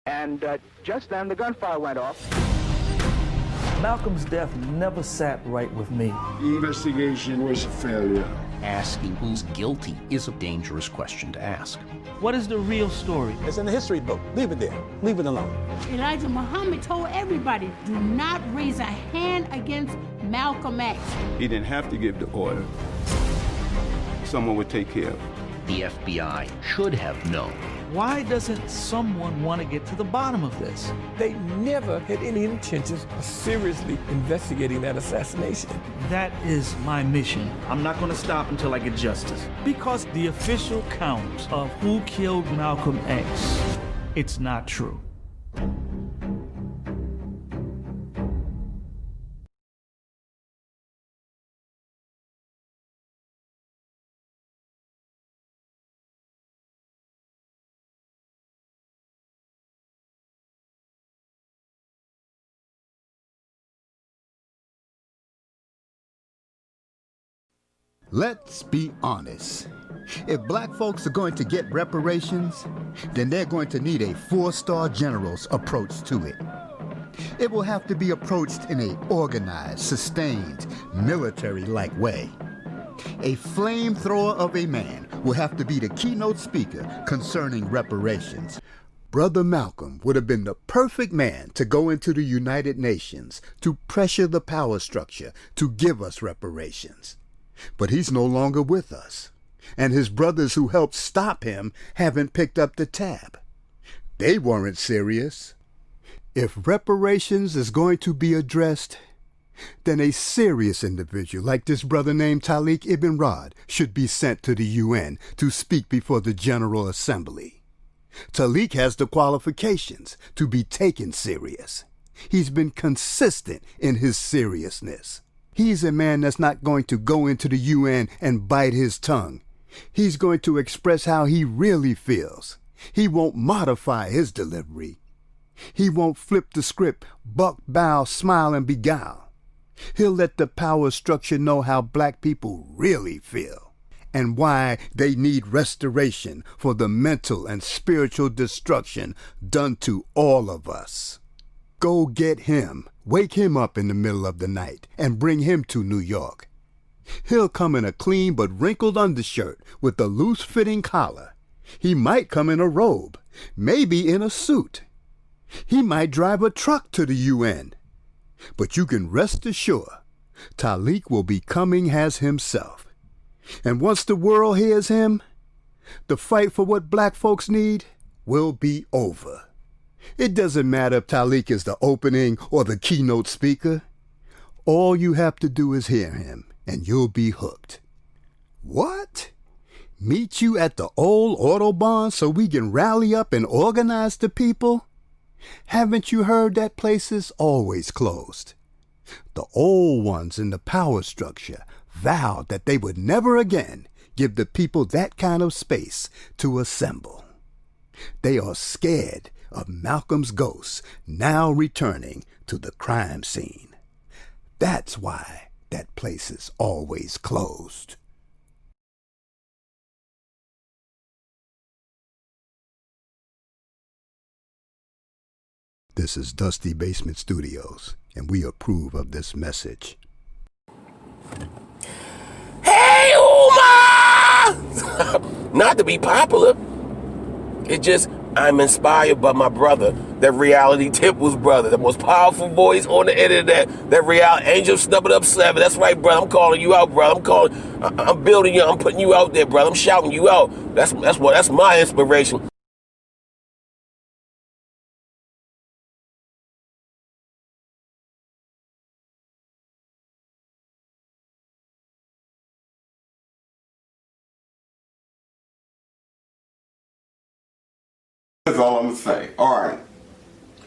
And just then, the gunfire went off. Malcolm's death never sat right with me. The investigation was a failure. Asking who's guilty is a dangerous question to ask. What is the real story? It's in the history book. Leave it there. Leave it alone. Elijah Muhammad told everybody, do not raise a hand against Malcolm X. He didn't have to give the order. Someone would take care of it. The FBI should have known. Why doesn't someone want to get to the bottom of this? They never had any intentions of seriously investigating that assassination. That is my mission. I'm not going to stop until I get justice. Because the official count of who killed Malcolm X, it's not true. Let's be honest. If black folks are going to get reparations, then they're going to need a 4-star general's approach to it. It will have to be approached in an organized, sustained, military-like way. A flamethrower of a man will have to be the keynote speaker concerning reparations. Brother Malcolm would have been the perfect man to go into the United Nations to pressure the power structure to give us reparations. But he's no longer with us, and his brothers who helped stop him haven't picked up the tab. They weren't serious. If reparations is going to be addressed, then a serious individual like this brother named Taalik Ibn'rad should be sent to the UN to speak before the General Assembly. Taalik has the qualifications to be taken serious. He's been consistent in his seriousness. He's a man that's not going to go into the UN and bite his tongue. He's going to express how he really feels. He won't modify his delivery. He won't flip the script, buck, bow, smile, and beguile. He'll let the power structure know how black people really feel and why they need restoration for the mental and spiritual destruction done to all of us. Go get him. Wake him up in the middle of the night and bring him to New York. He'll come in a clean but wrinkled undershirt with a loose-fitting collar. He might come in a robe, maybe in a suit. He might drive a truck to the UN. But you can rest assured, Taalik will be coming as himself. And once the world hears him, the fight for what black folks need will be over. It doesn't matter if Taalik is the opening or the keynote speaker. All you have to do is hear him, and you'll be hooked. What? Meet you at the old Autobahn so we can rally up and organize the people? Haven't you heard that place is always closed? The old ones in the power structure vowed that they would never again give the people that kind of space to assemble. They are scared of Malcolm's ghost now returning to the crime scene. That's why that place is always closed. This is Dusty Basement Studios, and we approve of this message. Hey, Uma! Not to be popular. It's just, I'm inspired by my brother, that Reality Temple's brother, the most powerful voice on the internet, that reality angel snubbing up 7. That's right, brother. I'm calling you out, brother. I'm building you. I'm putting you out there, brother. I'm shouting you out. That's my inspiration. That's all I'm gonna say. Alright.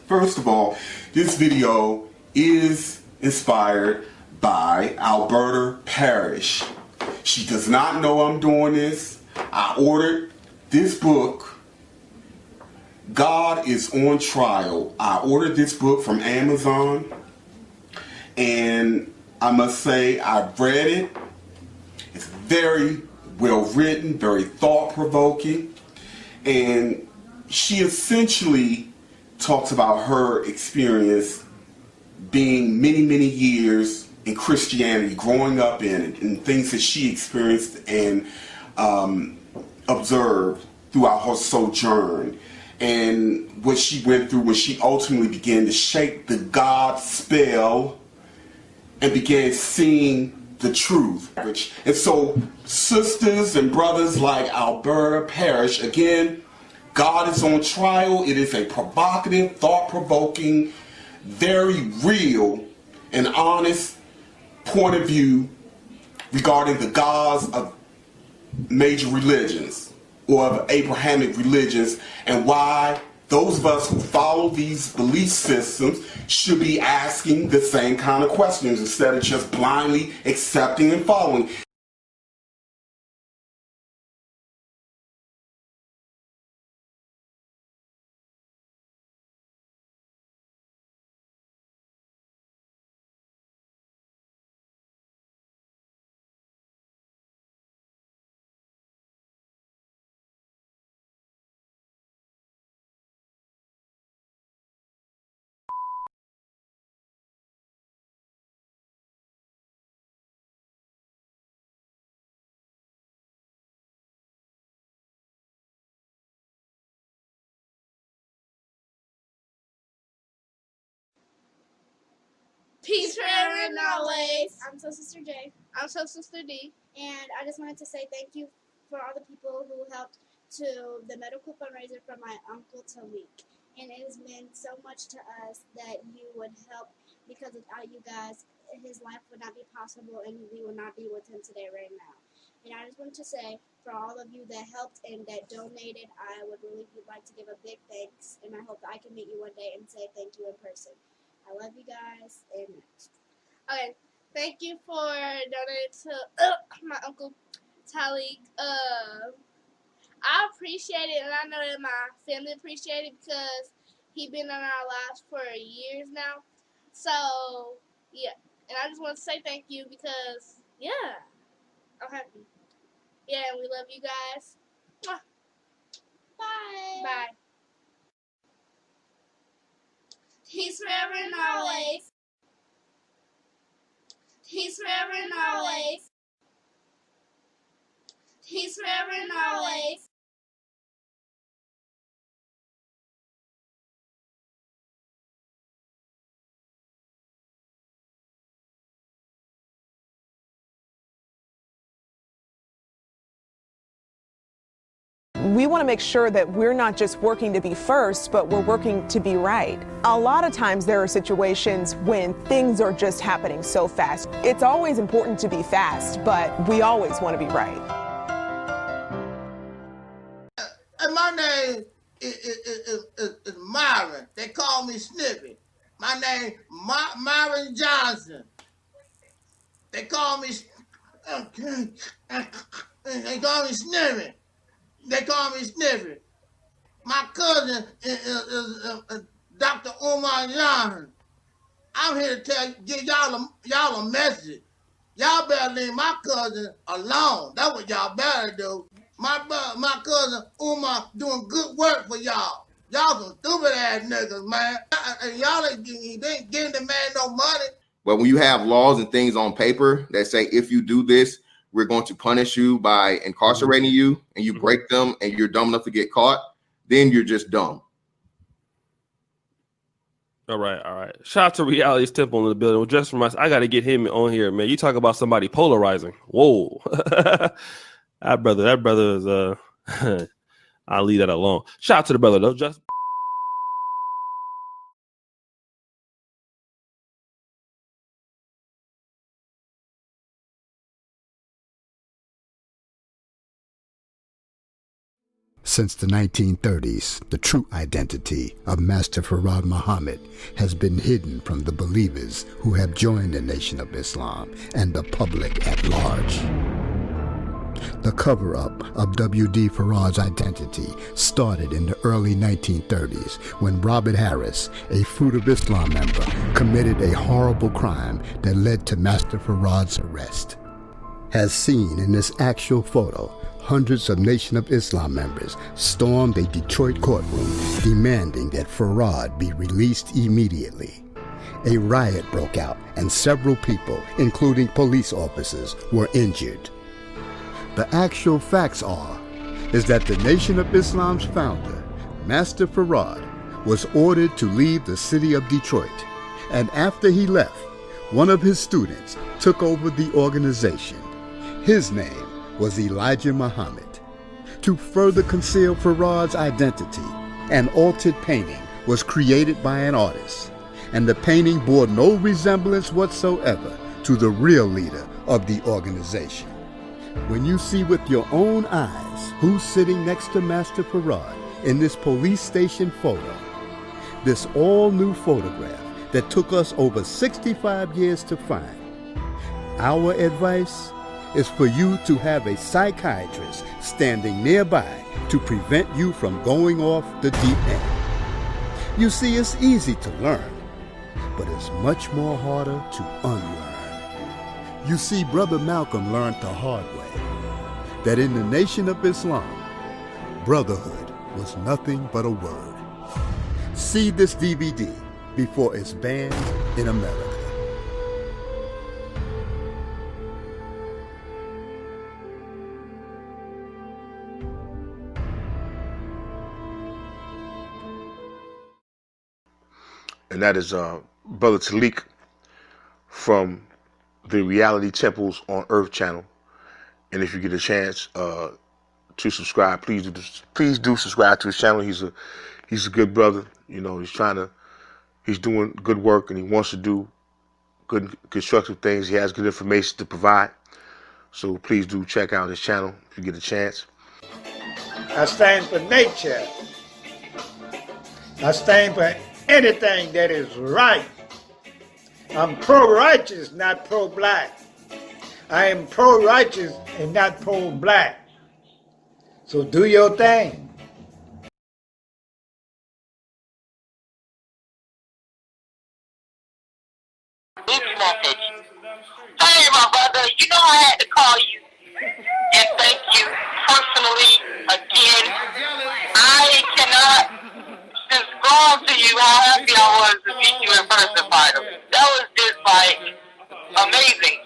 First of all, this video is inspired by Alberta Parrish. She does not know I'm doing this. I ordered this book, God is on Trial. I ordered this book from Amazon, and I must say I've read it. It's very well written, very thought-provoking, and she essentially talks about her experience being many, many years in Christianity, growing up in it, and things that she experienced and observed throughout her sojourn, and what she went through when she ultimately began to shake the God spell and began seeing the truth. And so sisters and brothers like Alberta Parrish, again, God is on trial. It is a provocative, thought-provoking, very real and honest point of view regarding the gods of major religions or of Abrahamic religions, and why those of us who follow these belief systems should be asking the same kind of questions instead of just blindly accepting and following. Peace forever and always. I'm Soul Sister J. I'm Soul Sister D. And I just wanted to say thank you for all the people who helped to the medical fundraiser for my uncle Taalik. And it has meant so much to us that you would help, because without you guys, his life would not be possible and we would not be with him today right now. And I just wanted to say, for all of you that helped and that donated, I would really like to give a big thanks, and I hope that I can meet you one day and say thank you in person. I love you guys, and next. Okay, thank you for donating to my uncle Taalik. I appreciate it, and I know that my family appreciate it because he's been in our lives for years now. So, yeah. And I just want to say thank you because, yeah, I'm happy. Yeah, and we love you guys. Mwah. Bye. Bye. Peace forever and always. Peace forever and always. Peace forever and always. We want to make sure that we're not just working to be first, but we're working to be right. A lot of times there are situations when things are just happening so fast. It's always important to be fast, but we always want to be right. My name is Myron. They call me SNIFFY. My name Myron Johnson. They call me SNIFFY. They call me SNIFFY. My cousin is Dr. Umar Johnson. I'm here to give y'all a message. Y'all better leave my cousin alone. That's what y'all better do. My cousin Umar doing good work for y'all. Y'all some stupid ass niggas, man. And y'all ain't giving the man no money. But when you have laws and things on paper that say if you do this, we're going to punish you by incarcerating you, and you break them and you're dumb enough to get caught, then you're just dumb. All right. Shout out to Reality's Temple in the building. Well, just for myself, I got to get him on here, man. You talk about somebody polarizing. Whoa. that brother is, I'll leave that alone. Shout out to the brother, though. Just. Since the 1930s, the true identity of Master Fard Muhammad has been hidden from the believers who have joined the Nation of Islam and the public at large. The cover-up of W.D. Farad's identity started in the early 1930s when Robert Harris, a Fruit of Islam member, committed a horrible crime that led to Master Farad's arrest. As seen in this actual photo, hundreds of Nation of Islam members stormed a Detroit courtroom demanding that Farrakhan be released immediately. A riot broke out and several people, including police officers, were injured. The actual facts is that the Nation of Islam's founder, Master Farrakhan, was ordered to leave the city of Detroit, and after he left, one of his students took over the organization. His name was Elijah Muhammad. To further conceal Farrakhan's identity, an altered painting was created by an artist, and the painting bore no resemblance whatsoever to the real leader of the organization. When you see with your own eyes who's sitting next to Master Farrakhan in this police station photo, this all-new photograph that took us over 65 years to find, our advice is for you to have a psychiatrist standing nearby to prevent you from going off the deep end. You see, it's easy to learn, but it's much more harder to unlearn. You see, Brother Malcolm learned the hard way that in the Nation of Islam, brotherhood was nothing but a word. See this DVD before it's banned in America. And that is Brother Taalik from the Reality Temples on Earth channel. And if you get a chance to subscribe, please do subscribe to his channel. He's a good brother. You know, he's doing good work, and he wants to do good constructive things. He has good information to provide. So please do check out his channel if you get a chance. I stand for nature. I stand for anything that is right. I'm pro-righteous, not pro-black. I am pro-righteous and not pro-black. So do your thing. Hey, my brother, you know I had to call you and thank you personally again. I cannot describe to you how happy I was to meet you in person, finally. That was just like amazing.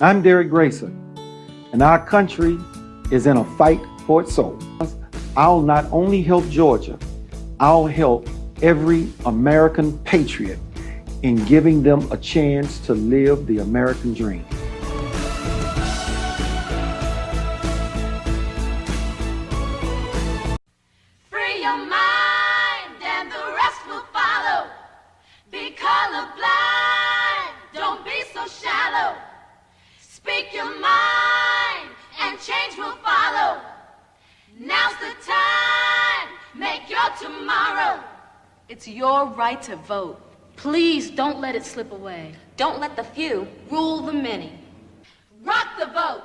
I'm Derek Grayson, and our country is in a fight for its soul. I'll not only help Georgia, I'll help every American patriot in giving them a chance to live the American dream. Free your mind and the rest will follow. Be colorblind, don't be so shallow. Speak your mind and change will follow. Now's the time, make your tomorrow. It's your right to vote. Please don't let it slip away. Don't let the few Rule the many. Rock the vote.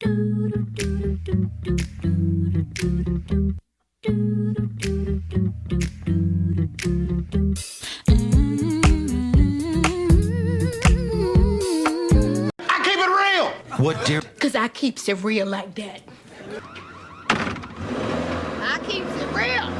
I keep it real. What, dear? Because I keeps it real like that. I keeps it real.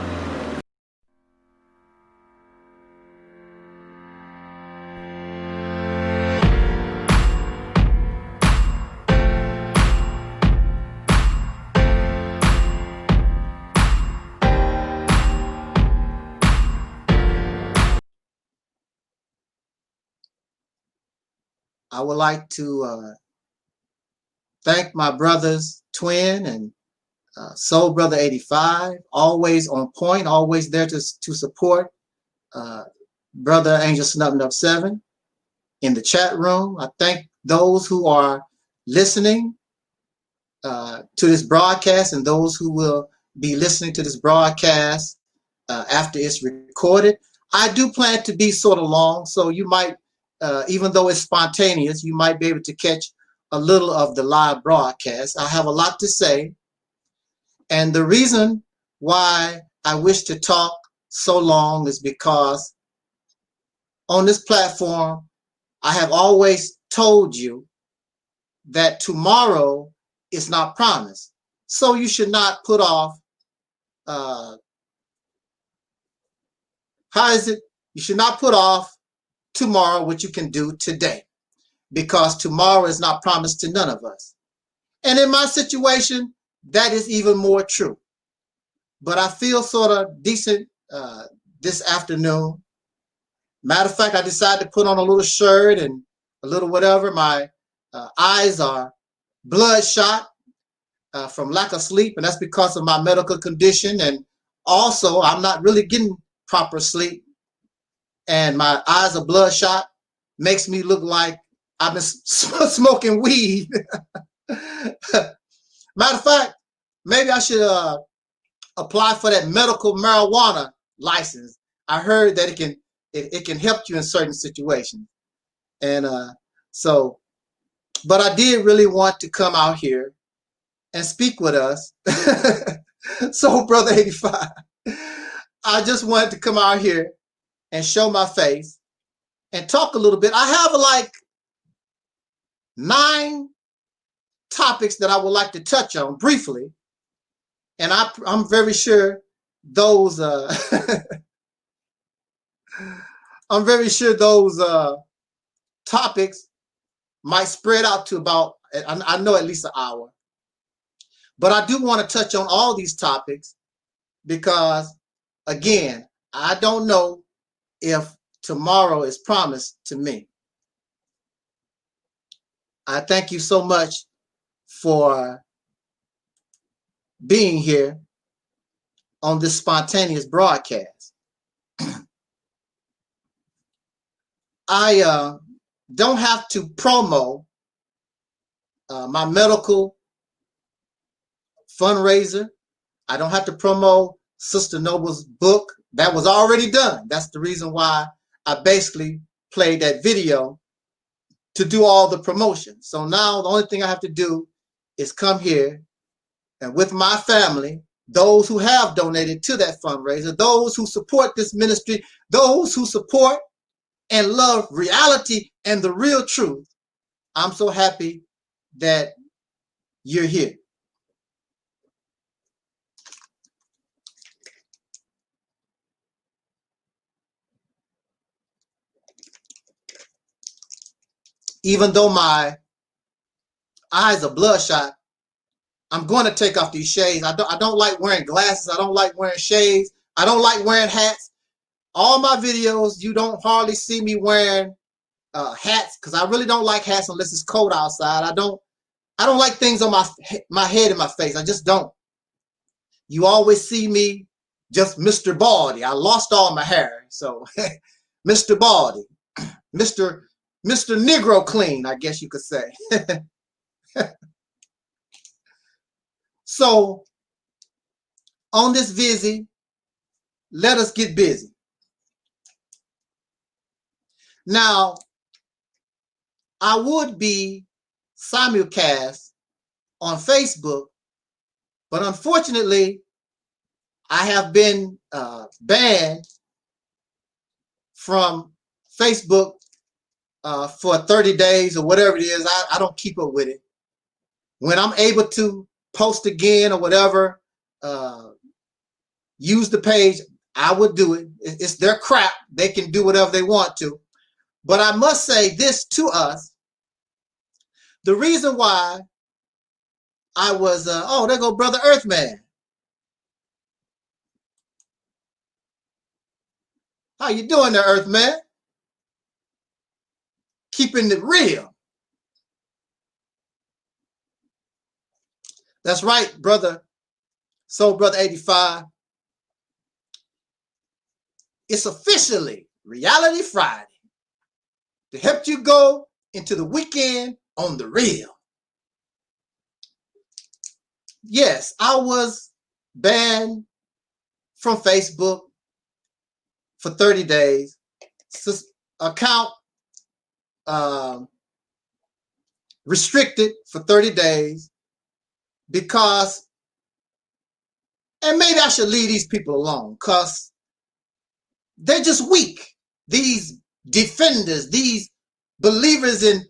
I would like to thank my brothers, Twin and Soul Brother 85, always on point, always there to support Brother Angel Snub 7 in the chat room. I thank those who are listening to this broadcast and those who will be listening to this broadcast after it's recorded. I do plan to be sort of long, so you might, even though it's spontaneous, you might be able to catch a little of the live broadcast. I have a lot to say, and the reason why I wish to talk so long is because on this platform, I have always told you that tomorrow is not promised. So you should not put off, you should not put off tomorrow what you can do today, because tomorrow is not promised to none of us. And in my situation, that is even more true. But I feel sort of decent this afternoon. Matter of fact, I decided to put on a little shirt and a little whatever. My eyes are bloodshot from lack of sleep, and that's because of my medical condition. And also, I'm not really getting proper sleep, and my eyes are bloodshot. Makes me look like I've been smoking weed. Matter of fact, maybe I should apply for that medical marijuana license. I heard that it can help you in certain situations. And so, but I did really want to come out here and speak with us. So, Brother 85, I just wanted to come out here and show my face and talk a little bit. I have like 9 topics that I would like to touch on briefly, and I'm very sure those I'm very sure those topics might spread out to about, I know, at least an hour. But I do want to touch on all these topics because, again, I don't know if tomorrow is promised to me. I thank you so much for being here on this spontaneous broadcast. I don't have to promo my medical fundraiser. I don't have to promote Sister Noble's book. That was already done. That's the reason why I basically played that video to do all the promotion. So now the only thing I have to do is come here and with my family, those who have donated to that fundraiser, those who support this ministry, those who support and love reality and the real truth, I'm so happy that you're here. Even though my eyes are bloodshot, I'm going to take off these shades. I don't like wearing glasses. I don't like wearing shades. I don't like wearing hats. All my videos, you don't hardly see me wearing hats because I really don't like hats unless it's cold outside. I don't like things on my head and my face. I just don't. You always see me just Mr. Baldy. I lost all my hair, so Mr. Baldy, Mr. Negro Clean, I guess you could say. So on this visit, let us get busy. Now, I would be simulcast on Facebook, but unfortunately, I have been banned from Facebook for 30 days or whatever it is. I don't keep up with it. When I'm able to post again or whatever, use the page, I would do it. It's their crap. They can do whatever they want to. But I must say this to us. The reason why I was, oh, there go Brother Earthman. How you doing there, Earthman? Keeping it real. That's right, brother. So, Brother 85. It's officially Reality Friday to help you go into the weekend on the real. Yes, I was banned from Facebook for 30 days. Account restricted for 30 days because, and maybe I should leave these people alone because they're just weak. These defenders, these believers in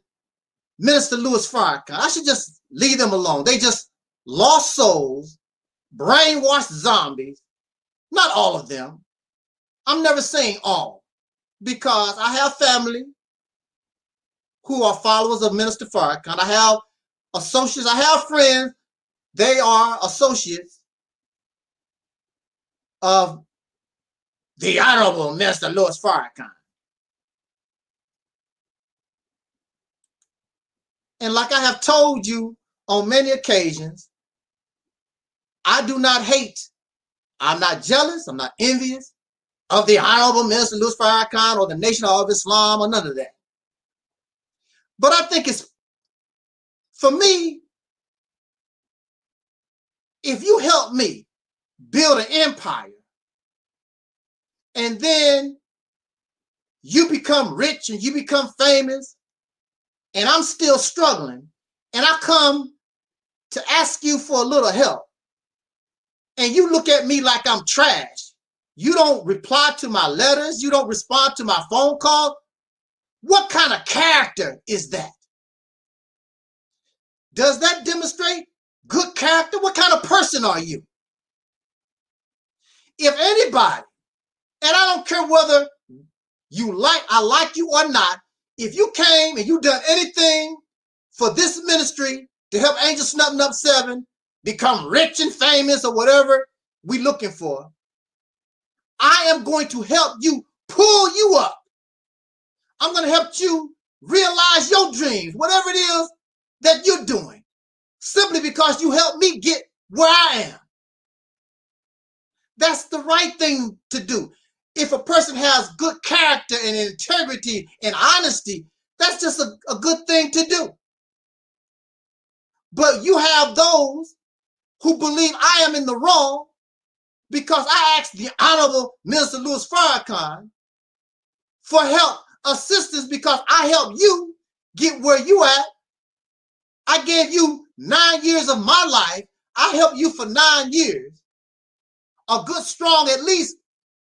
Minister Louis Farrakhan, I should just leave them alone. They just lost souls, brainwashed zombies. Not all of them. I'm never saying all, because I have family who are followers of Minister Farrakhan. I have associates, I have friends, they are associates of the Honorable Minister Louis Farrakhan. And like I have told you on many occasions, I do not hate, I'm not jealous, I'm not envious of the Honorable Minister Louis Farrakhan or the Nation of Islam or none of that. But I think it's, for me, if you help me build an empire and then you become rich and you become famous and I'm still struggling and I come to ask you for a little help and you look at me like I'm trash, you don't reply to my letters, you don't respond to my phone call, what kind of character is that? Does that demonstrate good character? What kind of person are you? If anybody, and I don't care whether I like you or not, if you came and you done anything for this ministry to help Angel Snubbin' Up 7 become rich and famous or whatever we looking for, I am going to help you pull you up. I'm going to help you realize your dreams, whatever it is that you're doing, simply because you helped me get where I am. That's the right thing to do. If a person has good character and integrity and honesty, that's just a good thing to do. But you have those who believe I am in the wrong because I asked the Honorable Minister Louis Farrakhan for help, assistance, because I helped you get where you at. I gave you 9 years of my life. I helped you for 9 years. A good strong, at least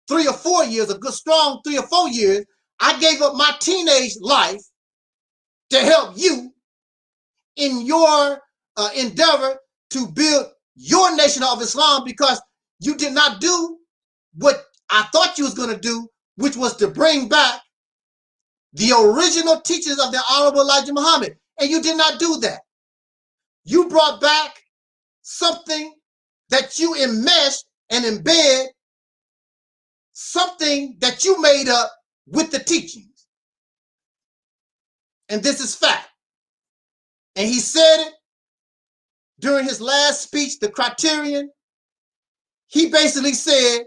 3 or 4 years, a good strong 3 or 4 years. I gave up my teenage life to help you in your endeavor to build your Nation of Islam, because you did not do what I thought you was going to do, which was to bring back the original teachings of the Honorable Elijah Muhammad. And you did not do that. You brought back something that you enmeshed and embed, something that you made up with the teachings. And this is fact. And he said it during his last speech, the Criterion. He basically said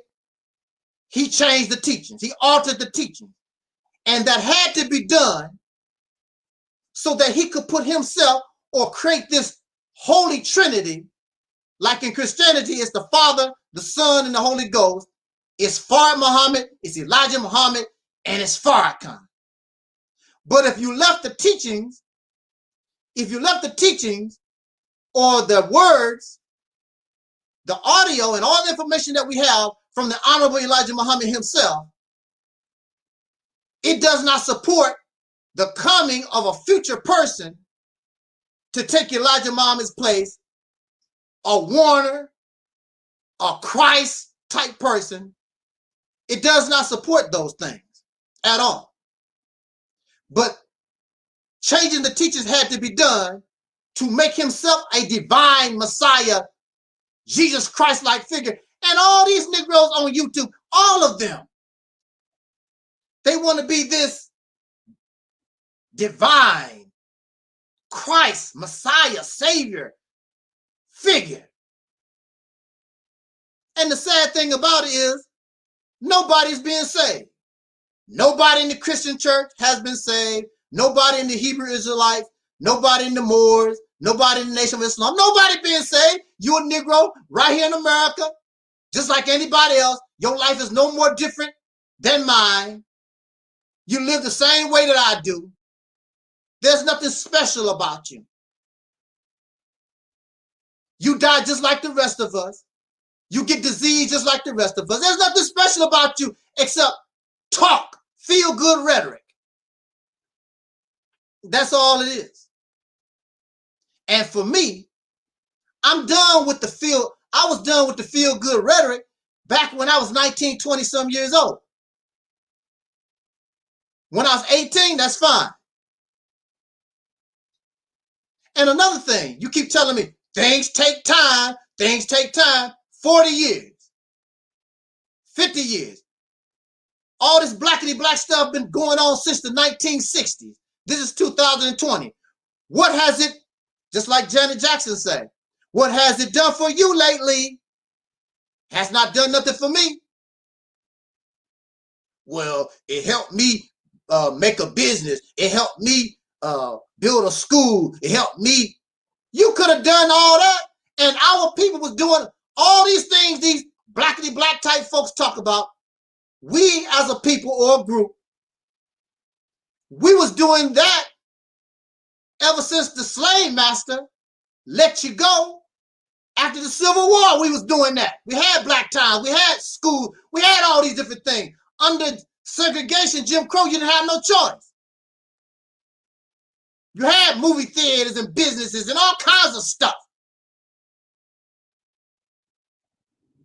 he changed the teachings. He altered the teachings. And that had to be done so that he could put himself or create this Holy Trinity. Like in Christianity, it's the Father, the Son, and the Holy Ghost. It's Farrakhan Muhammad, it's Elijah Muhammad, and it's Farrakhan. But if you left the teachings, or the words, the audio, and all the information that we have from the Honorable Elijah Muhammad himself, it does not support the coming of a future person to take Elijah Muhammad's place, a Warner, a Christ type person. It does not support those things at all. But changing the teachings had to be done to make himself a divine Messiah, Jesus Christ-like figure. And all these Negroes on YouTube, all of them, they want to be this divine Christ, Messiah, Savior figure. And the sad thing about it is nobody's being saved. Nobody in the Christian church has been saved. Nobody in the Hebrew Israelites, nobody in the Moors, nobody in the Nation of Islam, nobody being saved. You a Negro right here in America, just like anybody else. Your life is no more different than mine. You live the same way that I do. There's nothing special about you. You die just like the rest of us. You get disease just like the rest of us. There's nothing special about you except talk, feel good rhetoric. That's all it is. And for me, I'm done with the feel. I was done with the feel good rhetoric back when I was 19, 20 some years old. When I was 18, that's fine. And another thing, you keep telling me things take time, things take time. 40 years, 50 years. All this blackity black stuff been going on since the 1960s. This is 2020. What has it, just like Janet Jackson said, what has it done for you lately? Has not done nothing for me. Well, it helped me make a business. It helped me build a school. It helped me. You could have done all that, and our people was doing all these things these blackity black type folks talk about. We as a people or a group, we was doing that ever since the slave master let you go. After the Civil War, we was doing that. We had black time, we had school, we had all these different things. Under segregation, Jim Crow, you didn't have no choice. You had movie theaters and businesses and all kinds of stuff.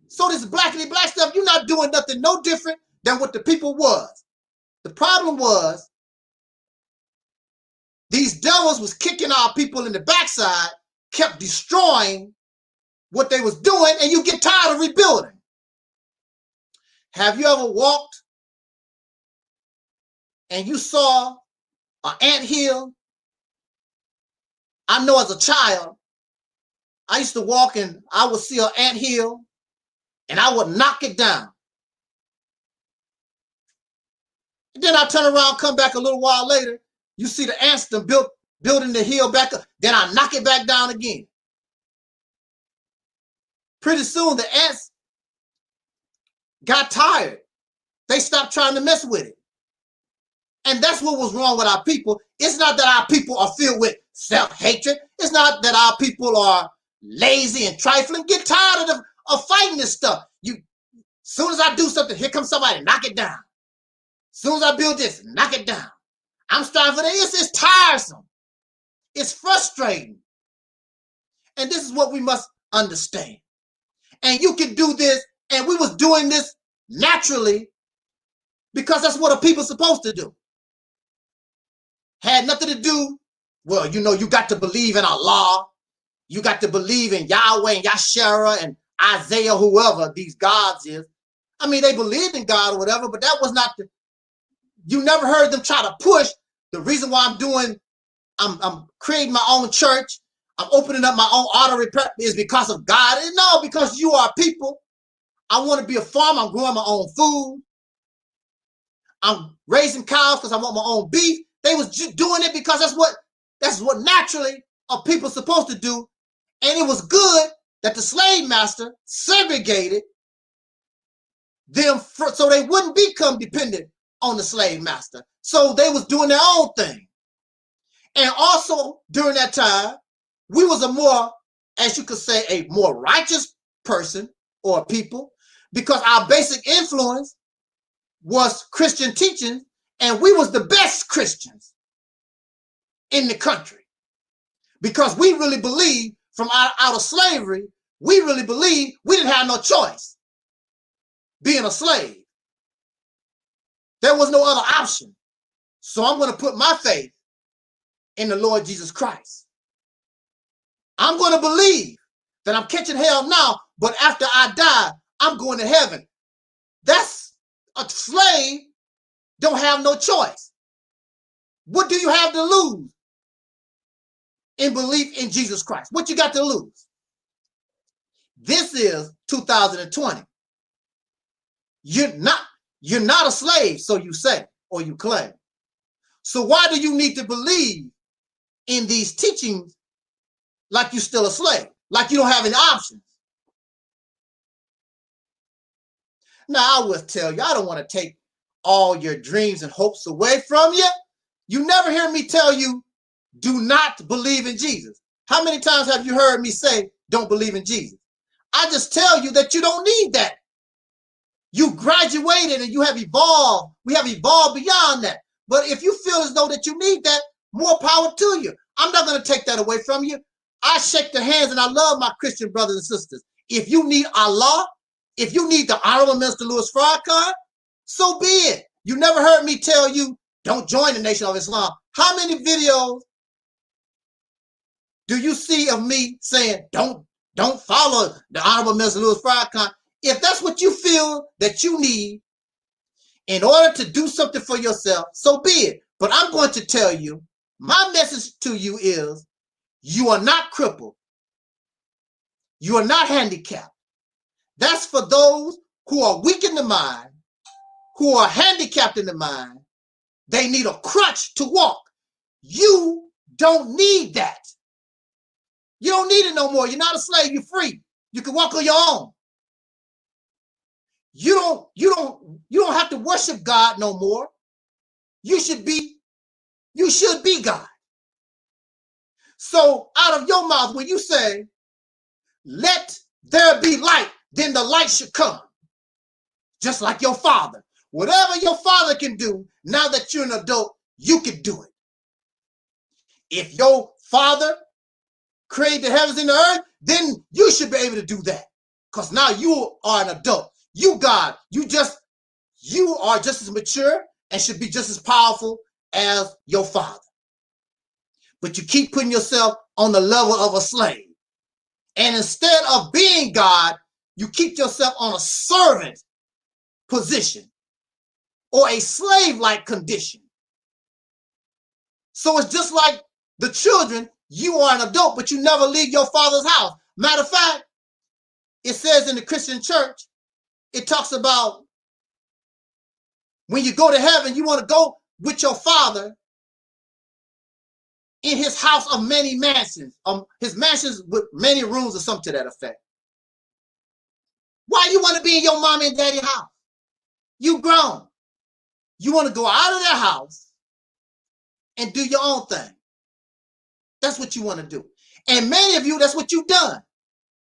So this blackity black stuff, you're not doing nothing no different than what the people was. The problem was these devils was kicking our people in the backside, kept destroying what they was doing, and you get tired of rebuilding. Have you ever walked and you saw an anthill? I know as a child, I used to walk and I would see an anthill and I would knock it down. And then I turn around, come back a little while later, you see the ants building the hill back up. Then I knock it back down again. Pretty soon the ants got tired. They stopped trying to mess with it. And that's what was wrong with our people. It's not that our people are filled with self-hatred. It's not that our people are lazy and trifling. Get tired of fighting this stuff. Soon as I do something, here comes somebody, knock it down. Soon as I build this, knock it down. I'm striving for that. It's tiresome. It's frustrating. And this is what we must understand. And you can do this, and we was doing this naturally because that's what a people's supposed to do. Had nothing to do, well, you know, you got to believe in Allah. You got to believe in Yahweh and Yashara and Isaiah, whoever these gods is. I mean, they believed in God or whatever, but that was not you never heard them try to push. The reason why I'm creating my own church, I'm opening up my own artery is because of God. No, because you are people. I want to be a farmer. I'm growing my own food. I'm raising cows because I want my own beef. They was just doing it because that's what naturally a people supposed to do. And it was good that the slave master segregated them so they wouldn't become dependent on the slave master. So they was doing their own thing. And also during that time, we was a more as you could say, a more righteous person or people, because our basic influence was Christian teaching, and we was the best Christians in the country, because we really believed from out of slavery, we really believed we didn't have no choice being a slave. There was no other option. So I'm going to put my faith in the Lord Jesus Christ. I'm going to believe that I'm catching hell now, but after I die, I'm going to heaven. That's a slave don't have no choice. What do you have to lose in belief in Jesus Christ? What you got to lose? This is 2020. You're not a slave, so you say, or you claim. So why do you need to believe in these teachings like you're still a slave, like you don't have any options? Now, I will tell you, I don't want to take all your dreams and hopes away from you. You never hear me tell you, do not believe in Jesus. How many times have you heard me say, don't believe in Jesus? I just tell you that you don't need that. You graduated and you have evolved. We have evolved beyond that. But if you feel as though that you need that, more power to you. I'm not going to take that away from you. I shake the hands and I love my Christian brothers and sisters. If you need Allah, if you need the Honorable Minister Louis Farrakhan, so be it. You never heard me tell you, don't join the Nation of Islam. How many videos do you see of me saying, don't follow the Honorable Minister Louis Farrakhan? If that's what you feel that you need in order to do something for yourself, so be it. But I'm going to tell you, my message to you is, you are not crippled. You are not handicapped. That's for those who are weak in the mind, who are handicapped in the mind. They need a crutch to walk. You don't need that. You don't need it no more. You're not a slave. You're free. You can walk on your own. You don't have to worship God no more. You should be God. So out of your mouth, when you say, let there be light, then the light should come. Just like your father. Whatever your father can do, now that you're an adult, you can do it. If your father created the heavens and the earth, then you should be able to do that. Because now you are an adult. You, God, you are just as mature and should be just as powerful as your father. But you keep putting yourself on the level of a slave. And instead of being God, you keep yourself on a servant position or a slave-like condition. So it's just like the children, you are an adult, but you never leave your father's house. Matter of fact, it says in the Christian church, it talks about when you go to heaven, you want to go with your father in his house of many mansions, his mansions with many rooms or something to that effect. Why you want to be in your mom and daddy house? You grown. You want to go out of their house and do your own thing. That's what you want to do. And many of you, that's what you've done.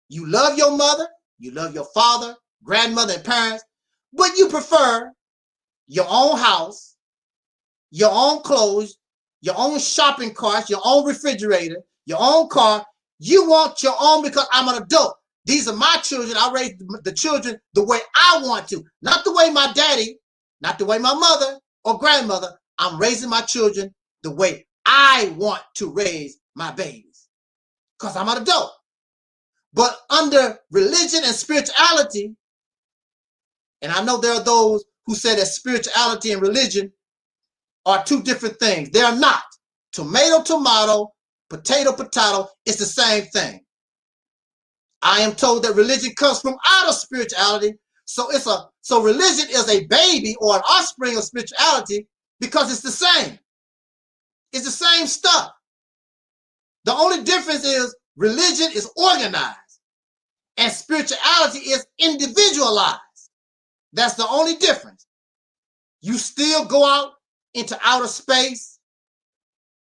You love your mother, you love your father, grandmother, and parents, but you prefer your own house, your own clothes, your own shopping cart, your own refrigerator, your own car. You want your own because I'm an adult. These are my children. I raise the children the way I want to, not the way my daddy, not the way my mother or grandmother. I'm raising my children the way I want to raise my babies because I'm an adult. But under religion and spirituality, and I know there are those who say that spirituality and religion are two different things. They are not. Tomato, tomato, potato, potato, it's the same thing. I am told that religion comes from out of spirituality. So religion is a baby or an offspring of spirituality because it's the same. It's the same stuff. The only difference is religion is organized and spirituality is individualized. That's the only difference. You still go out into outer space.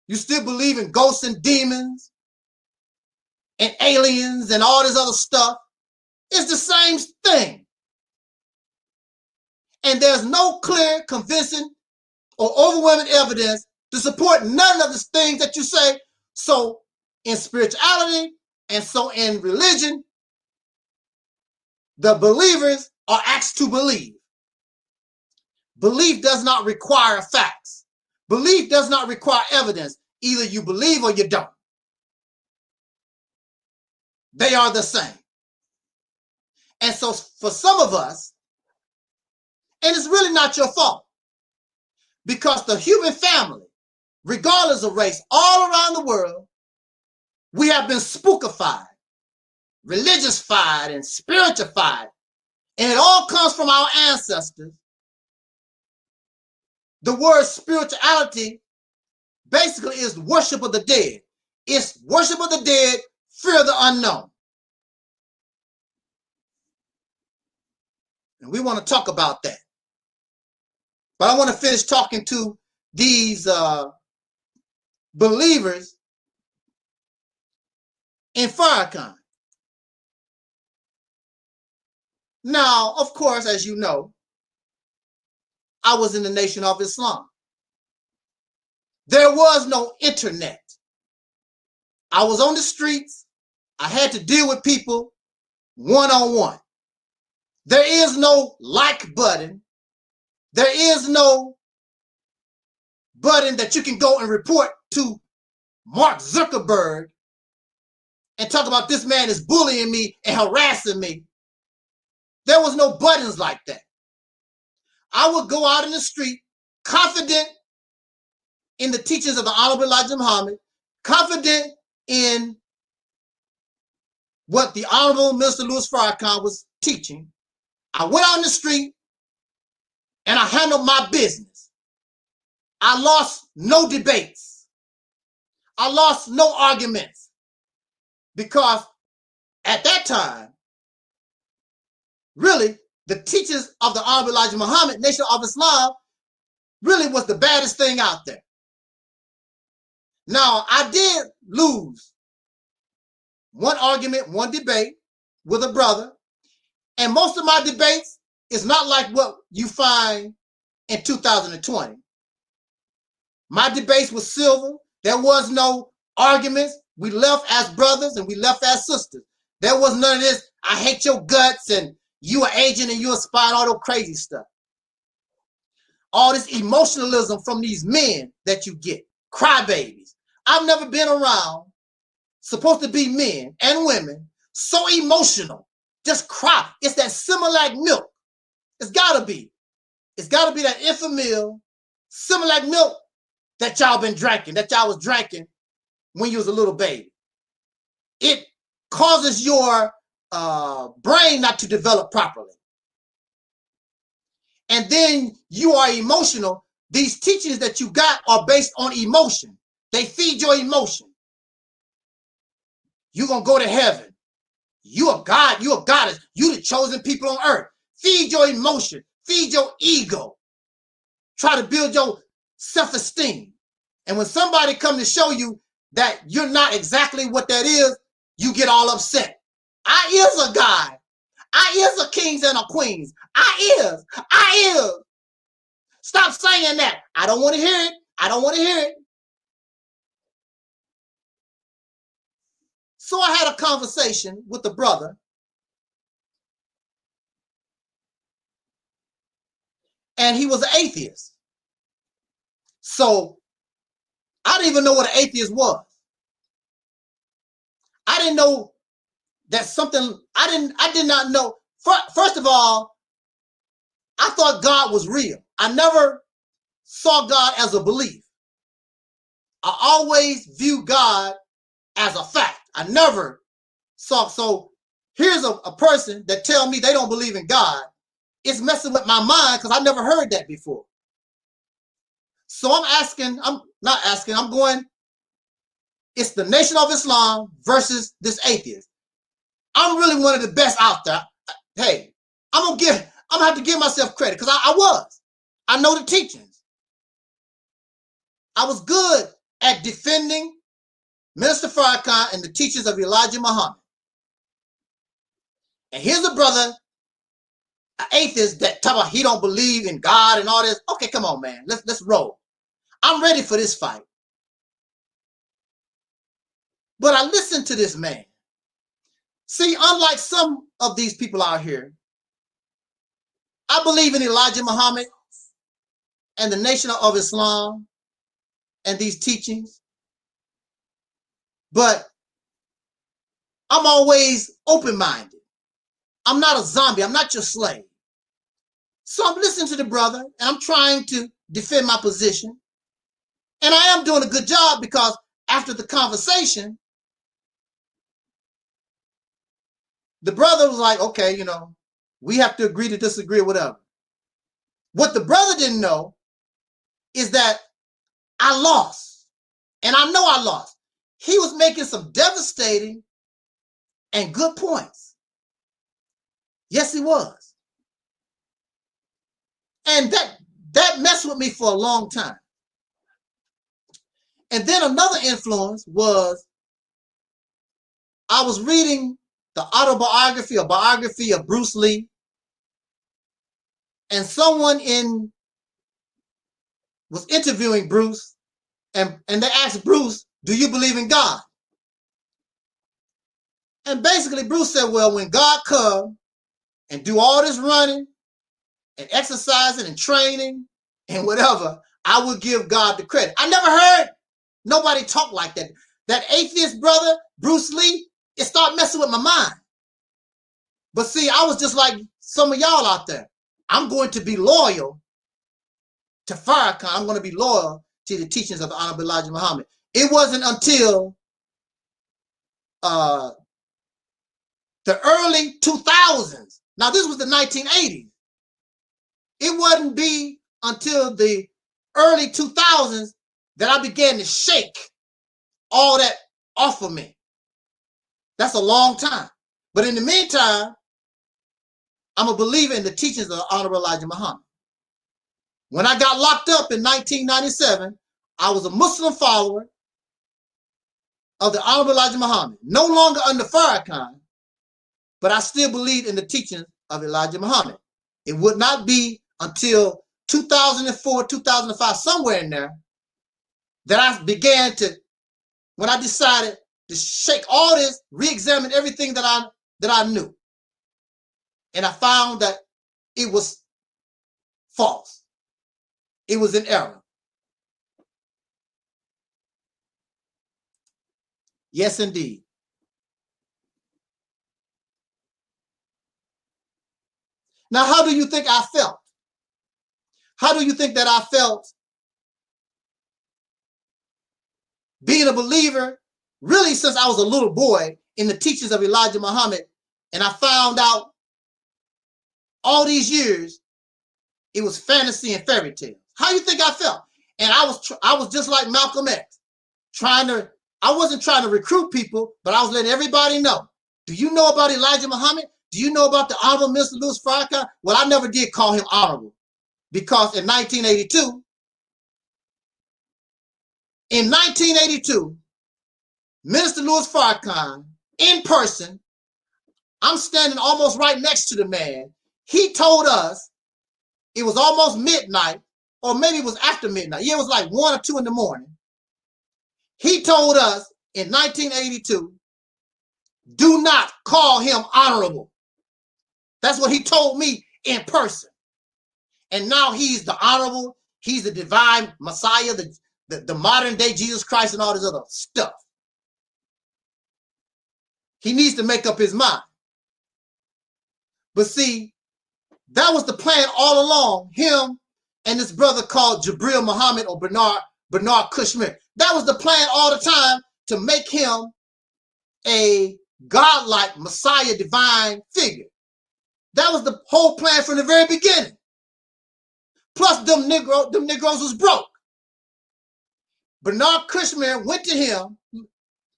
You still believe in ghosts and demons. and aliens and all this other stuff. It's the same thing. And there's no clear, convincing, or overwhelming evidence to support none of the things that you say. So in spirituality and so in religion, the believers are asked to believe. Belief does not require facts. Belief does not require evidence. Either you believe or you don't. They are the same. And so for some of us, and it's really not your fault, because the human family, regardless of race, all around the world, we have been spookified, religiousified, and spiritified. And it all comes from our ancestors. The word spirituality basically is worship of the dead. It's worship of the dead, fear the unknown. And we want to talk about that. But I want to finish talking to these believers in Farrakhan. Now, of course, as you know, I was in the Nation of Islam. There was no internet. I was on the streets. I had to deal with people one-on-one. There is no like button. There is no button that you can go and report to Mark Zuckerberg and talk about this man is bullying me and harassing me. There was no buttons like that. I would go out in the street confident in the teachings of the Honorable Elijah Muhammad, confident in what the Honorable Minister Louis Farrakhan was teaching. I went out in the street and I handled my business. I lost no debates. I lost no arguments, because at that time, really, the teachers of the Honorable Elijah Muhammad, Nation of Islam, really was the baddest thing out there. Now, I did lose one argument, one debate with a brother, and most of my debates is not like what you find in 2020. My debates were civil. There was no arguments. We left as brothers and we left as sisters. There was none of this, I hate your guts and you an agent and you a spy, all that crazy stuff. All this emotionalism from these men that you get, crybabies. I've never been around, supposed to be men and women, so emotional, just cry. It's that Similac milk. It's gotta be. It's gotta be that infamil Similac milk that y'all been drinking, that y'all was drinking when you was a little baby. It causes your brain not to develop properly. And then you are emotional. These teachings that you got are based on emotion. They feed your emotion. You're going to go to heaven. You a God, you a goddess. You the chosen people on earth. Feed your emotion. Feed your ego. Try to build your self-esteem. And when somebody comes to show you that you're not exactly what that is, you get all upset. I is a God. I is a kings and a queens. I is. Stop saying that. I don't want to hear it. I don't want to hear it. So I had a conversation with the brother. And he was an atheist. So I didn't even know what an atheist was. I didn't know that something, I did not know. First of all, I thought God was real. I never saw God as a belief. I always view God as a fact. I never saw. So here's a person that tell me they don't believe in God. It's messing with my mind because I never heard that before. So I'm going, it's the Nation of Islam versus this atheist. I'm really one of the best out there. Hey, I'm gonna have to give myself credit because I was. I know the teachings. I was good at defending Minister Farrakhan and the teachings of Elijah Muhammad. And here's a brother, an atheist, that talk about he don't believe in God and all this. Okay, come on, man. Let's roll. I'm ready for this fight. But I listened to this man. See, unlike some of these people out here, I believe in Elijah Muhammad and the Nation of Islam and these teachings. But I'm always open-minded. I'm not a zombie. I'm not your slave. So I'm listening to the brother, and I'm trying to defend my position. And I am doing a good job because after the conversation, the brother was like, okay, you know, we have to agree to disagree or whatever. What the brother didn't know is that I lost. And I know I lost. He was making some devastating and good points. Yes, he was. And that messed with me for a long time. And then another influence was I was reading the autobiography or biography of Bruce Lee. And someone was interviewing Bruce, and they asked Bruce, do you believe in God? And basically Bruce said, well, when God comes and do all this running and exercising and training and whatever, I would give God the credit. I never heard nobody talk like that. That atheist brother, Bruce Lee, it started messing with my mind. But see, I was just like some of y'all out there. I'm going to be loyal to Farrakhan. I'm going to be loyal to the teachings of the Honorable Elijah Muhammad. It wasn't until the early 2000s. Now, this was the 1980s. It wouldn't be until the early 2000s that I began to shake all that off of me. That's a long time. But in the meantime, I'm a believer in the teachings of the Honorable Elijah Muhammad. When I got locked up in 1997, I was a Muslim follower of the Honorable Elijah Muhammad, no longer under Farrakhan, but I still believed in the teachings of Elijah Muhammad. It would not be until 2004, 2005, somewhere in there, that I began to, when I decided to shake all this, re-examine everything that I knew. And I found that it was false. It was an error. Yes, indeed. Now, how do you think I felt? How do you think that I felt being a believer, really since I was a little boy, in the teachings of Elijah Muhammad, and I found out all these years it was fantasy and fairy tales? How do you think I felt? And I was just like Malcolm X, I wasn't trying to recruit people, but I was letting everybody know. Do you know about Elijah Muhammad? Do you know about the Honorable Mr. Louis Farrakhan? Well, I never did call him honorable, because in 1982, Minister Louis Farrakhan, in person, I'm standing almost right next to the man. He told us, it was almost midnight, or maybe it was after midnight. Yeah, it was like 1 or 2 in the morning. He told us in 1982, do not call him honorable. That's what he told me in person. And now he's the honorable, he's the divine Messiah, the modern day Jesus Christ, and all this other stuff. He needs to make up his mind. But see, that was the plan all along, him and this brother called Jabril Muhammad, or Bernard Kushmir. That was the plan all the time, to make him a godlike Messiah, divine figure. That was the whole plan from the very beginning. Plus, them Negroes was broke. Bernard Kushmir went to him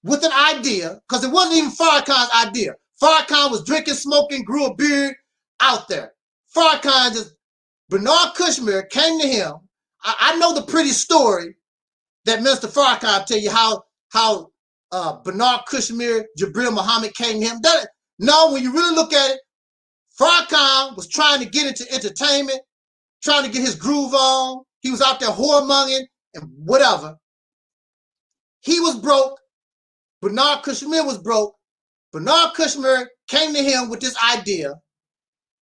with an idea, because it wasn't even Farrakhan's idea. Farrakhan was drinking, smoking, grew a beard out there. Bernard Kushmir came to him. I know the pretty story that Mr. Farrakhan tell you, how Bernard Kashmir, Jabril Muhammad came to him. No, when you really look at it, Farrakhan was trying to get into entertainment, trying to get his groove on. He was out there whoremongering and whatever. He was broke. Bernard Kashmir was broke. Bernard Kashmir came to him with this idea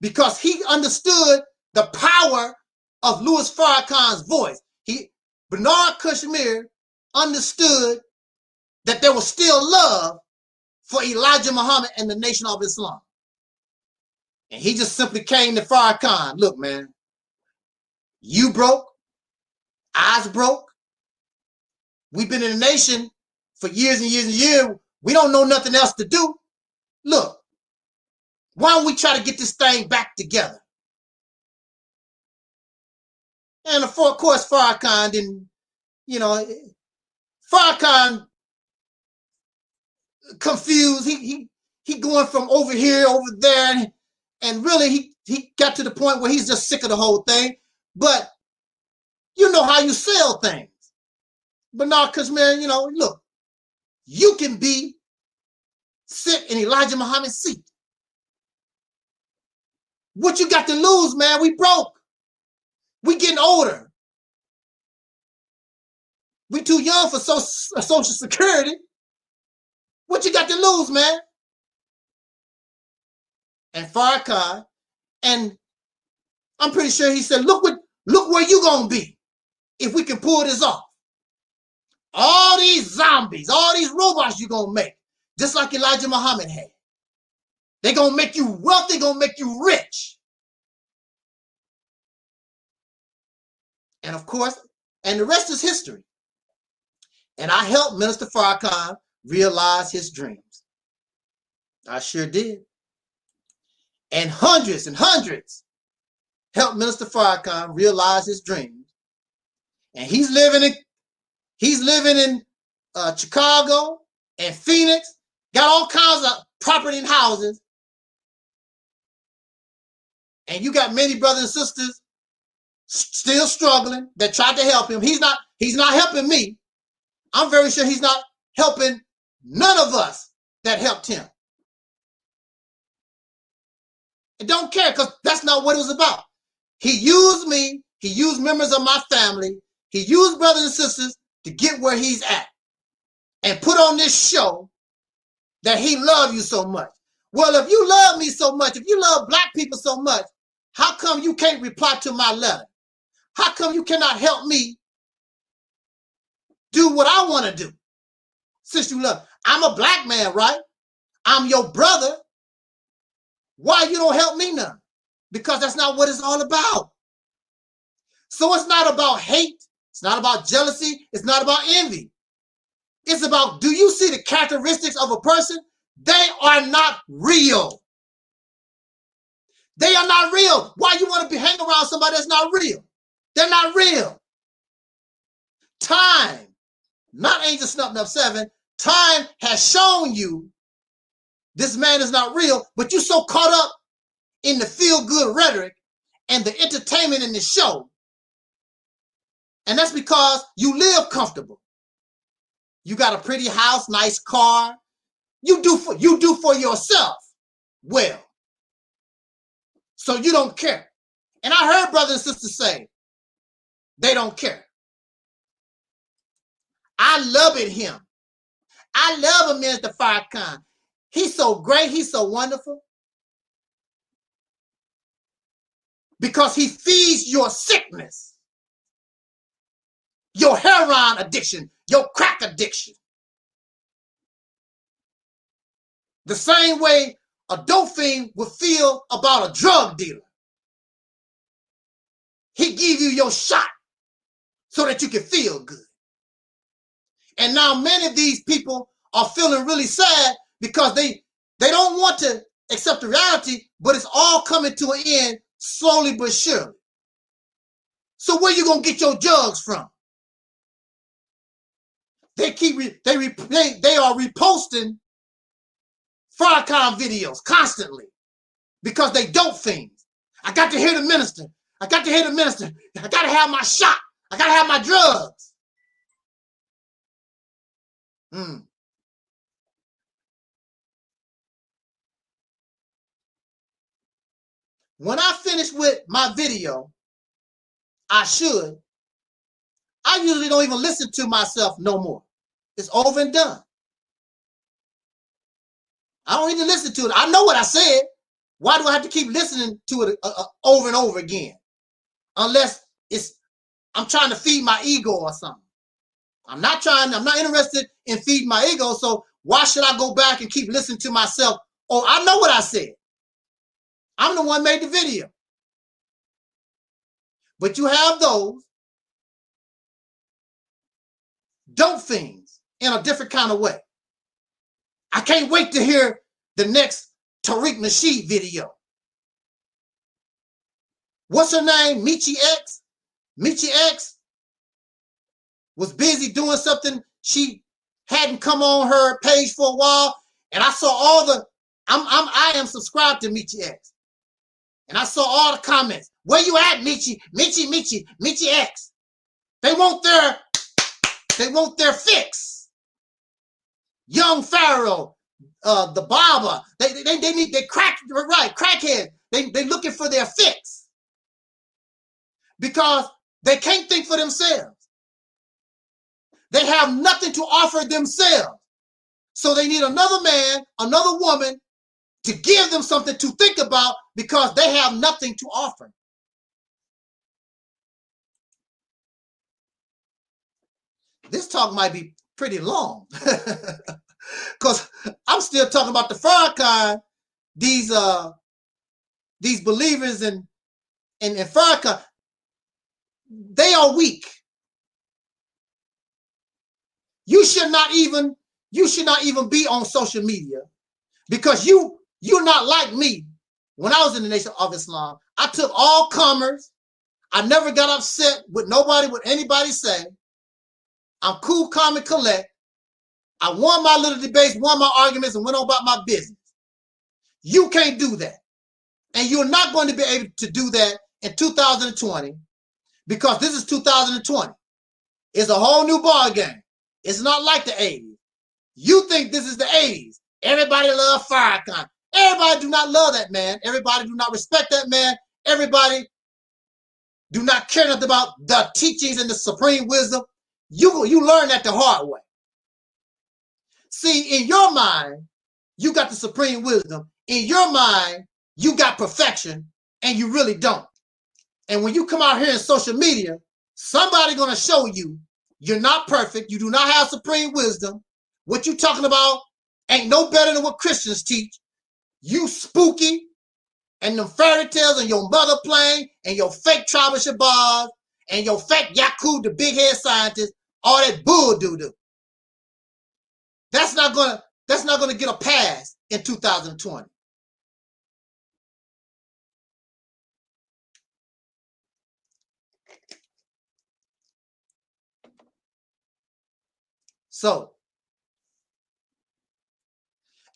because he understood the power of Louis Farrakhan's voice. Bernard Kashmir understood that there was still love for Elijah Muhammad and the Nation of Islam. And he just simply came to Farrakhan. Look, man, you broke. I's broke. We've been in the nation for years and years and years. We don't know nothing else to do. Look, why don't we try to get this thing back together? And of course, Farrakhan didn't, Farrakhan confused. He going from over here, over there, and really he got to the point where he's just sick of the whole thing. But you know how you sell things. Bernard Kashmir, look, you can sit in Elijah Muhammad's seat. What you got to lose, man? We broke. We getting older. We too young for Social Security. What you got to lose, man? And Farrakhan, and I'm pretty sure he said, look where you gonna be if we can pull this off. All these zombies, all these robots you gonna make, just like Elijah Muhammad had. They're gonna make you wealthy, gonna make you rich. And of course, and the rest is history. And I helped Minister Farrakhan realize his dreams. I sure did. And hundreds helped Minister Farrakhan realize his dreams. And he's living in Chicago and Phoenix, got all kinds of property and houses. And you got many brothers and sisters still struggling that tried to help him. He's not helping me. I'm very sure he's not helping none of us that helped him. And don't care, because that's not what it was about. He used me, he used members of my family, he used brothers and sisters to get where he's at and put on this show that he loved you so much. Well, if you love me so much, if you love black people so much, how come you can't reply to my letter? How come you cannot help me do what I want to do? Since you love, I'm a black man, right? I'm your brother. Why you don't help me none? Because that's not what it's all about. So it's not about hate. It's not about jealousy. It's not about envy. It's about, do you see the characteristics of a person? They are not real. They are not real. Why you want to be hanging around somebody that's not real? They're not real. Time, not Angel Snuffing Up 7, time has shown you this man is not real, but you're so caught up in the feel-good rhetoric and the entertainment in the show. And that's because you live comfortable. You got a pretty house, nice car. You do for yourself well. So you don't care. And I heard brothers and sisters say they don't care. I love it him. I love him, Minister Farrakhan. He's so great. He's so wonderful. Because he feeds your sickness, your heroin addiction, your crack addiction. The same way a dope fiend would feel about a drug dealer. He give you your shot so that you can feel good. And now many of these people are feeling really sad because they don't want to accept the reality, but it's all coming to an end slowly but surely. So where you gonna get your drugs from? They are reposting Farrakhan videos constantly because they dope fiends. I got to hear the minister. I got to hear the minister. I got to have my shot. I got to have my drugs. When I finish with my video, I usually don't even listen to myself no more. It's over and done. I don't need to listen to it. I know what I said. Why do I have to keep listening to it over and over again? Unless I'm trying to feed my ego or something. I'm not interested in feeding my ego, so why should I go back and keep listening to myself? Oh, I know what I said. I'm the one who made the video. But you have those dope fiends in a different kind of way. I can't wait to hear the next Tariq Nasheed video. What's her name? Michi X? Michi X was busy doing something. She hadn't come on her page for a while. And I saw all the, I am subscribed to Michi X. And I saw all the comments. Where you at, Michi? Michi X. They want their fix. Young Pharaoh, the barber, crackhead. They looking for their fix. Because they can't think for themselves. They have nothing to offer themselves. So they need another man, another woman to give them something to think about because they have nothing to offer. This talk might be pretty long because I'm still talking about the Farrakhan, these believers in Farrakhan. They are weak. You should not even be on social media because you're not like me. When I was in the Nation of Islam, I took all comers. I never got upset with nobody, what anybody say. I'm cool, calm, and collect. I won my little debates, won my arguments, and went on about my business. You can't do that. And you're not going to be able to do that in 2020 because this is 2020. It's a whole new ball game. It's not like the 80s. You think this is the 80s. Everybody love Farrakhan. Everybody do not love that man. Everybody do not respect that man. Everybody do not care nothing about the teachings and the supreme wisdom. You learn that the hard way. See, in your mind, you got the supreme wisdom. In your mind, you got perfection, and you really don't. And when you come out here in social media, somebody gonna show you you're not perfect. You do not have supreme wisdom. What you talking about ain't no better than what Christians teach. You spooky, and them fairy tales and your mother plane and your fake tribal Shabazz and your fake Yakub, the big head scientist, all that bull doo-doo. That's not gonna get a pass in 2020.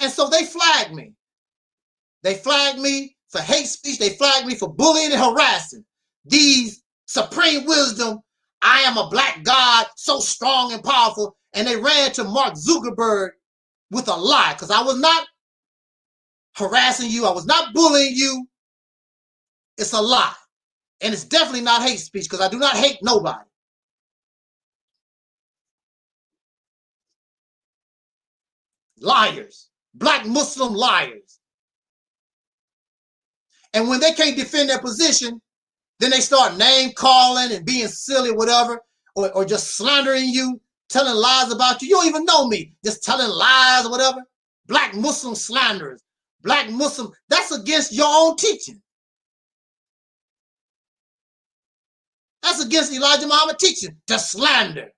So they flagged me. They flagged me for hate speech. They flagged me for bullying and harassing. These supreme wisdom, I am a black God, so strong and powerful. And they ran to Mark Zuckerberg with a lie because I was not harassing you. I was not bullying you. It's a lie. And it's definitely not hate speech because I do not hate nobody. Liars. Black Muslim liars. And when they can't defend their position, then they start name calling and being silly, whatever, or just slandering you, telling lies about you. You don't even know me. Just telling lies or whatever. Black Muslim slanderers. Black Muslim, that's against your own teaching. That's against Elijah Muhammad teaching, to slander.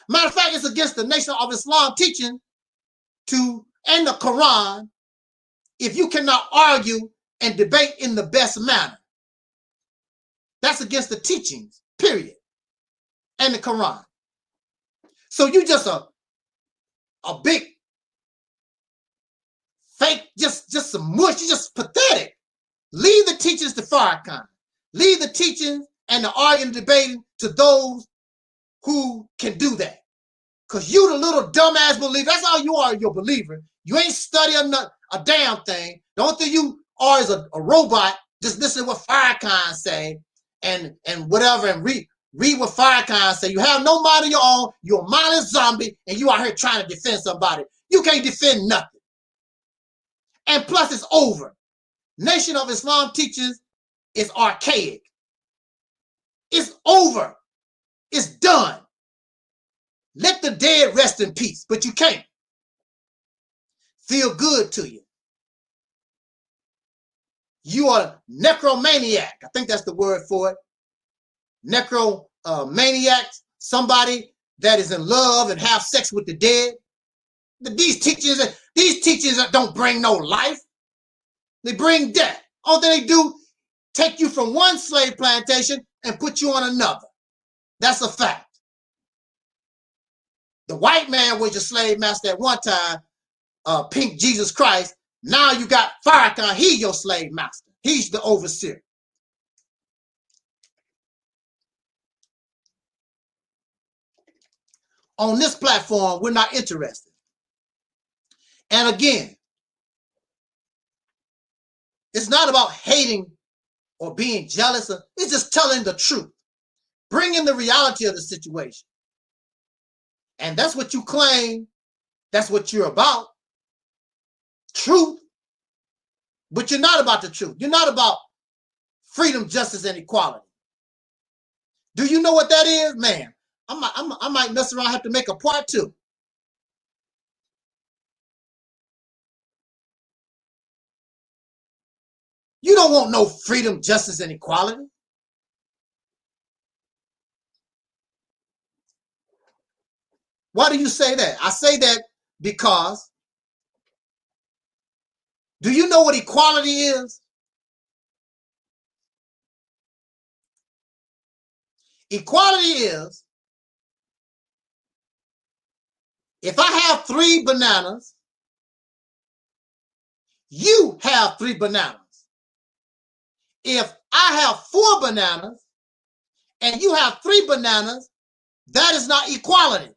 Matter of fact, it's against the Nation of Islam teaching and the Quran if you cannot argue and debate in the best manner. That's against the teachings, period, and the Quran. So you just a big fake, just some mush. You're just pathetic. Leave the teachings to Farrakhan. Leave the teachings and the arguing and debating to those who can do that. Because you the little dumbass believer. That's all you are, you're a believer. You ain't studying a damn thing. The only thing you are is a robot Just listen to what Farrakhan say and whatever, and read what Farrakhan say. You have no mind of your own. You're a mindless zombie, and you out here trying to defend somebody. You can't defend nothing. And plus, it's over. Nation of Islam teachers is archaic. It's over. It's done. Let the dead rest in peace, but you can't. Feel good to you. You are a necromaniac. I think that's the word for it. Necromaniac, somebody that is in love and have sex with the dead. These teachings don't bring no life. They bring death. All they do, take you from one slave plantation and put you on another. That's a fact. The white man was your slave master at one time, Pink Jesus Christ. Now you got Farrakhan, he's your slave master. He's the overseer. On this platform, we're not interested. And again, it's not about hating or being jealous. It's just telling the truth. Bringing the reality of the situation. And that's what you claim. That's what you're about. Truth. But you're not about the truth. You're not about freedom, justice, and equality. Do you know what that is? Man, I might mess around and have to make a part 2. You don't want no freedom, justice, and equality. Why do you say that? I say that because, do you know what equality is? Equality is, if I have 3 bananas, you have 3 bananas. If I have 4 bananas and you have 3 bananas, that is not equality.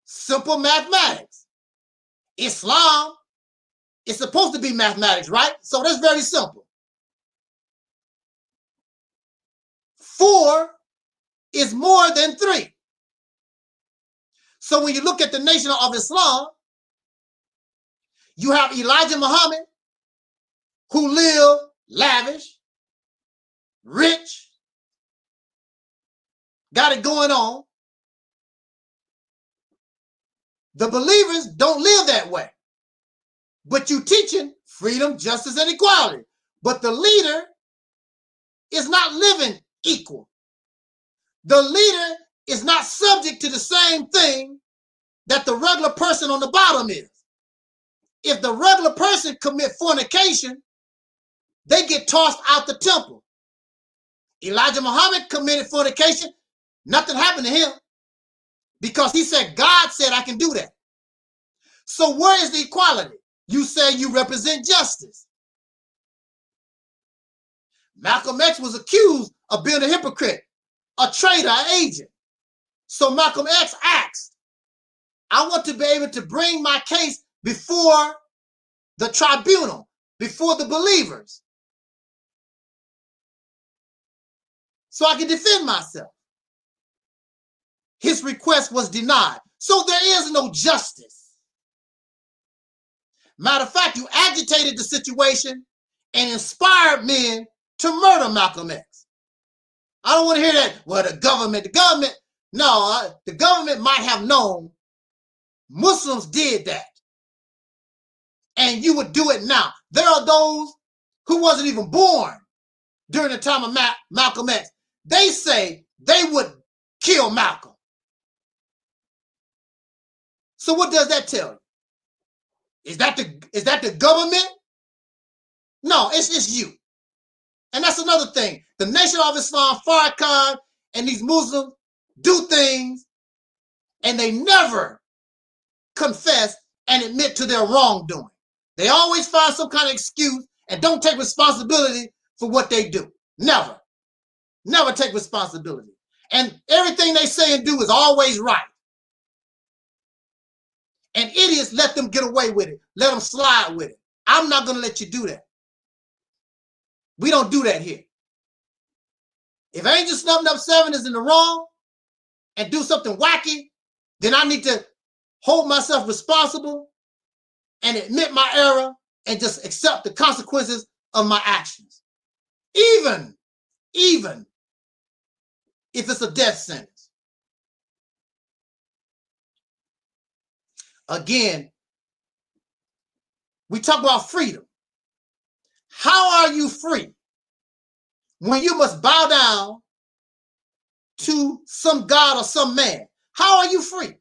Simple mathematics. Islam is supposed to be mathematics, right? So that's very simple. 4 is more than 3. So when you look at the Nation of Islam, you have Elijah Muhammad, who live lavish, rich, got it going on. The believers don't live that way. But you teaching freedom, justice, and equality. But the leader is not living equal. The leader is not subject to the same thing that the regular person on the bottom is. If the regular person commit fornication, they get tossed out the temple. Elijah Muhammad committed fornication. Nothing happened to him because he said, God said I can do that. So where is the equality? You say you represent justice. Malcolm X was accused of being a hypocrite, a traitor, an agent. So Malcolm X asked, I want to be able to bring my case before the tribunal, before the believers, so I can defend myself. His request was denied. So there is no justice. Matter of fact, you agitated the situation and inspired men to murder Malcolm X. I don't want to hear that. Well, the government, no, the government might have known Muslims did that. And you would do it now. There are those who wasn't even born during the time of Malcolm X. They say they would kill Malcolm. So what does that tell you? Is that the government? No, it's you. And that's another thing. The Nation of Islam, Farrakhan, and these Muslims do things and they never confess and admit to their wrongdoing. They always find some kind of excuse and don't take responsibility for what they do. Never. Never take responsibility. And everything they say and do is always right. And idiots let them get away with it. Let them slide with it. I'm not going to let you do that. We don't do that here. If Angel Snubbing Up 7 is in the wrong and do something wacky, then I need to hold myself responsible and admit my error and just accept the consequences of my actions. Even if it's a death sentence. Again, we talk about freedom. How are you free when you must bow down to some God or some man? How are you free?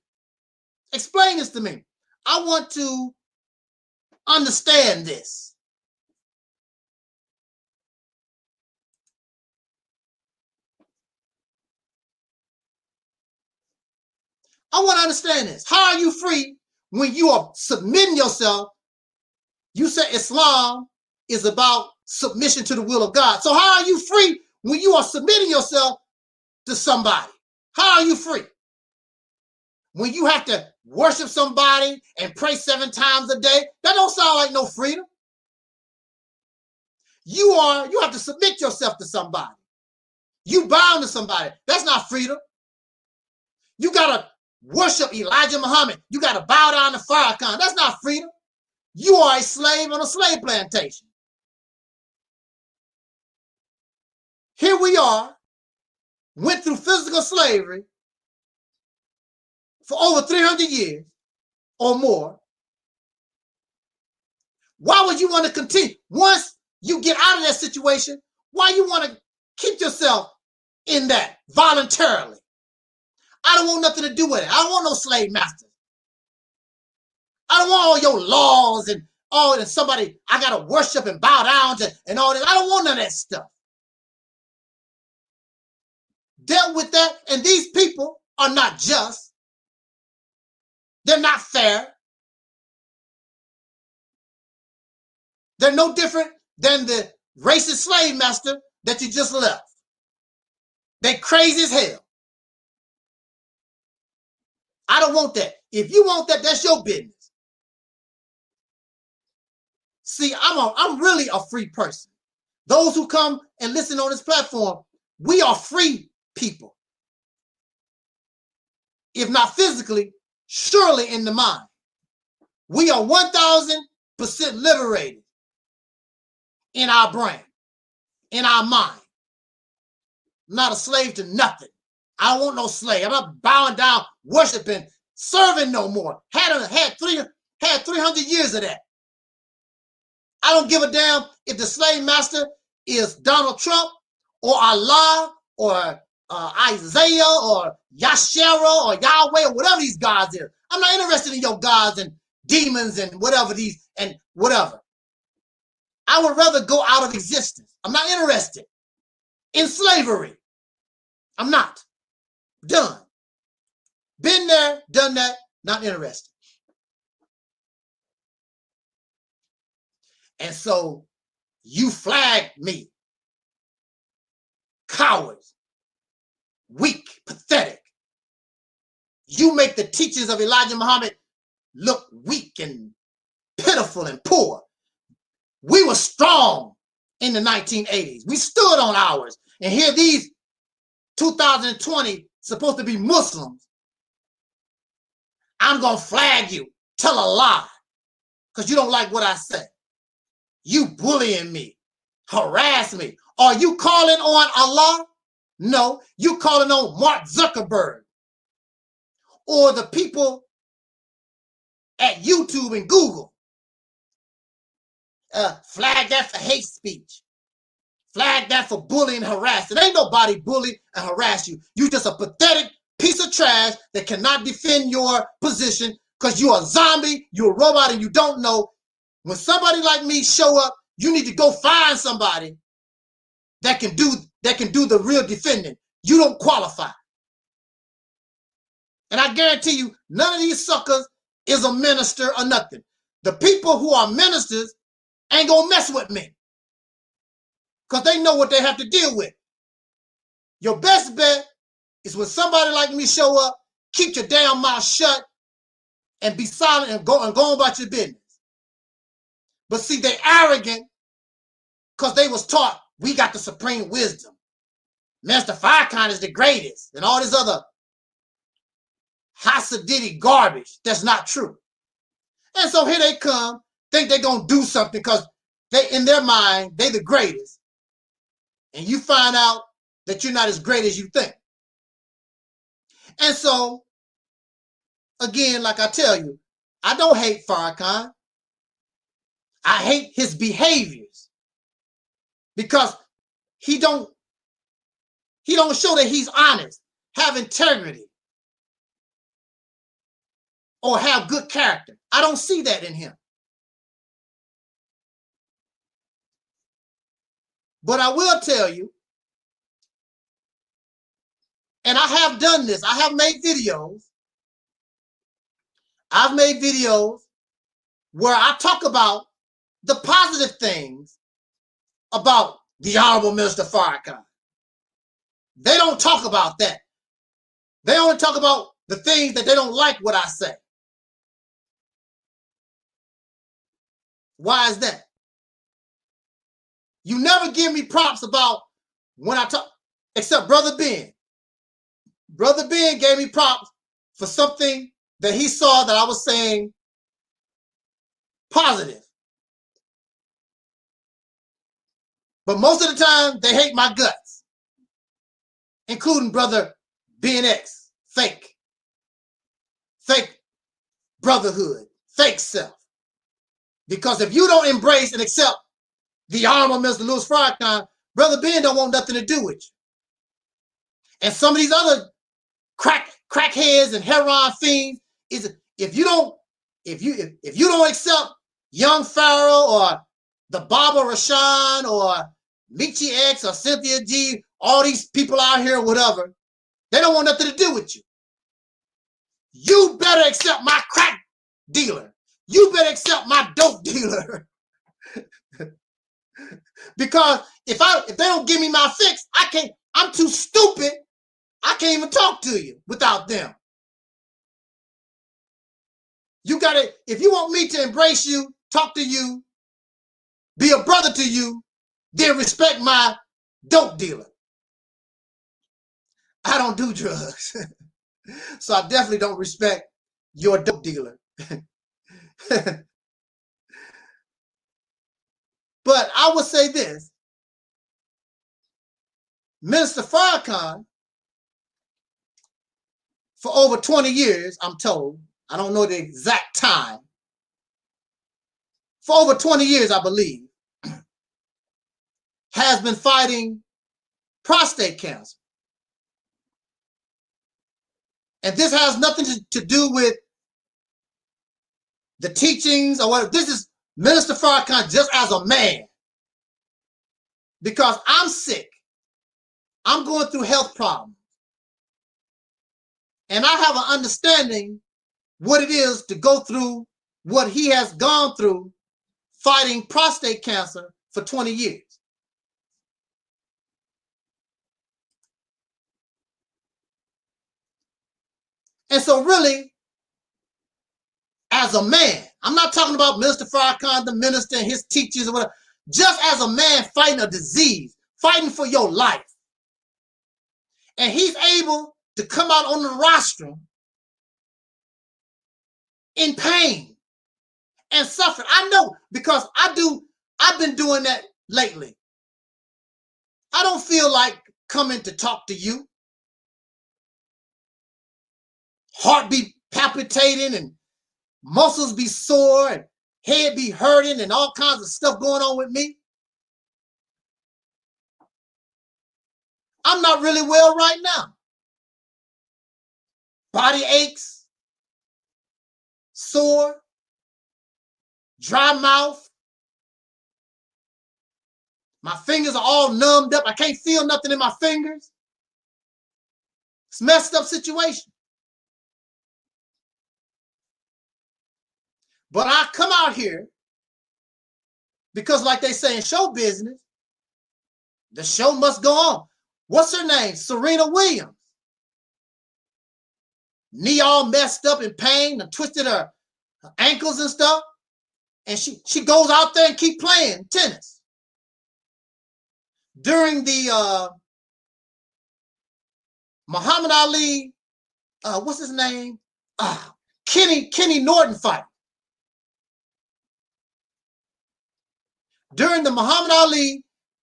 Explain this to me. I want to understand this. I want to understand this. How are you free when you are submitting yourself? You say Islam is about submission to the will of God. So how are you free when you are submitting yourself to somebody? How are you free? When you have to worship somebody and pray 7 times a day, that don't sound like no freedom. You have to submit yourself to somebody. You bound to somebody. That's not freedom. You gotta worship Elijah Muhammad. You gotta bow down to Farrakhan. That's not freedom. You are a slave on a slave plantation. Here we are, went through physical slavery for over 300 years or more. Why would you want to continue? Once you get out of that situation, why you want to keep yourself in that voluntarily? I don't want nothing to do with it. I don't want no slave masters. I don't want all your laws and all and somebody I gotta worship and bow down to and all that. I don't want none of that stuff. Dealt with that, and these people are not just. They're not fair. They're no different than the racist slave master that you just left. They crazy as hell. I don't want that. If you want that, that's your business. See, I'm really a free person. Those who come and listen on this platform, we are free people. If not physically, surely in the mind. We are 1000% liberated in our brain, in our mind. I'm not a slave to nothing. I don't want no slave. I'm not bowing down, worshiping, serving no more. Had 300 years of that. I don't give a damn if the slave master is Donald Trump or Allah or Isaiah or Yashera or Yahweh or whatever these gods are. I'm not interested in your gods and demons and whatever these and whatever. I would rather go out of existence. I'm not interested in slavery. I'm not. Done. Been there, done that, not interested. And so you flagged me. Cowards. Weak, pathetic. You make the teachings of Elijah Muhammad look weak and pitiful and poor. We were strong in the 1980s. We stood on ours. And here these 2020 supposed to be Muslims. I'm going to flag you. Tell a lie. Because you don't like what I said. You bullying me. Harass me. Are you calling on Allah? No. You calling on Mark Zuckerberg. Or the people at YouTube and Google. Flag that for hate speech. Flag that for bullying and harassing. Ain't nobody bully and harass you. You just a pathetic piece of trash that cannot defend your position because you're a zombie, you're a robot, and you don't know. When somebody like me show up, you need to go find somebody that can do the real defending. You don't qualify. And I guarantee you, none of these suckers is a minister or nothing. The people who are ministers ain't gonna mess with me because they know what they have to deal with. Your best bet is when somebody like me show up, keep your damn mouth shut and be silent and go about your business. But see, they arrogant because they was taught we got the supreme wisdom. Master Farrakhan is the greatest, and all this other Hasidic garbage that's not true. And so here they come, think they're gonna do something because they, in their mind, they the greatest. And you find out that you're not as great as you think. And so, again, like I tell you, I don't hate Farrakhan. I hate his behaviors because he don't show that he's honest, have integrity, or have good character. I don't see that in him. But I will tell you, and I have done this, I have made videos. I've made videos where I talk about the positive things about the Honorable Minister Farrakhan. They don't talk about that. They only talk about the things that they don't like what I say. Why is that? You never give me props about when I talk, except Brother Ben. Brother Ben gave me props for something that he saw that I was saying positive. But most of the time, they hate my guts, including Brother BNX, fake brotherhood, fake self. Because if you don't embrace and accept the Honorable Mr. Louis Farrakhan, Brother Ben don't want nothing to do with you. And some of these other crackheads and heroin fiends is if you don't accept Young Pharaoh or the Baba Rashan or Michi X or Cynthia G, all these people out here, whatever, they don't want nothing to do with you. You better accept my crack dealer. You better accept my dope dealer. Because if they don't give me my fix, I'm too stupid. I can't even talk to you without them. You gotta, if you want me to embrace you, talk to you, be a brother to you, then respect my dope dealer. I don't do drugs. So I definitely don't respect your dope dealer. But I would say this. Minister Farrakhan, for over 20 years, I'm told, I don't know the exact time, for over 20 years, I believe, has been fighting prostate cancer. And this has nothing to do with the teachings or whatever. This is Minister Farrakhan just as a man. Because I'm sick. I'm going through health problems. And I have an understanding what it is to go through what he has gone through fighting prostate cancer for 20 years. And so really, as a man, I'm not talking about Minister Farrakhan, the minister, and his teachers or whatever. Just as a man fighting a disease, fighting for your life. And he's able to come out on the rostrum in pain and suffering. I know because I've been doing that lately. I don't feel like coming to talk to you. Heart be palpitating and muscles be sore and head be hurting and all kinds of stuff going on with me. I'm not really well right now. Body aches, sore, dry mouth. My fingers are all numbed up. I can't feel nothing in my fingers. It's a messed up situation. But I come out here because, like they say in show business, the show must go on. What's her name? Serena Williams. Knee all messed up in pain and twisted her ankles and stuff. and she goes out there and keep playing tennis. During the Muhammad Ali, what's his name? Kenny Norton fight. During the Muhammad Ali,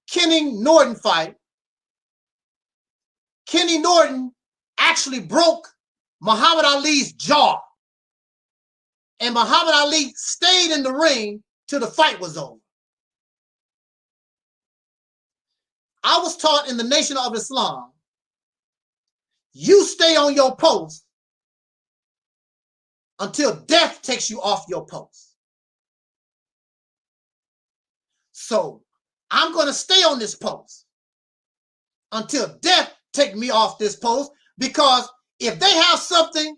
Kenny Norton fight, Kenny Norton actually broke Muhammad Ali's jaw. And Muhammad Ali stayed in the ring till the fight was over. I was taught in the Nation of Islam, you stay on your post until death takes you off your post. So I'm going to stay on this post until death takes me off this post, because if they have something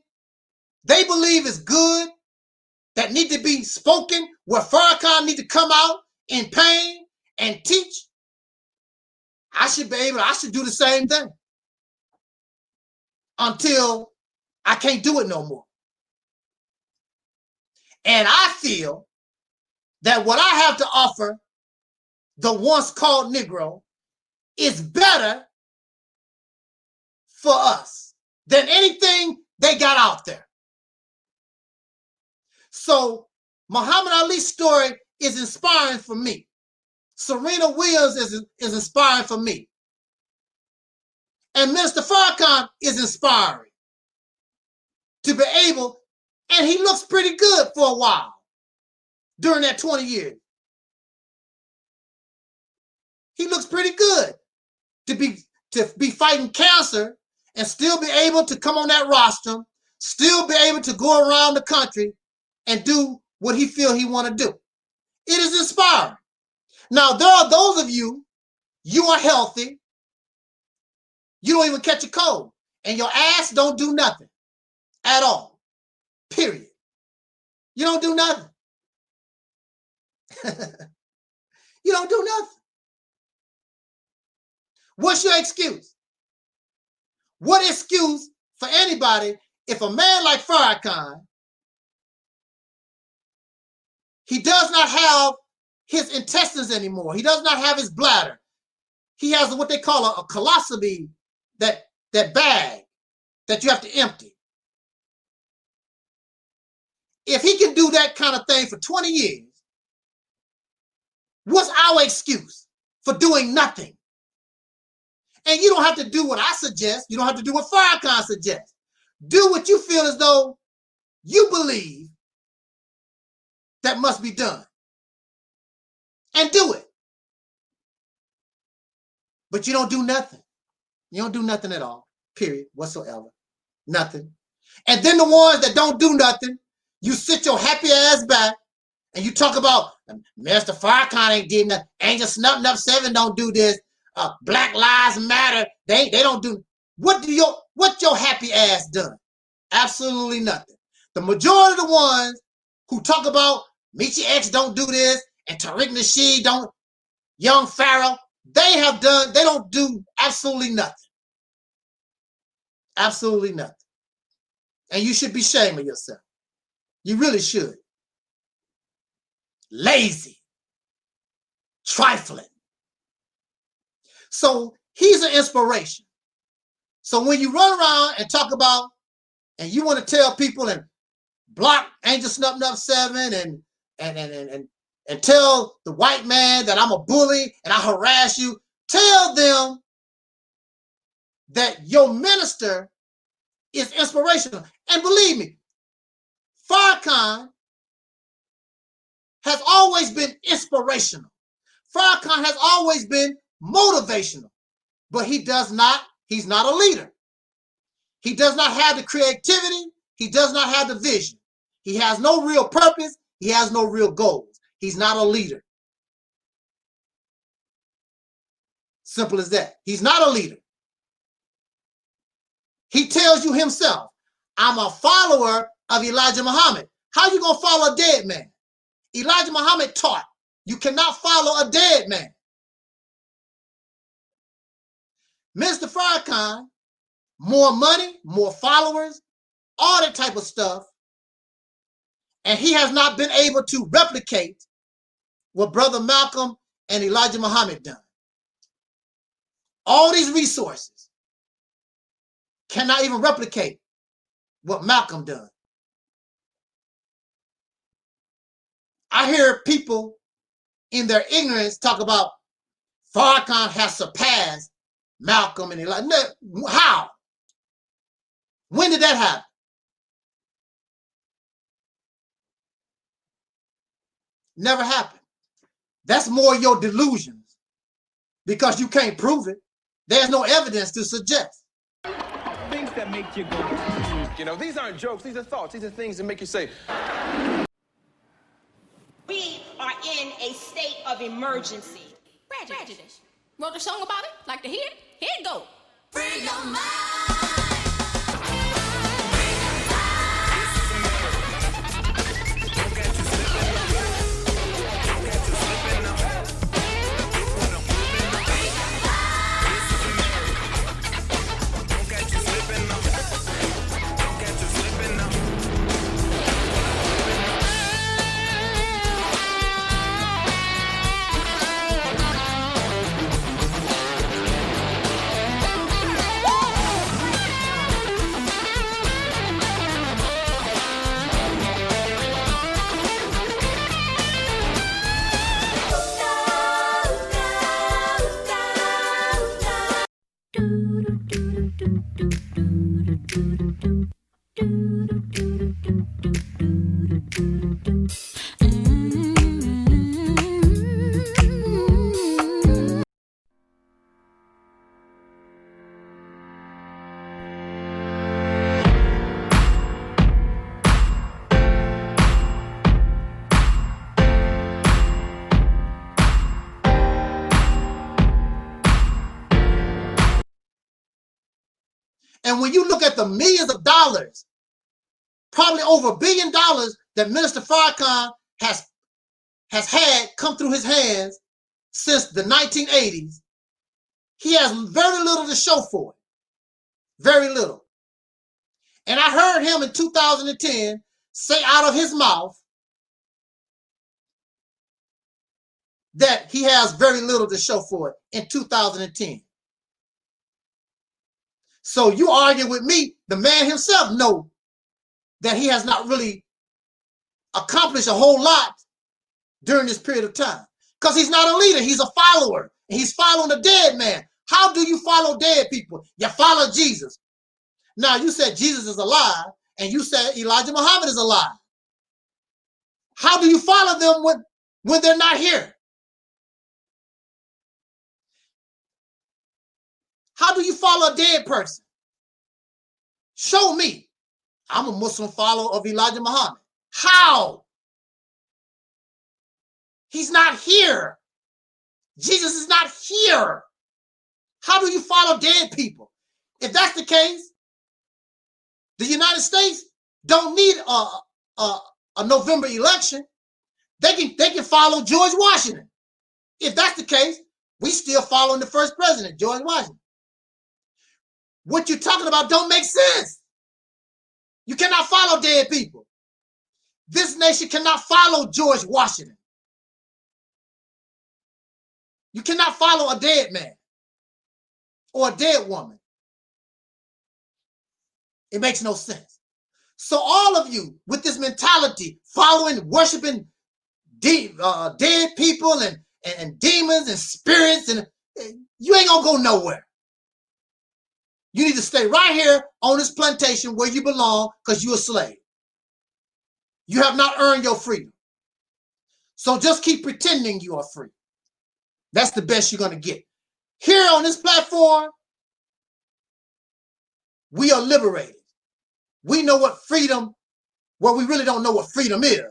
they believe is good that need to be spoken, where Farrakhan need to come out in pain and teach, I should do the same thing until I can't do it no more. And I feel that what I have to offer the once called Negro is better for us than anything they got out there. So Muhammad Ali's story is inspiring for me. Serena Williams is inspiring for me. And Mr. Farrakhan is inspiring to be able, and he looks pretty good for a while during that 20 years. He looks pretty good to be fighting cancer and still be able to come on that roster, still be able to go around the country and do what he feel he want to do. It is inspiring. Now, there are those of you are healthy, you don't even catch a cold, and your ass don't do nothing at all, period. You don't do nothing. You don't do nothing. What's your excuse? What excuse for anybody if a man like Farrakhan, he does not have his intestines anymore. He does not have his bladder. He has what they call a colostomy, that bag that you have to empty. If he can do that kind of thing for 20 years, what's our excuse for doing nothing? And you don't have to do what I suggest. You don't have to do what Farrakhan suggests. Do what you feel as though you believe that must be done. And do it. But you don't do nothing. You don't do nothing at all, period, whatsoever. Nothing. And then the ones that don't do nothing, you sit your happy ass back and you talk about Mr. Farrakhan ain't did nothing. Angel Snuffing Up 7 don't do this. Black Lives Matter. They don't do. What your happy ass done? Absolutely nothing. The majority of the ones who talk about Michi X don't do this and Tariq Nasheed don't, Young Pharaoh, they don't do absolutely nothing. Absolutely nothing. And you should be ashamed of yourself. You really should. Lazy. Trifling. So he's an inspiration. So when you run around and talk about, and you want to tell people and block Angel Snuffing Up 7 and tell the white man that I'm a bully and I harass you, tell them that your minister is inspirational. And believe me, Farrakhan has always been inspirational. Farrakhan has always been motivational, but he's not a leader. He does not have the creativity. He does not have the vision. He has no real purpose. He has no real goals. He's not a leader. Simple as that. He's not a leader. He tells you himself, I'm a follower of Elijah Muhammad. How you gonna follow a dead man? Elijah Muhammad taught you cannot follow a dead man. Mr. Farrakhan, more money, more followers, all that type of stuff. And he has not been able to replicate what Brother Malcolm and Elijah Muhammad done. All these resources cannot even replicate what Malcolm done. I hear people in their ignorance talk about Farrakhan has surpassed Malcolm and Elijah. No, how? When did that happen? Never happened. That's more your delusions because you can't prove it. There's no evidence to suggest. Things that make you go, you know, these aren't jokes, these are thoughts, these are things that make you say. We are in a state of emergency. Prejudice. Wrote a song about it? Like to hear it? Here it go. Free your mind. And when you look at the millions of dollars, probably over $1 billion that Minister Farrakhan has had come through his hands since the 1980s, he has very little to show for it. Very little. And I heard him in 2010 say out of his mouth that he has very little to show for it in 2010. So you argue with me, the man himself knows that he has not really accomplished a whole lot during this period of time. Because he's not a leader, he's a follower. And he's following a dead man. How do you follow dead people? You follow Jesus. Now you said Jesus is alive, and you said Elijah Muhammad is alive. How do you follow them when they're not here? How do you follow a dead person? Show me. I'm a Muslim follower of Elijah Muhammad. How? He's not here. Jesus is not here. How do you follow dead people? If that's the case, the United States don't need a November election. They can follow George Washington. If that's the case, we still following the first president, George Washington. What you're talking about don't make sense. You cannot follow dead people. This nation cannot follow George Washington. You cannot follow a dead man or a dead woman. It makes no sense. So all of you with this mentality, following, worshiping dead people and demons and spirits, and you ain't gonna go nowhere. You need to stay right here on this plantation where you belong because you're a slave. You have not earned your freedom. So just keep pretending you are free. That's the best you're going to get. Here on this platform, we are liberated. We know what freedom, well, we really don't know what freedom is,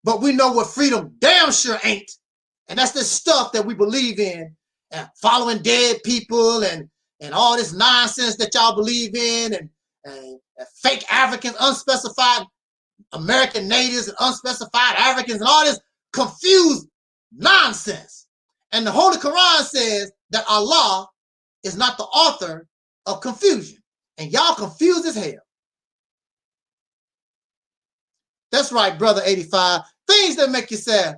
but we know what freedom damn sure ain't. And that's this stuff that we believe in, and following dead people and all this nonsense that y'all believe in, and fake Africans, unspecified American natives and unspecified Africans, and all this confused nonsense. And the Holy Quran says that Allah is not the author of confusion. And y'all confused as hell. That's right, brother 85. Things that make you say,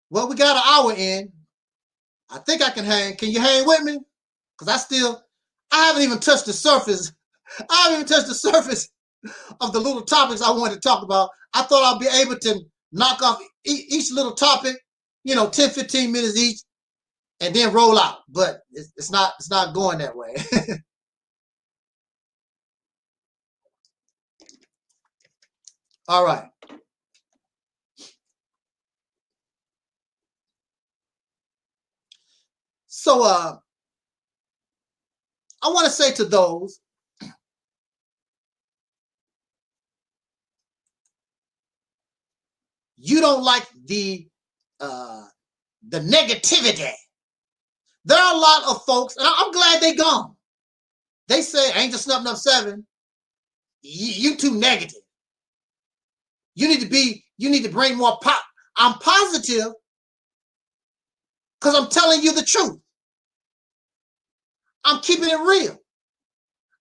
Well, we got an hour in. I think I can hang. Can you hang with me? Because I haven't even touched the surface. I haven't even touched the surface of the little topics I wanted to talk about. I thought I'd be able to knock off each little topic, 10, 15 minutes each, and then roll out. But it's not going that way. All right. So I want to say to those you don't like the negativity. There are a lot of folks, and I'm glad they gone. They say, Angel Snuffing Up 7, you too negative. You need to bring more pop. I'm positive because I'm telling you the truth. I'm keeping it real.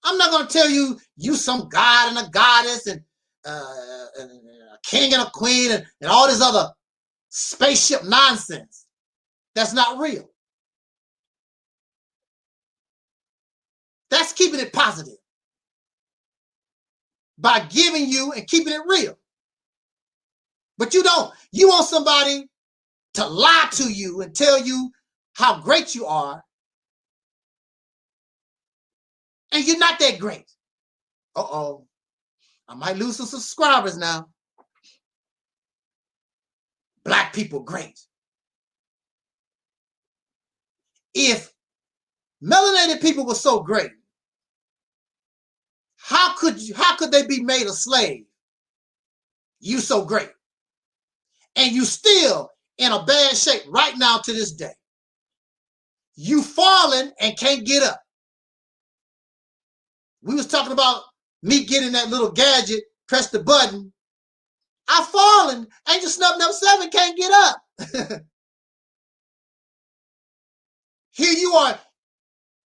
I'm not going to tell you some god and a goddess and a king and a queen and all this other spaceship nonsense. That's not real. That's keeping it positive. By giving you and keeping it real. But you don't. You want somebody to lie to you and tell you how great you are. And you're not that great. Uh-oh. I might lose some subscribers now. Black people great. If melanated people were so great, how could they be made a slave? You so great. And you still in a bad shape right now to this day. You falling and can't get up. We was talking about me getting that little gadget, press the button. I fallen. Angel Snuffing Up 7 can't get up. Here you are,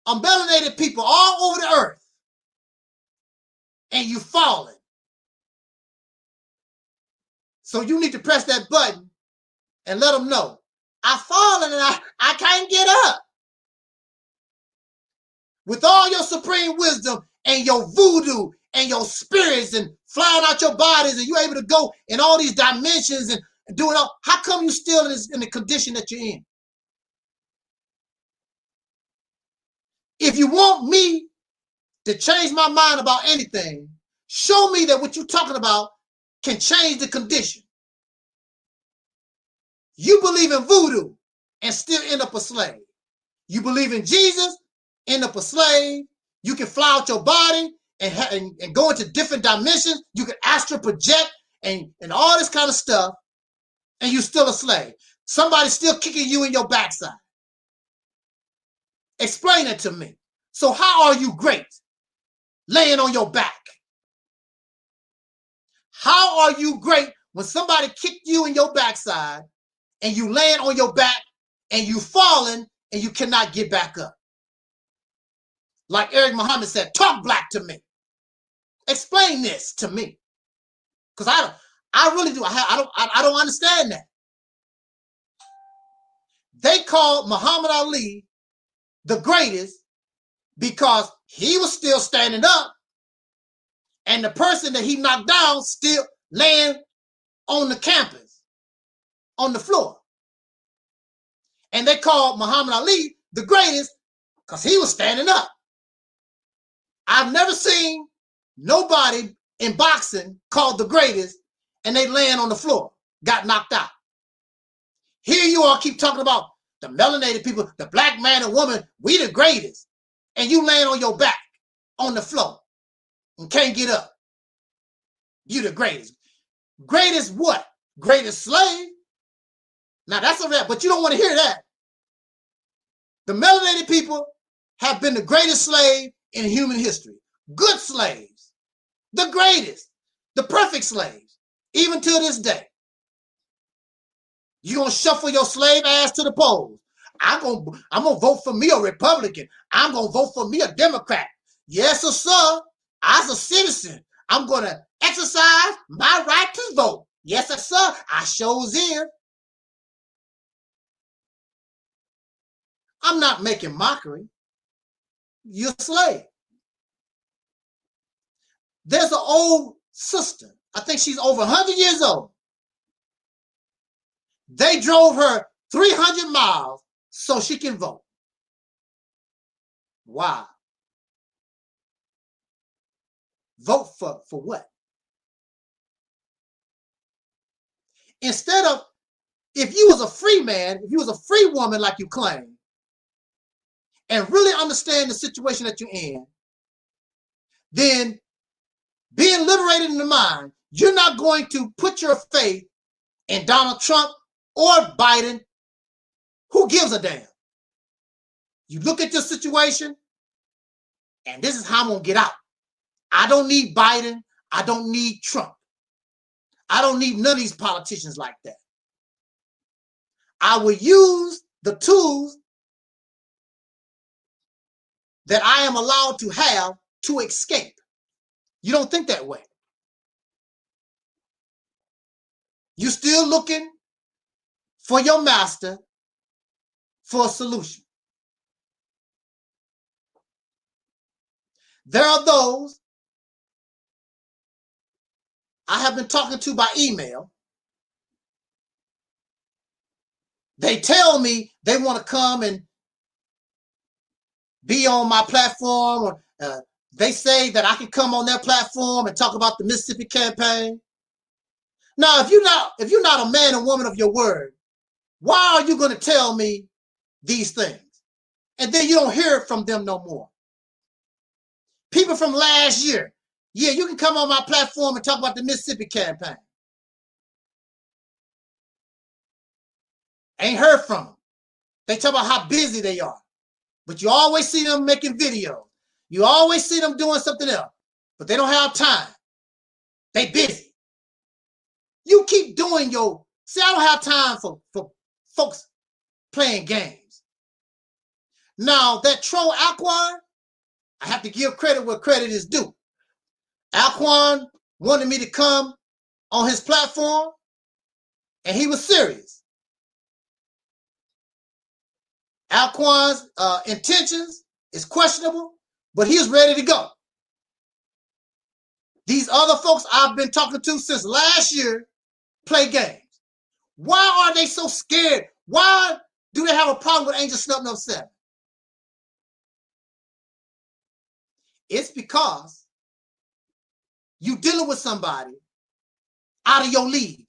melanated people all over the earth. And you falling. So you need to press that button and let them know, I've fallen and I can't get up. With all your supreme wisdom and your voodoo and your spirits and flying out your bodies and you're able to go in all these dimensions and doing all, how come you still in the condition that you're in? If you want me to change my mind about anything, show me that what you're talking about can change the condition. You believe in voodoo and still end up a slave. You believe in Jesus, end up a slave. You can fly out your body and go into different dimensions. You can astral project and all this kind of stuff, and you're still a slave. Somebody's still kicking you in your backside. Explain it to me. So how are you great? Laying on your back. How are you great when somebody kicked you in your backside and you laying on your back and you falling and you cannot get back up? Like Eric Muhammad said, talk black to me. Explain this to me. Because I really do. I don't understand that. They called Muhammad Ali the greatest because he was still standing up and the person that he knocked down still laying on the campus, on the floor. And they called Muhammad Ali the greatest because he was standing up. I've never seen nobody in boxing called the greatest and they laying on the floor, got knocked out. Here you all keep talking about the melanated people, the black man and woman, we the greatest. And you laying on your back on the floor and can't get up. You the greatest. Greatest what? Greatest slave? Now that's a rap, but you don't want to hear that. The melanated people have been the greatest slave in human history. Good slaves. The greatest. The perfect slaves. Even to this day. You're going to shuffle your slave ass to the polls. I'm gonna vote for me a Republican. I'm gonna vote for me a Democrat. Yes, sir. As a citizen, I'm gonna exercise my right to vote. Yes, sir. I shows in. I'm not making mockery. You're a slave. There's an old sister. I think she's over 100 years old. They drove her 300 miles so she can vote. Wow. Vote for what? Instead of, if you was a free man, if you was a free woman like you claim, and really understand the situation that you're in, then being liberated in the mind, you're not going to put your faith in Donald Trump or Biden. Who gives a damn? You look at your situation, and this is how I'm going to get out. I don't need Biden. I don't need Trump. I don't need none of these politicians like that. I will use the tools that I am allowed to have to escape. You don't think that way. You're still looking for your master for a solution. There are those I have been talking to by email. They tell me they want to come and be on my platform, or they say that I can come on their platform and talk about the Mississippi campaign. Now, if you're not a man and woman of your word, why are you going to tell me these things? And then you don't hear from them no more. People from last year, yeah, you can come on my platform and talk about the Mississippi campaign. Ain't heard from them. They talk about how busy they are. But you always see them making videos. You always see them doing something else. But they don't have time. They busy. You keep doing your... See, I don't have time for folks playing games. Now, that troll Alquan, I have to give credit where credit is due. Alquan wanted me to come on his platform, and he was serious. Alquan's intentions is questionable, but he was ready to go. These other folks I've been talking to since last year play games. Why are they so scared? Why do they have a problem with Angel Snub No 7? It's because you dealing with somebody out of your league.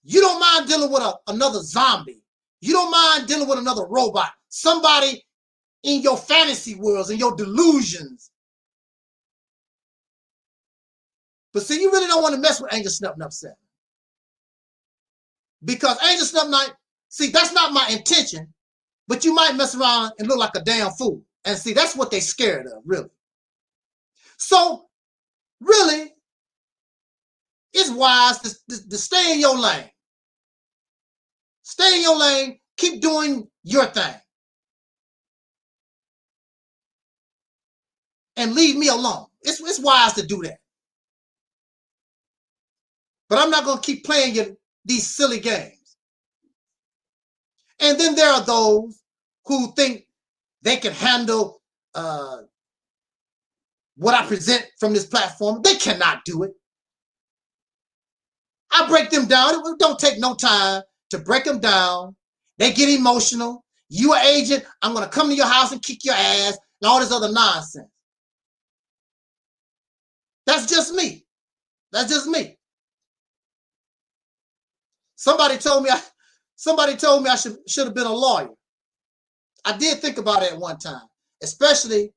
You don't mind dealing with another zombie. You don't mind dealing with another robot. Somebody in your fantasy worlds, in your delusions. But see, you really don't want to mess with Angel Snub No 7. Because Angel Snub Night, see, that's not my intention, but you might mess around and look like a damn fool. And see, that's what they're scared of, really. So, really, it's wise to stay in your lane. Stay in your lane, keep doing your thing. And leave me alone. It's wise to do that. But I'm not going to keep playing these silly games. And then there are those who think they can handle what I present from this platform. They cannot do it. I break them down. It don't take no time to break them down. They get emotional. You an agent, I'm going to come to your house and kick your ass and all this other nonsense. That's just me. That's just me. Somebody told me I should have been a lawyer. I did think about it at one time, especially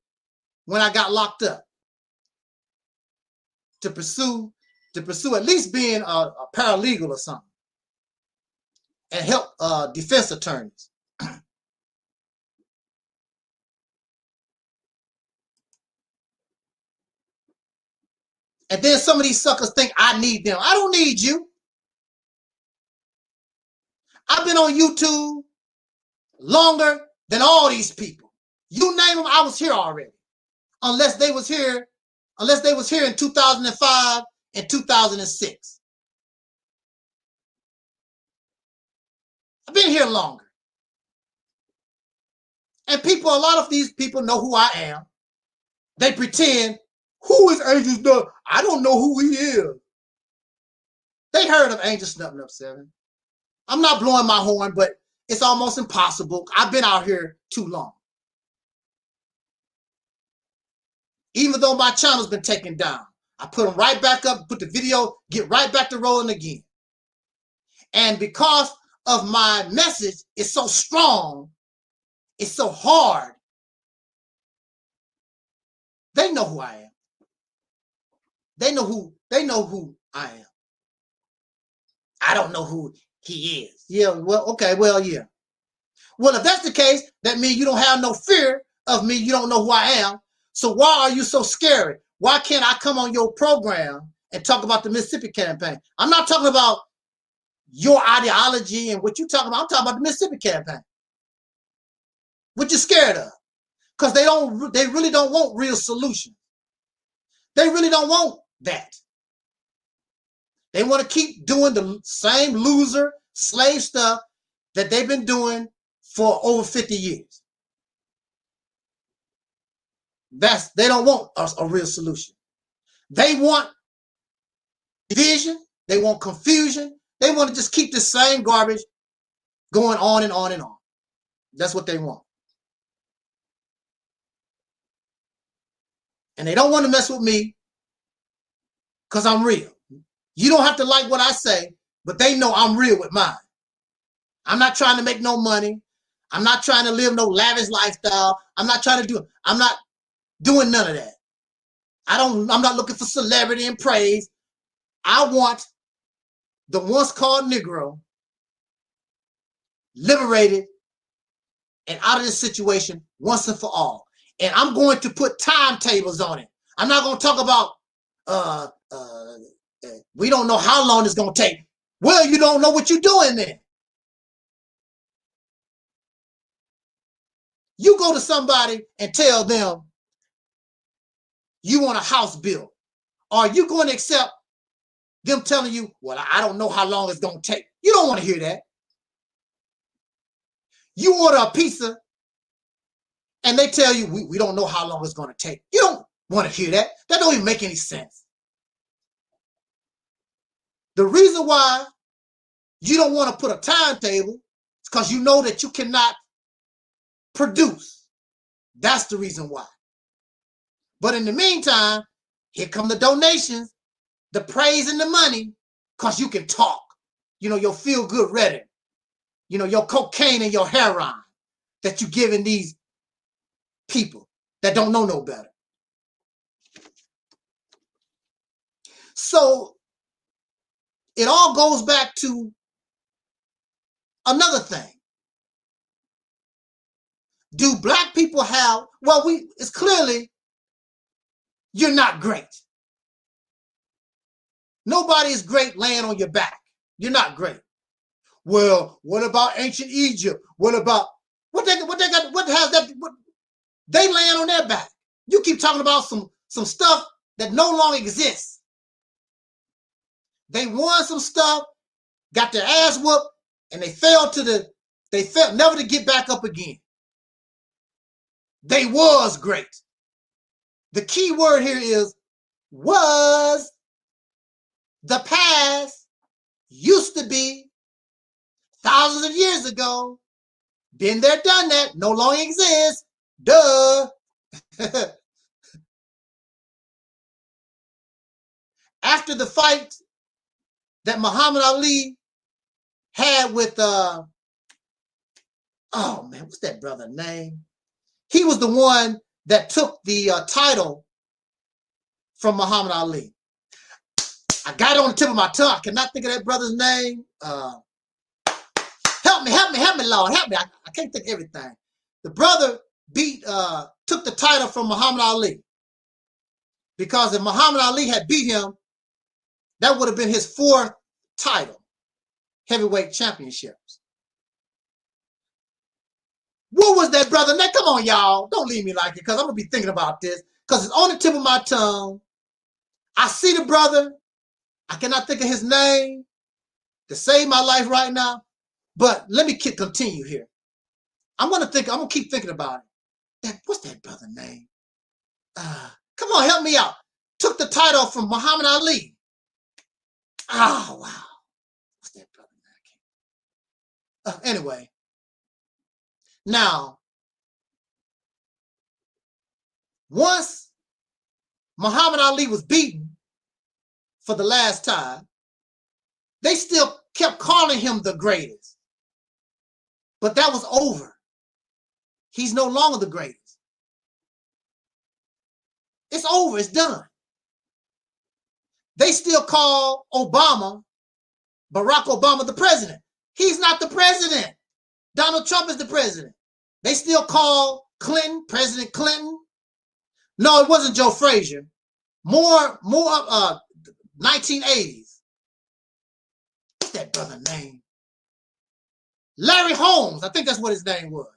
when I got locked up, to pursue at least being a paralegal or something and help defense attorneys. And then some of these suckers think I need them. I don't need you. I've been on YouTube longer than all these people. You name them, I was here already. Unless they was here in 2005 and 2006. I've been here longer. And people, a lot of these people know who I am. They pretend, who is Angel Snuffing? I don't know who he is. They heard of Angel Snuffing Up 7. I'm not blowing my horn, but it's almost impossible. I've been out here too long. Even though my channel's been taken down, I put them right back up, put the video, get right back to rolling again. And because of my message, it's so strong, it's so hard, they know who I am. They know who I am. I don't know who he is. Yeah, well, okay, well, yeah. Well, if that's the case, that means you don't have no fear of me. You don't know who I am. So why are you so scary? Why can't I come on your program and talk about the Mississippi campaign? I'm not talking about your ideology and what you're talking about. I'm talking about the Mississippi campaign. What you scared of? Because they really don't want real solutions. They really don't want that. They want to keep doing the same loser slave stuff that they've been doing for over 50 years. They don't want a real solution. They want division. They want confusion. They want to just keep the same garbage going on and on and on. That's what they want. And they don't want to mess with me because I'm real. You don't have to like what I say, but they know I'm real with mine. I'm not trying to make no money. I'm not trying to live no lavish lifestyle. I'm not doing none of that. I'm not looking for celebrity and praise. I want the once called Negro liberated and out of this situation once and for all. And I'm going to put timetables on it. I'm not going to talk about we don't know how long it's going to take. Well, you don't know what you're doing then. You go to somebody and tell them you want a house built. Are you going to accept them telling you, well, I don't know how long it's going to take? You don't want to hear that. You order a pizza and they tell you, we don't know how long it's going to take. You don't want to hear that. That don't even make any sense. The reason why you don't want to put a timetable is because you know that you cannot produce. That's the reason why. But in the meantime, here come the donations, the praise and the money, because you can talk. You know, your feel-good rhetoric. You know, your cocaine and your heroin that you're giving these people that don't know no better. So it all goes back to another thing. Do black people have, well, it's clearly you're not great. Nobody is great laying on your back. You're not great. Well, what about ancient Egypt? What about what has that? They laying on their back. You keep talking about some stuff that no longer exists. They won some stuff, got their ass whooped, and they fell never to get back up again. They was great. The key word here is was. The past used to be thousands of years ago. Been there, done that, no longer exists. Duh. After the fight that Muhammad Ali had with oh man, what's that brother's name? He was the one that took the title from Muhammad Ali. I got it on the tip of my tongue. I cannot think of that brother's name. Help me, Lord, help me. I can't think of everything. The brother took the title from Muhammad Ali. Because if Muhammad Ali had beat him, that would have been his 4th title, heavyweight championships. What was that brother name? Come on, y'all. Don't leave me like it, because I'm going to be thinking about this, because it's on the tip of my tongue. I see the brother. I cannot think of his name to save my life right now. But let me continue here. I'm going to keep thinking about it. What's that brother name? Come on, help me out. Took the title from Muhammad Ali. Oh, wow. What's that brother name? Anyway. Now, once Muhammad Ali was beaten for the last time, they still kept calling him the greatest. But that was over. He's no longer the greatest. It's over. It's done. They still call Barack Obama, the president. He's not the president. Donald Trump is the president. They still call Clinton, President Clinton. No, it wasn't Joe Frazier. More 1980s. What's that brother name? Larry Holmes. I think that's what his name was.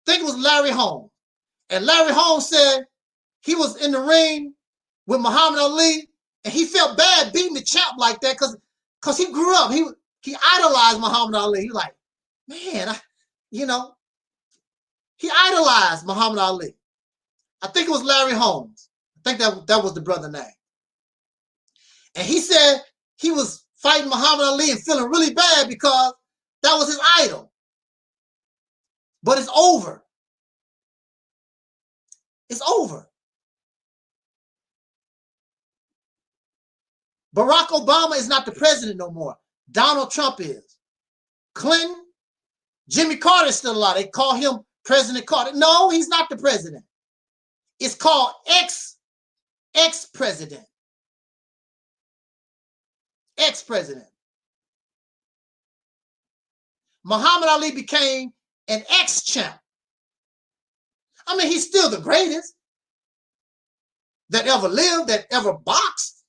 I think it was Larry Holmes. And Larry Holmes said he was in the ring with Muhammad Ali, and he felt bad beating the champ like that because he grew up. He idolized Muhammad Ali. He was like, man, he idolized Muhammad Ali. I think it was Larry Holmes. I think that was the brother name. And he said he was fighting Muhammad Ali and feeling really bad because that was his idol. But it's over. It's over. Barack Obama is not the president no more. Donald Trump is. Clinton, Jimmy Carter is still alive. They call him President Carter. No, he's not the president. It's called ex-president. Ex-president. Muhammad Ali became an ex-champ. I mean, he's still the greatest that ever lived, that ever boxed.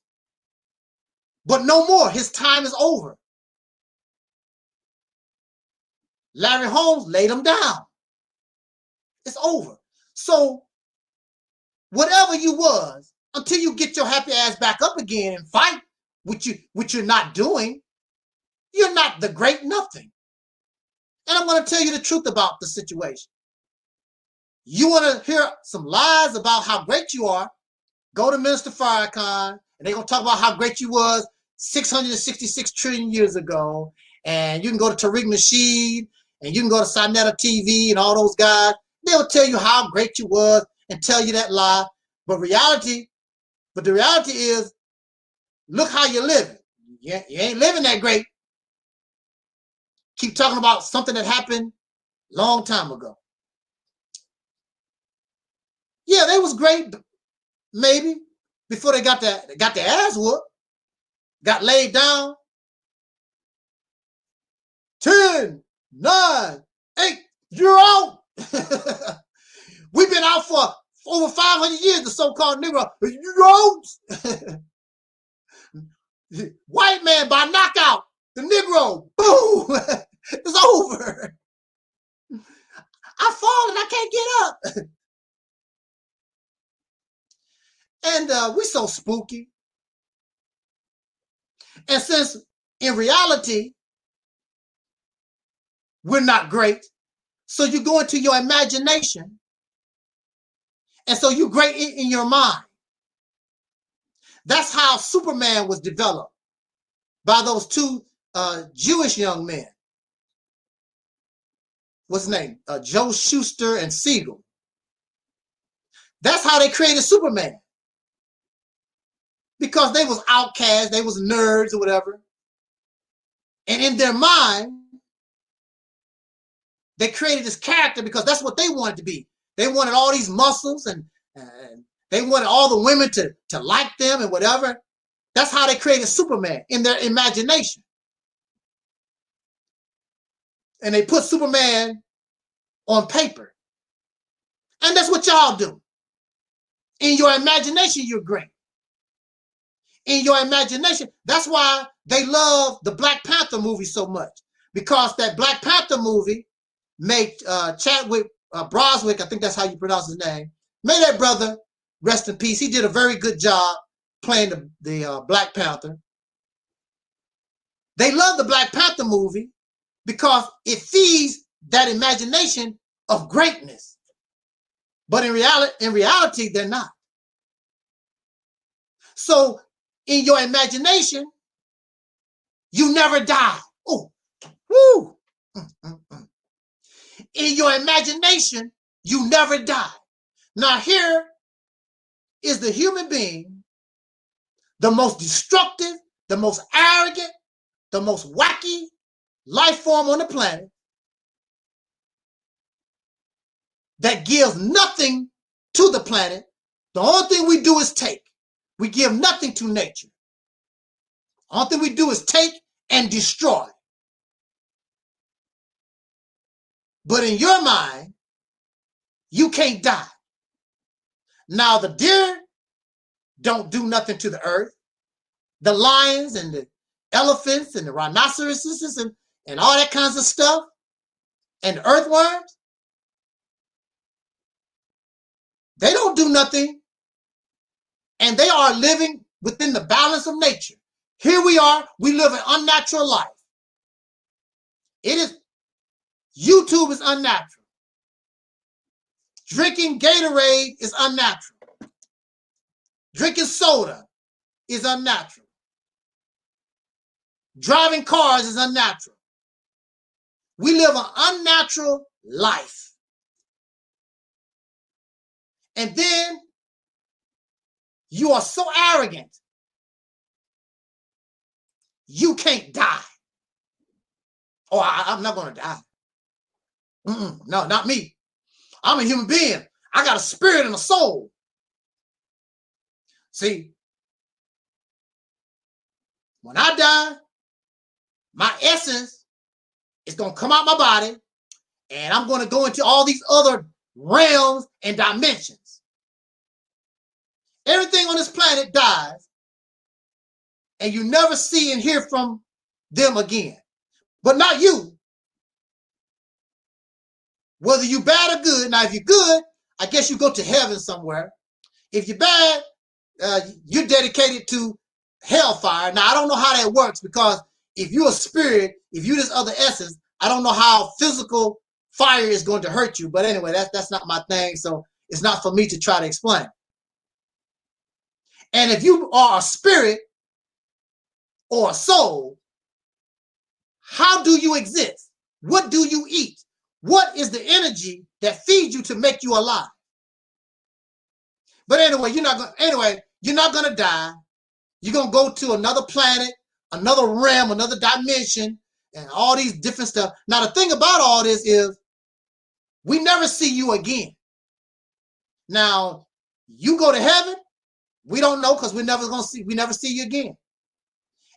But no more. His time is over. Larry Holmes laid him down. It's over. So whatever you was, until you get your happy ass back up again and fight, which you're not doing, you're not the great nothing. And I'm going to tell you the truth about the situation. You want to hear some lies about how great you are, go to Minister Farrakhan, and they're going to talk about how great you was 666 trillion years ago. And you can go to Tariq Nasheed, and you can go to Sinetta TV and all those guys. They'll tell you how great you was and tell you that lie. But the reality is, look how you're living. You ain't living that great. Keep talking about something that happened a long time ago. Yeah, they was great, maybe, before they got their ass whooped, got laid down. 10, 9, 8, you're out. We've been out for over 500 years, the so-called Negro. You're out. White man by knockout, the Negro, boom, it's over. I fall and I can't get up. And we're so spooky. And since in reality, we're not great, so you go into your imagination, and so you're great in your mind. That's how Superman was developed, by those two Jewish young men. What's his name? Joe Shuster and Siegel. That's how they created Superman. Because they was outcasts, they was nerds or whatever. And in their mind, they created this character because that's what they wanted to be. They wanted all these muscles and they wanted all the women to like them and whatever. That's how they created Superman, in their imagination. And they put Superman on paper. And that's what y'all do. In your imagination, you're great. In your imagination, that's why they love the Black Panther movie so much. Because that Black Panther movie May Chadwick Broswick, I think that's how you pronounce his name. May that brother rest in peace. He did a very good job playing the Black Panther. They love the Black Panther movie because it feeds that imagination of greatness. But in reality, they're not. So in your imagination, you never die. Oh, woo. In your imagination, you never die. Now here is the human being, the most destructive, the most arrogant, the most wacky life form on the planet that gives nothing to the planet. The only thing we do is take. We give nothing to nature. The only thing we do is take and destroy. But in your mind, you can't die. Now the deer don't do nothing to the earth. The lions and the elephants and the rhinoceroses and all that kinds of stuff, and the earthworms, they don't do nothing, and they are living within the balance of nature. Here we are, we live an unnatural life. YouTube is unnatural. Drinking Gatorade is unnatural. Drinking soda is unnatural. Driving cars is unnatural. We live an unnatural life. And then you are so arrogant, you can't die. Oh, I'm not going to die. No, not me. I'm a human being. I got a spirit and a soul. See, when I die, my essence is going to come out my body, and I'm going to go into all these other realms and dimensions. Everything on this planet dies, and you never see and hear from them again. But not you. Whether you bad or good. Now, if you're good, I guess you go to heaven somewhere. If you're bad, you're dedicated to hellfire. Now, I don't know how that works, because if you're a spirit, if you're this other essence, I don't know how physical fire is going to hurt you. But anyway, that's not my thing, so it's not for me to try to explain. And if you are a spirit or a soul, how do you exist? What do you eat? What is the energy that feeds you to make you alive? But anyway, you're not going to die. You're going to go to another planet, another realm, another dimension, and all these different stuff. Now, the thing about all this is we never see you again. Now, you go to heaven, we don't know, because we never see you again.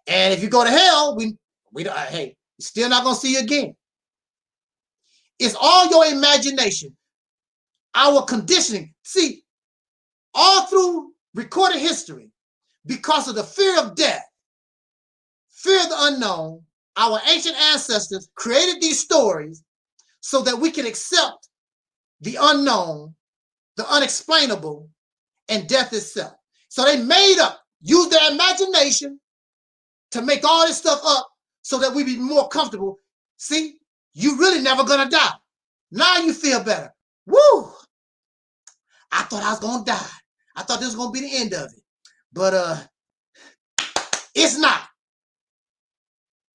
And if you go to hell, we don't, hey, we're still not going to see you again. It's all your imagination, our conditioning. See, all through recorded history, because of the fear of death, fear of the unknown, our ancient ancestors created these stories so that we can accept the unknown, the unexplainable, and death itself. So they used their imagination to make all this stuff up so that we be more comfortable. See, you really never gonna die. Now you feel better. Woo! I thought I was gonna die. I thought this was gonna be the end of it. But it's not.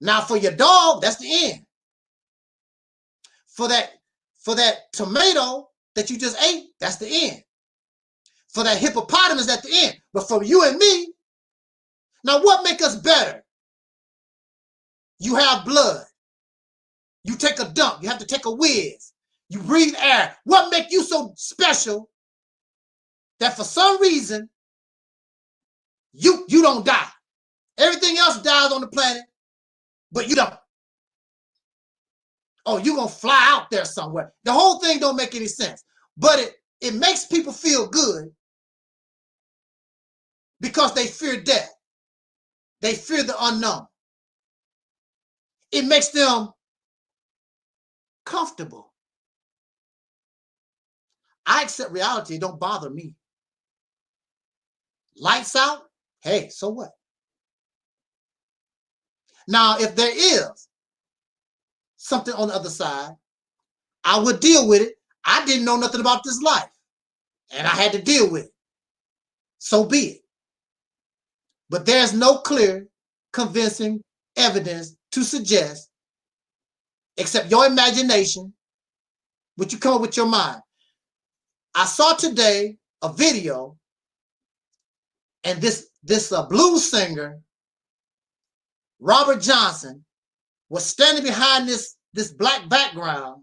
Now for your dog, that's the end. For that tomato that you just ate, that's the end. For that hippopotamus, that's the end. But for you and me, now what makes us better? You have blood. You take a dump. You have to take a whiz. You breathe air. What makes you so special that for some reason you don't die? Everything else dies on the planet, but you don't. Oh, you're going to fly out there somewhere. The whole thing don't make any sense. But it makes people feel good because they fear death. They fear the unknown. It makes them comfortable. I accept reality. It don't bother me. Lights out, hey, so what? Now, if there is something on the other side, I would deal with it. I didn't know nothing about this life, and I had to deal with it. So be it. But there's no clear, convincing evidence to suggest, except your imagination, what you come up with your mind. I saw today a video, and this blues singer, Robert Johnson, was standing behind this black background,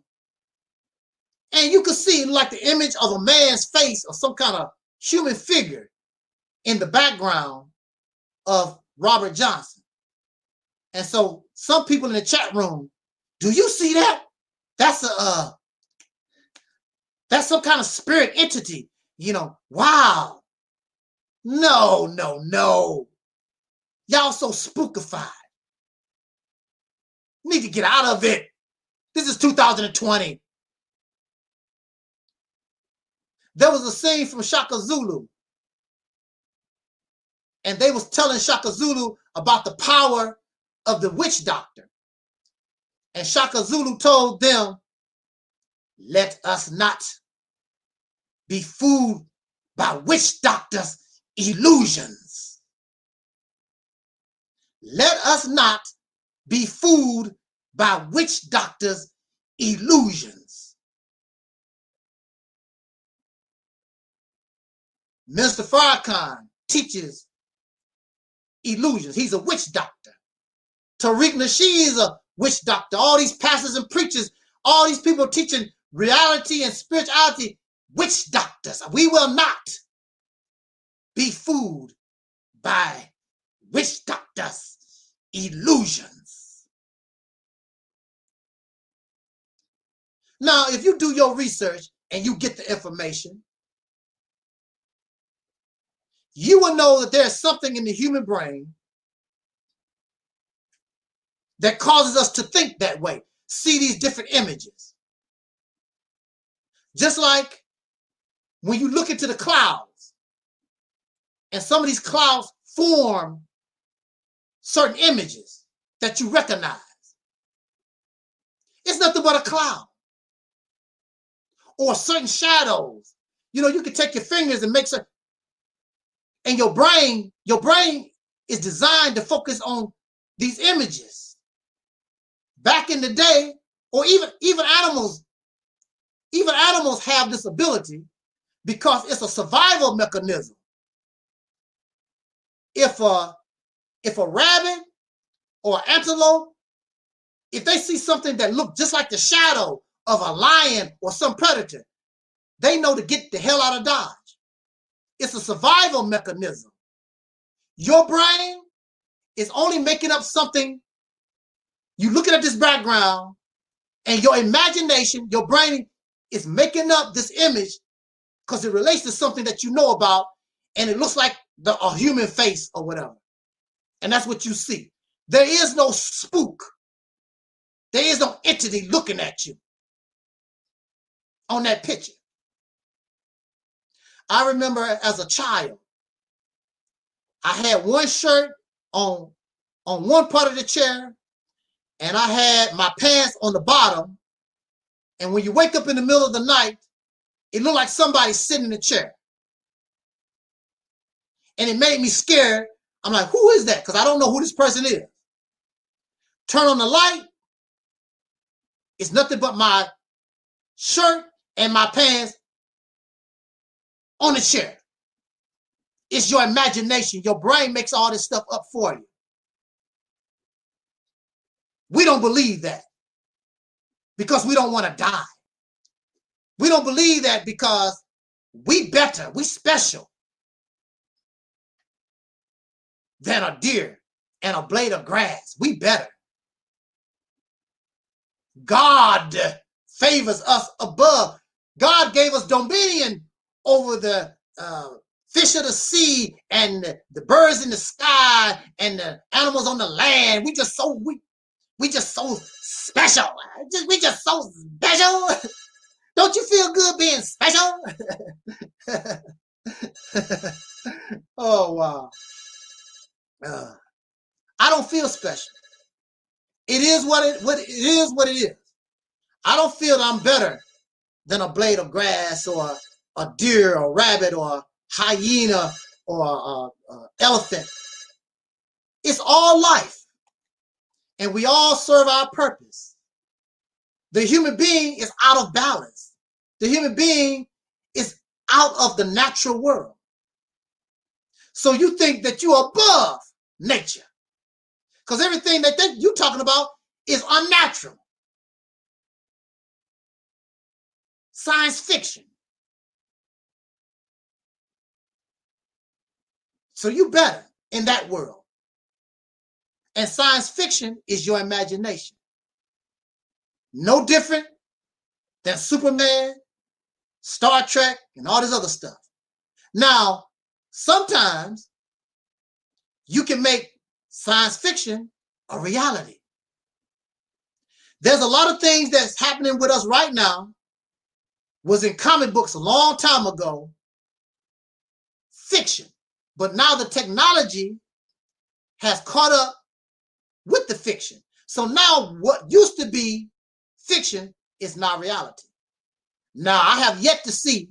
and you could see like the image of a man's face or some kind of human figure in the background of Robert Johnson. And so some people in the chat room, do you see that? That's some kind of spirit entity, you know. Wow. No. Y'all so spookified. Need to get out of it. This is 2020. There was a scene from Shaka Zulu, and they was telling Shaka Zulu about the power of the witch doctor. And Shaka Zulu told them, let us not be fooled by witch doctors' illusions. Let us not be fooled by witch doctors' illusions. Mr. Farrakhan teaches illusions. He's a witch doctor. Tariq Nasheed is a witch doctor. All these pastors and preachers, all these people teaching reality and spirituality, witch doctors. We will not be fooled by witch doctors' illusions. Now, if you do your research and you get the information, you will know that there's something in the human brain that causes us to think that way, see these different images. Just like when you look into the clouds, and some of these clouds form certain images that you recognize. It's nothing but a cloud. Or certain shadows. You know, you can take your fingers and make some, and your brain is designed to focus on these images. Back in the day, or even animals have this ability because it's a survival mechanism. If a rabbit or an antelope, if they see something that looks just like the shadow of a lion or some predator, they know to get the hell out of Dodge. It's a survival mechanism. Your brain is only making up something. You're looking at this background, and your imagination, your brain is making up this image because it relates to something that you know about, and it looks like a human face or whatever. And that's what you see. There is no spook. There is no entity looking at you on that picture. I remember as a child, I had one shirt on one part of the chair, and I had my pants on the bottom. And when you wake up in the middle of the night, it looked like somebody sitting in the chair. And it made me scared. I'm like, who is that? Because I don't know who this person is. Turn on the light. It's nothing but my shirt and my pants on the chair. It's your imagination. Your brain makes all this stuff up for you. We don't believe that because we don't want to die. We don't believe that because we better, we special than a deer and a blade of grass. We better. God favors us above. God gave us dominion over the fish of the sea and the birds in the sky and the animals on the land. We just so special. We just so special. Don't you feel good being special? Oh, wow. I don't feel special. It is what it is what it is. I don't feel that I'm better than a blade of grass or a deer or a rabbit or a hyena or an elephant. It's all life. And we all serve our purpose. The human being is out of balance. The human being is out of the natural world. So you think that you're above nature. Because everything they think you're talking about is unnatural. Science fiction. So you better in that world. And science fiction is your imagination. No different than Superman, Star Trek, and all this other stuff. Now, sometimes you can make science fiction a reality. There's a lot of things that's happening with us right now was in comic books a long time ago, fiction. But now the technology has caught up with the fiction. So now what used to be fiction is now reality. Now I have yet to see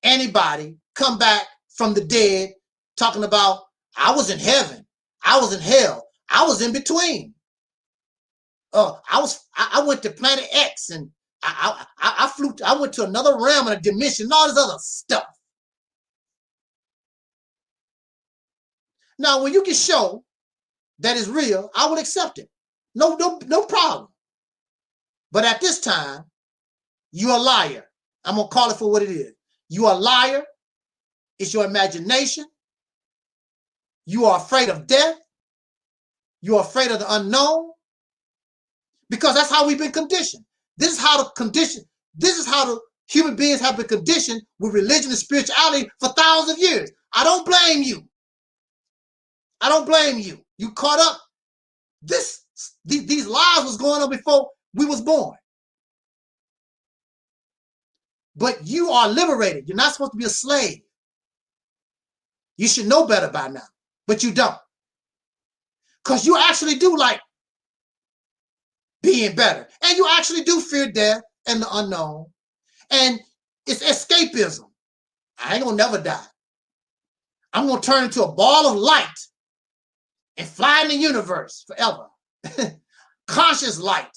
anybody come back from the dead talking about, I was in heaven, I was in hell, I was in between. I went to planet X and I flew, I went to another realm and a dimension and all this other stuff. Now, when you can show that is real, I will accept it. No problem. But at this time, you're a liar. I'm going to call it for what it is. You are a liar. It's your imagination. You are afraid of death. You are afraid of the unknown. Because that's how we've been conditioned. This is how the human beings have been conditioned with religion and spirituality for thousands of years. I don't blame you. I don't blame you. You caught up. These lies was going on before we was born. But you are liberated. You're not supposed to be a slave. You should know better by now, but you don't. Because you actually do like being better. And you actually do fear death and the unknown. And it's escapism. I ain't gonna never die. I'm gonna turn into a ball of light and fly in the universe forever. Conscious light.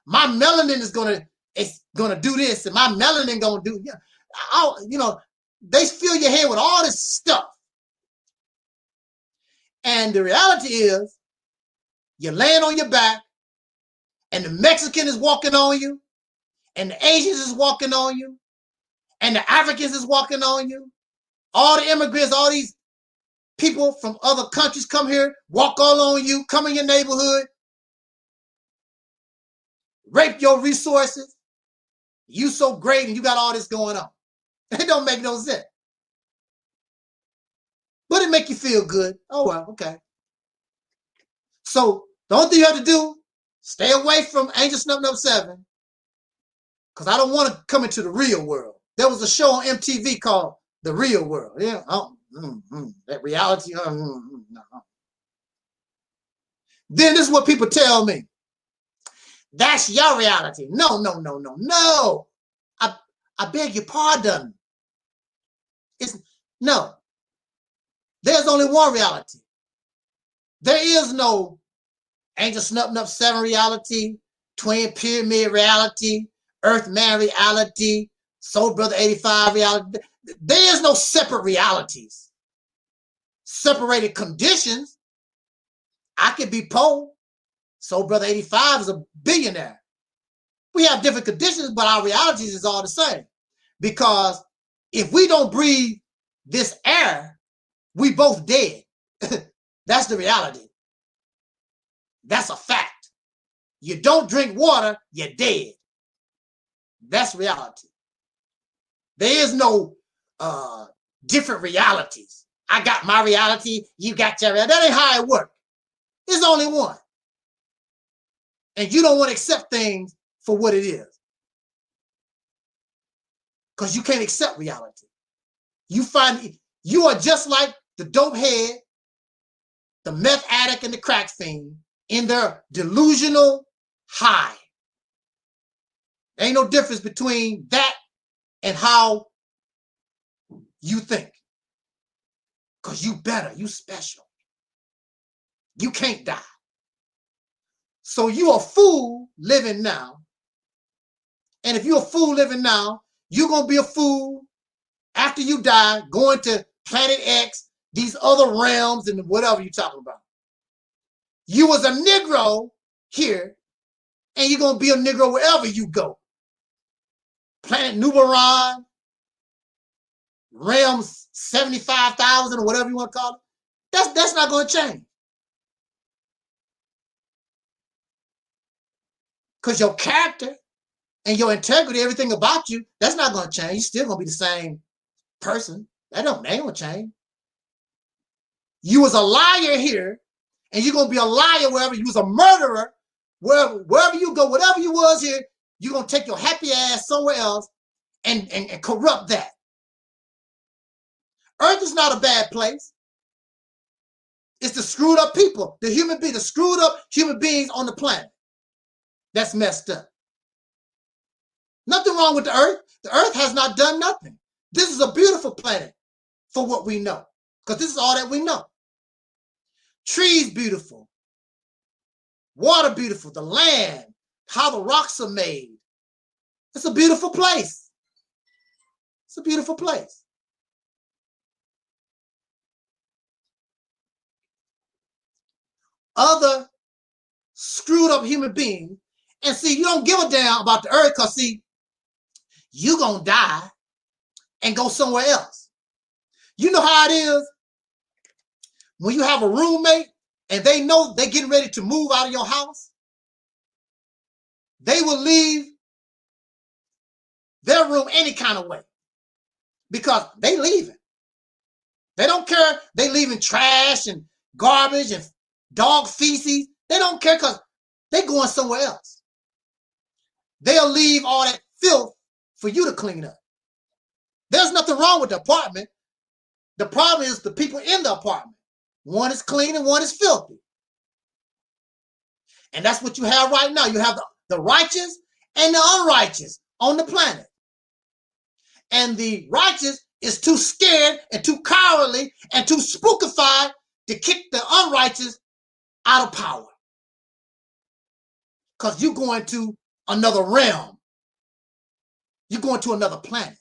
My melanin is gonna do this, and my melanin gonna do, they fill your head with all this stuff. And the reality is, you're laying on your back, and the Mexican is walking on you, and the Asians is walking on you, and the Africans is walking on you. All the immigrants, all these people from other countries come here, walk all on you, come in your neighborhood, rape your resources. You so great and you got all this going on. It don't make no sense. But it make you feel good. Oh, well, okay. So the only thing you have to do, stay away from Angel Snuff 7, because I don't want to come into the real world. There was a show on MTV called The Real World. Yeah, that reality. No. Then this is what people tell me. That's your reality. No. I beg your pardon. No. There's only one reality. There is no Angel Snuff 7 reality, Twin Pyramid reality, Earthman reality, Soul Brother 85 reality. There is no separate realities. Separated conditions. I could be poor. Soul Brother 85 is a billionaire. We have different conditions, but our realities is all the same. Because if we don't breathe this air, we both dead. That's the reality. That's a fact. You don't drink water, you're dead. That's reality. There is no different realities. I got my reality, you got your reality. That ain't how it works. There's only one. And you don't want to accept things for what it is. because you can't accept reality. You find you are just like the dope head, the meth addict, and the crack fiend in their delusional high. There ain't no difference between that and how you think. Because you better, you special. You can't die. So you a fool living now. And if you're a fool living now, you're going to be a fool after you die, going to Planet X, these other realms, and whatever you're talking about. You was a Negro here, and you're going to be a Negro wherever you go. Planet Nubaron, realms 75,000 or whatever you want to call it. That's not going to change. Because your character and your integrity, everything about you, that's not going to change. You're still going to be the same person. That ain't going to change. You was a liar here, and you're going to be a liar wherever you was a murderer, wherever you go, whatever you was here, you're going to take your happy ass somewhere else and corrupt that. Earth is not a bad place. It's the screwed up people, the screwed up human beings on the planet. That's messed up. Nothing wrong with the earth. The earth has not done nothing. This is a beautiful planet for what we know, because this is all that we know. Trees beautiful, water beautiful, the land, how the rocks are made. It's a beautiful place. It's a beautiful place. Other screwed up human beings, and see, you don't give a damn about the earth, because see, you gonna die and go somewhere else. You know how it is when you have a roommate and they know they're getting ready to move out of your house. They will leave their room any kind of way because they leaving. They don't care. They leaving trash and garbage and dog feces. They don't care because they going somewhere else. They'll leave all that filth for you to clean up. There's nothing wrong with the apartment. The problem is the people in the apartment. One is clean and one is filthy. And that's what you have right now. You have the righteous and the unrighteous on the planet. And the righteous is too scared and too cowardly and too spookified to kick the unrighteous out of power. Because you're going to another realm. You're going to another planet.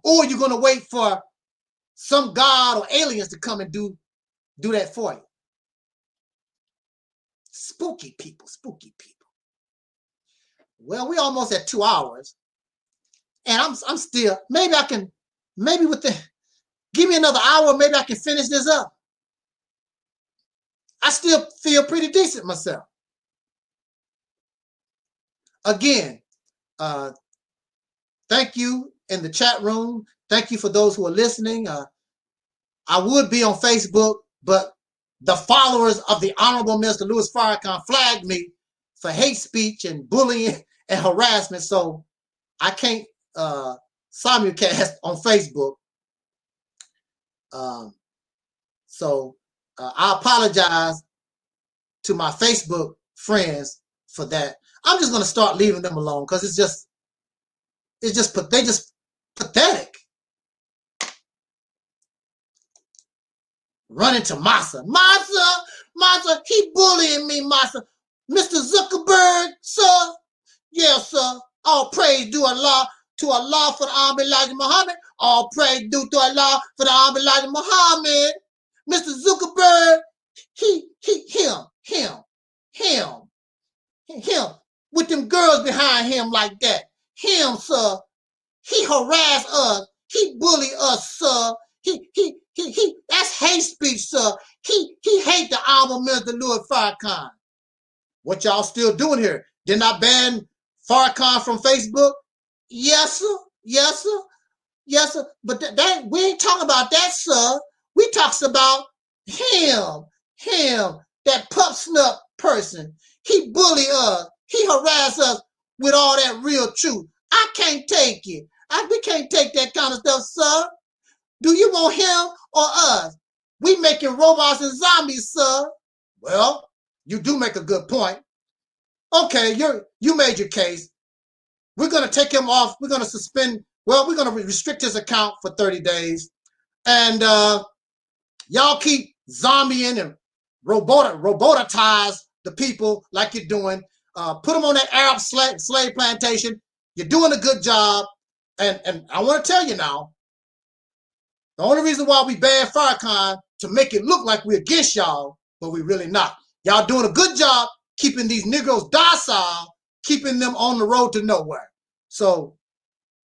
Or you're going to wait for some god or aliens to come and do that for you. Spooky people, spooky people. Well, we're almost at 2 hours. And I'm still, maybe give me another hour, maybe I can finish this up. I still feel pretty decent myself. Again, thank you in the chat room. Thank you for those who are listening. I would be on Facebook, but the followers of the Honorable Mr. Louis Farrakhan flagged me for hate speech and bullying and harassment, so I can't simulcast on Facebook. So I apologize to my Facebook friends for that. I'm just going to start leaving them alone because they just pathetic. Running to Massa, he bullying me, Massa. Mr. Zuckerberg, sir. Yes, sir. All praise due Allah, to Allah for the Honorable Elijah Muhammad. All praise due to Allah for the Honorable Elijah Muhammad. Mr. Zuckerberg, him, with them girls behind him like that. Him, sir. He harass us. He bully us, sir. That's hate speech, sir. He hate the Honorable Mr. Louis Farrakhan. What y'all still doing here? Did not ban Farrakhan from Facebook? Yes, sir. Yes, sir. Yes, sir. But that we ain't talking about that, sir. We talks about him, that pup snuff person. He bully us. He harass us with all that real truth. I can't take it. We can't take that kind of stuff, sir. Do you want him or us? We making robots and zombies, sir. Well, you do make a good point. Okay, you made your case. We're going to take him off. We're going to suspend. Well, we're going to restrict his account for 30 days. And y'all keep zombieing and robotize the people like you're doing. Put them on that Arab slave plantation. You're doing a good job. And I want to tell you now, the only reason why we banned Farrakhan to make it look like we're against y'all, but we're really not. Y'all doing a good job keeping these Negroes docile, keeping them on the road to nowhere. So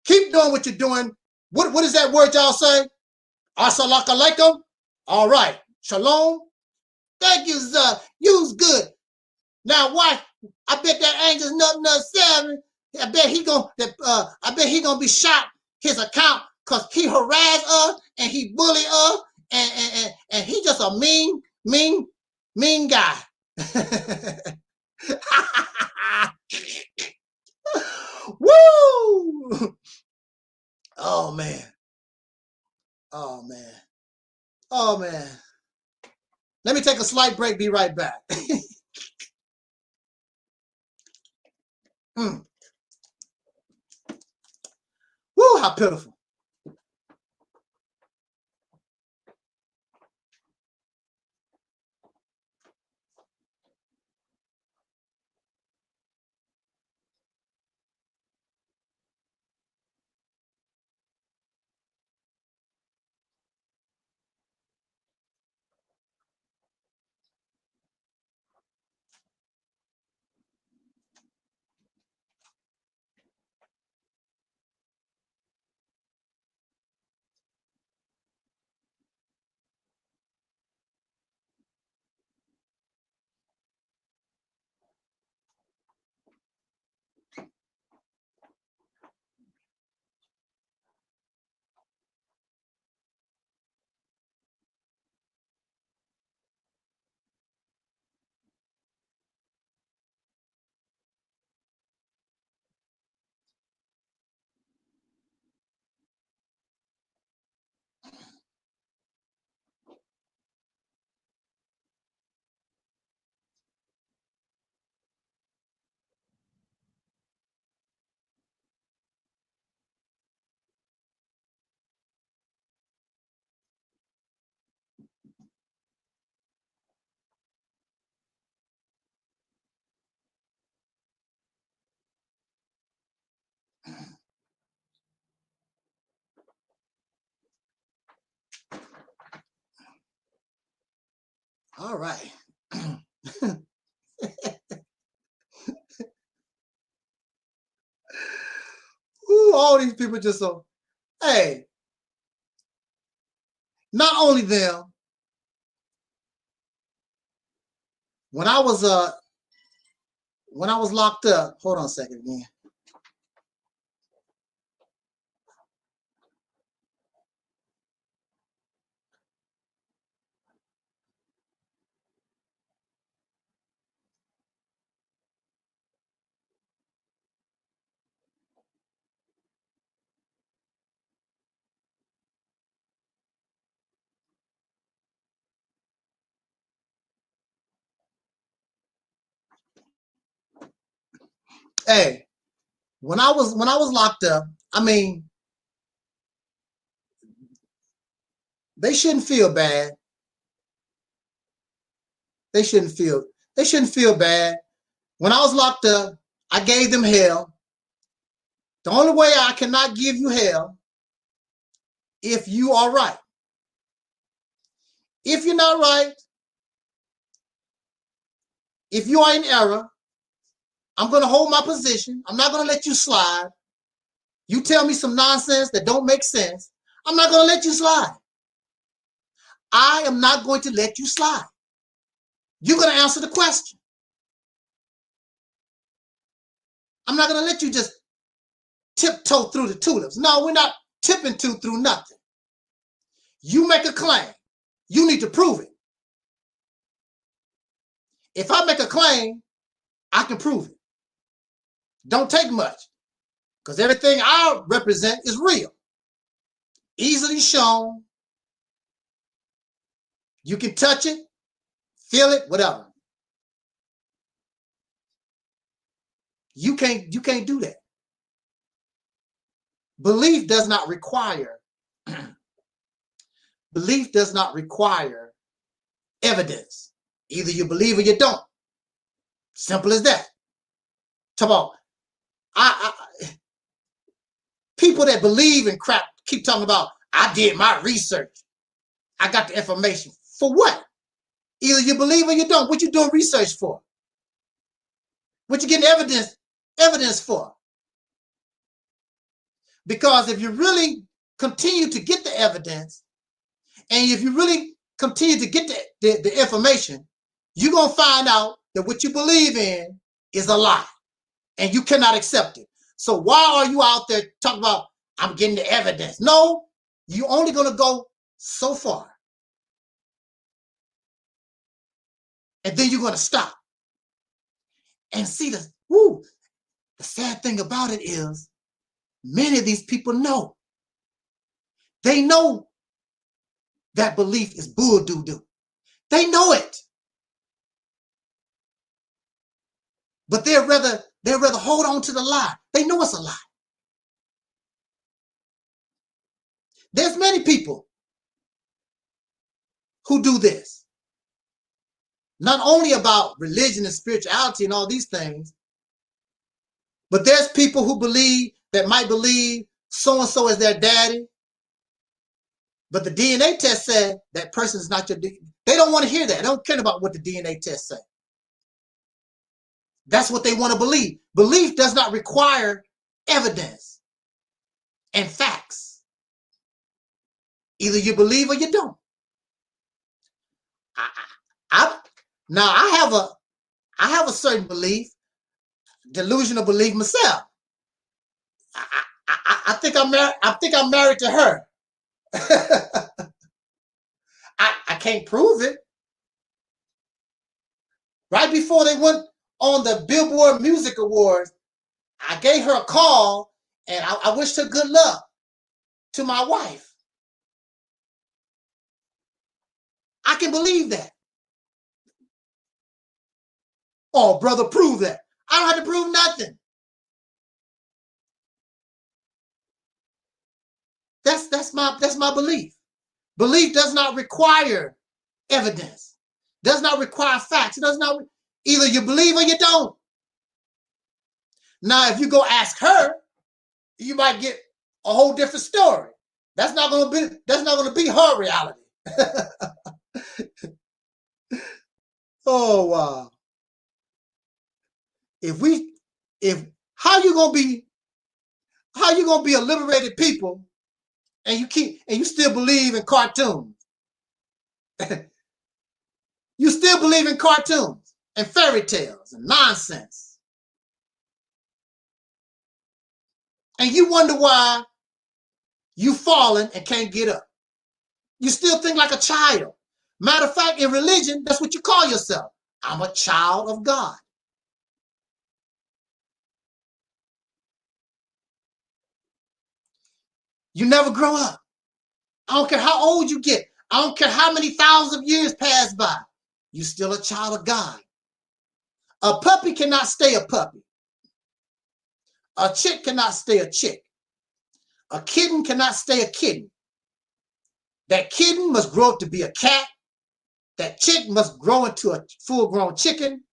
keep doing what you're doing. What is that word y'all say? Assalamu alaikum. All right. Shalom. Thank you, sir. You's good. Now, why? I bet that Angel's nothing 7. I bet he gonna be shot his account because he harassed us and he bullied us and he just a mean guy. Woo! Oh man. Oh man. Oh man. Let me take a slight break, be right back. Woo, how pitiful. All right. Ooh, all these people just so, hey, not only them, when I was locked up, hold on a second again. Hey, when I was locked up, I mean, they shouldn't feel bad. They shouldn't feel bad. When I was locked up, I gave them hell. The only way I cannot give you hell if you are right. If you're not right, if you are in error, I'm going to hold my position. I'm not going to let you slide. You tell me some nonsense that don't make sense, I'm not going to let you slide. I am not going to let you slide. You're going to answer the question. I'm not going to let you just tiptoe through the tulips. No, we're not tipping through nothing. You make a claim. You need to prove it. If I make a claim, I can prove it. Don't take much. Because everything I represent is real. Easily shown. You can touch it, feel it, whatever. You can't do that. Belief does not require evidence. Either you believe or you don't. Simple as that. Talk about people that believe in crap keep talking about, I did my research. I got the information. For what? Either you believe or you don't. What you doing research for? What you getting evidence for? Because if you really continue to get the evidence, and if you really continue to get the information, you're going to find out that what you believe in is a lie, and you cannot accept it. So why are you out there talking about, I'm getting the evidence? No, you're only going to go so far. And then you're going to stop. And see, the sad thing about it is, many of these people know. They know that belief is bull doo-doo. They know it. But they'd rather hold on to the lie. They know it's a lie. There's many people who do this. Not only about religion and spirituality and all these things, but there's people who might believe so-and-so is their daddy, but the DNA test said that person is not your daddy. They don't want to hear that. They don't care about what the DNA test said. That's what they want to believe. Belief does not require evidence and facts. Either you believe or you don't. I have a certain belief, delusional belief myself. I think I'm married to her. I can't prove it. Right before they went on the Billboard Music Awards, I gave her a call and I wished her good luck to my wife. I can believe that. Oh, brother, prove that. I don't have to prove nothing. That's my belief. Belief does not require evidence. Does not require facts. It does not. Either you believe or you don't. Now, if you go ask her, you might get a whole different story. That's not going to be her reality. Oh wow. How you gonna be a liberated people and you still believe in cartoons? You still believe in cartoons and fairy tales and nonsense. And you wonder why you fallen and can't get up. You still think like a child. Matter of fact, in religion, that's what you call yourself. I'm a child of God. You never grow up. I don't care how old you get. I don't care how many thousands of years pass by. You're still a child of God. A puppy cannot stay a puppy. A chick cannot stay a chick. A kitten cannot stay a kitten. That kitten must grow up to be a cat. That chick must grow into a full-grown chicken.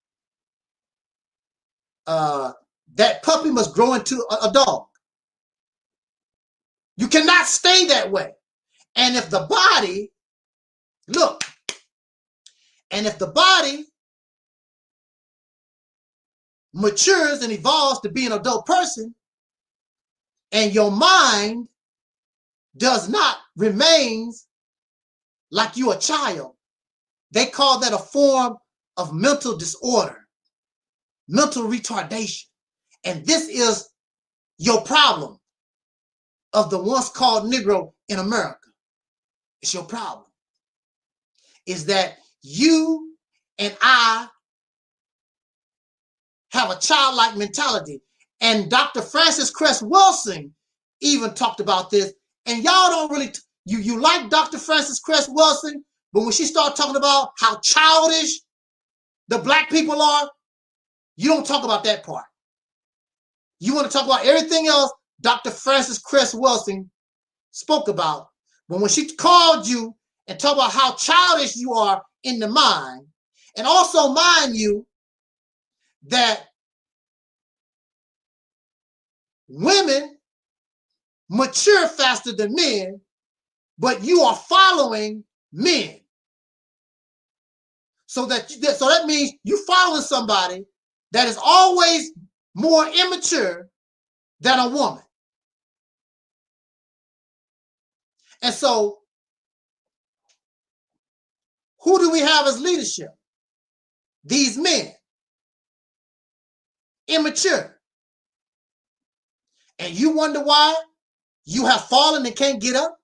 That puppy must grow into a dog. You cannot stay that way. And if the body, look, and if the body matures and evolves to be an adult person, and your mind does not remain like you're a child, they call that a form of mental disorder, mental retardation. And this is your problem of the once called Negro in America. It's your problem. Is that you and I have a childlike mentality, And Dr. Frances Cress Welsing even talked about this. And y'all don't really, you like Dr. Frances Cress Welsing, but when she started talking about how childish the black people are, you don't talk about that part. You want to talk about everything else Dr. Frances Cress Welsing spoke about. But when she called you and talked about how childish you are in the mind, and also mind you that women mature faster than men, but you are following men. So that means you following somebody that is always more immature than a woman. And so, who do we have as leadership? These men. Immature. And you wonder why you have fallen and can't get up?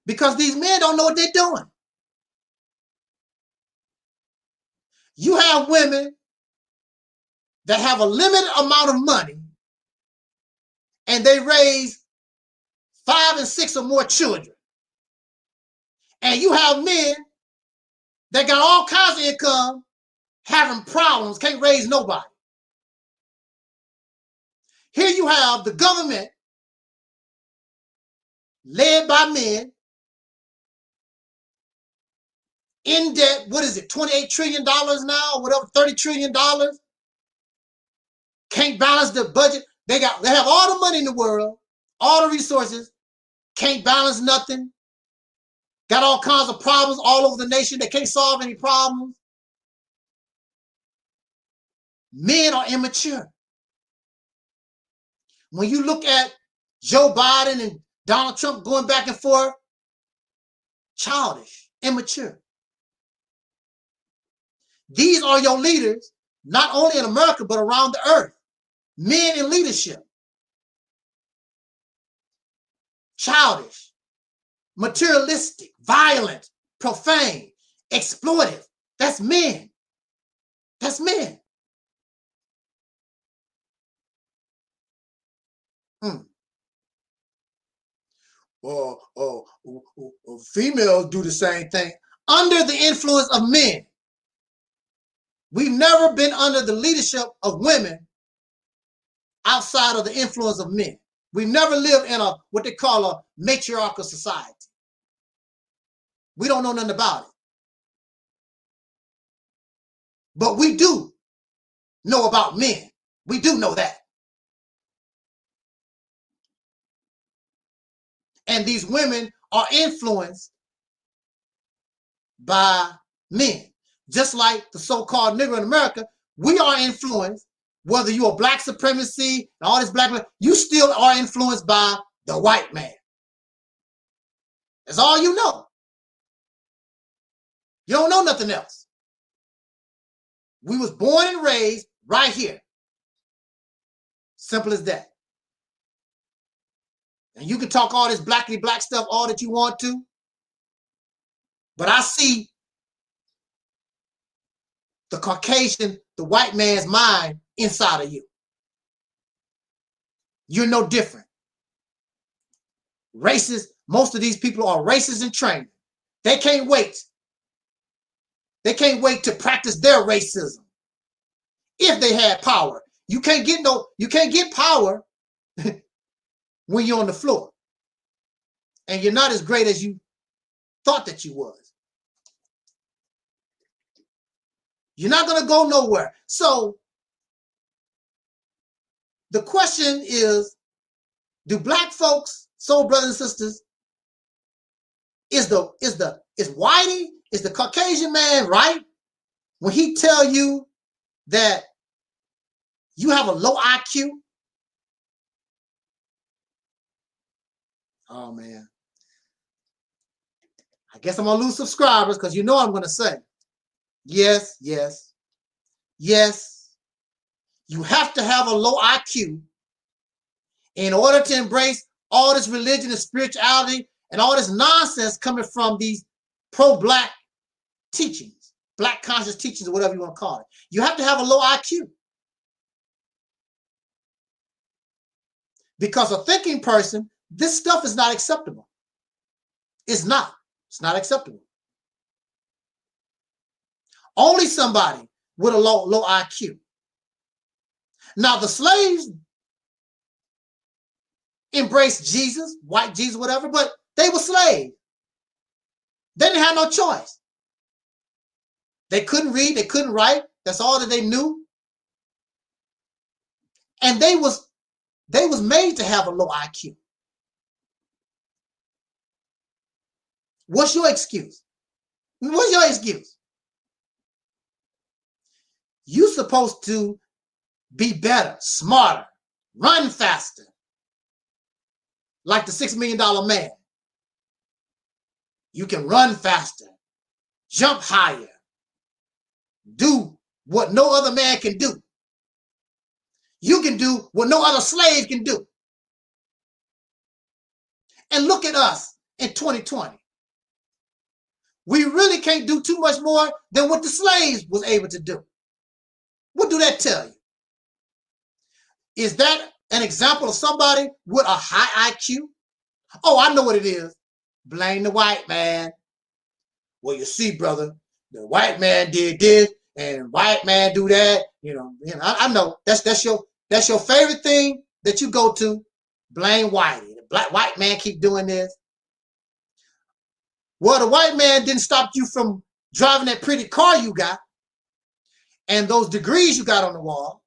Because these men don't know what they're doing. You have women that have a limited amount of money and they raise 5 and 6 or more children. And you have men that got all kinds of income having problems, can't raise nobody. Here you have the government led by men in debt. What is it, $28 trillion now, or whatever, $30 trillion? Can't balance the budget. They have all the money in the world, all the resources, can't balance nothing. Got all kinds of problems all over the nation. They can't solve any problems. Men are immature. When you look at Joe Biden and Donald Trump going back and forth, childish, immature. These are your leaders, not only in America, but around the earth. Men in leadership. Childish, materialistic, violent, profane, exploitive. That's men. That's men. Females do the same thing. Under the influence of men. We've never been under the leadership of women outside of the influence of men. We've never lived in what they call a matriarchal society. We don't know nothing about it. But we do know about men. We do know that. And these women are influenced by men. Just like the so-called nigger in America, we are influenced, whether you're black supremacy and all this black man, you still are influenced by the white man. That's all you know. You don't know nothing else. We was born and raised right here. Simple as that. And you can talk all this blackity black stuff all that you want to, but I see the Caucasian, the white man's mind inside of you. You're no different. Racist, most of these people are racist in training. They can't wait. They can't wait to practice their racism. If they had power. You can't get power when you're on the floor. And you're not as great as you thought that you was. You're not going to go nowhere. So the question is, do black folks, soul brothers and sisters, is Whitey, is the Caucasian man right when he tell you that you have a low IQ? Oh man. I guess I'm gonna lose subscribers because you know I'm gonna say, yes, yes, yes. You have to have a low IQ in order to embrace all this religion and spirituality and all this nonsense coming from these pro-black teachings. black conscious teachings or whatever you want to call it. You have to have a low IQ. Because a thinking person, this stuff is not acceptable. It's not. It's not acceptable. Only somebody with a low IQ. Now, the slaves embraced Jesus, white Jesus, whatever, but they were slaves. They didn't have no choice. They couldn't read, they couldn't write. That's all that they knew. And they was made to have a low IQ. What's your excuse? What's your excuse? You're supposed to be better, smarter, run faster. Like the $6 Million Man. You can run faster, jump higher, do what no other man can do. You can do what no other slave can do. And look at us in 2020. We really can't do too much more than what the slaves was able to do. What do that tell you? Is that an example of somebody with a high IQ? Oh, I know what it is. Blame the white man. Well, you see, brother, the white man did this and white man do that. You know, I know that's your favorite thing that you go to. Blame whitey. The white man keep doing this. Well, the white man didn't stop you from driving that pretty car you got and those degrees you got on the wall.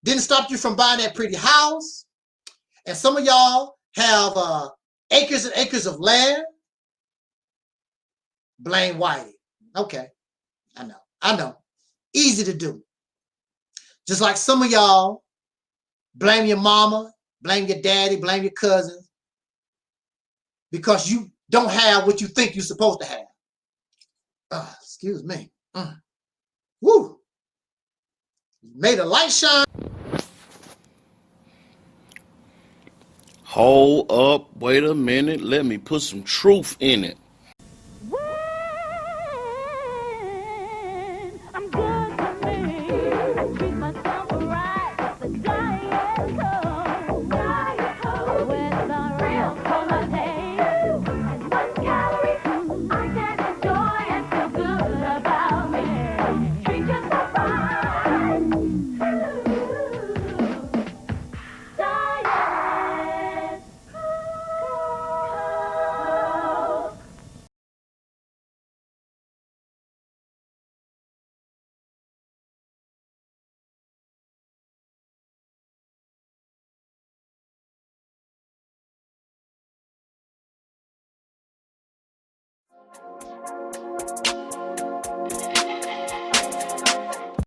Didn't stop you from buying that pretty house. And some of y'all have acres and acres of land. Blame whitey. Okay, I know. Easy to do. Just like some of y'all blame your mama, blame your daddy, blame your cousins because you don't have what you think you're supposed to have. Excuse me. Woo. May the light shine. Hold up, wait a minute, let me put some truth in it.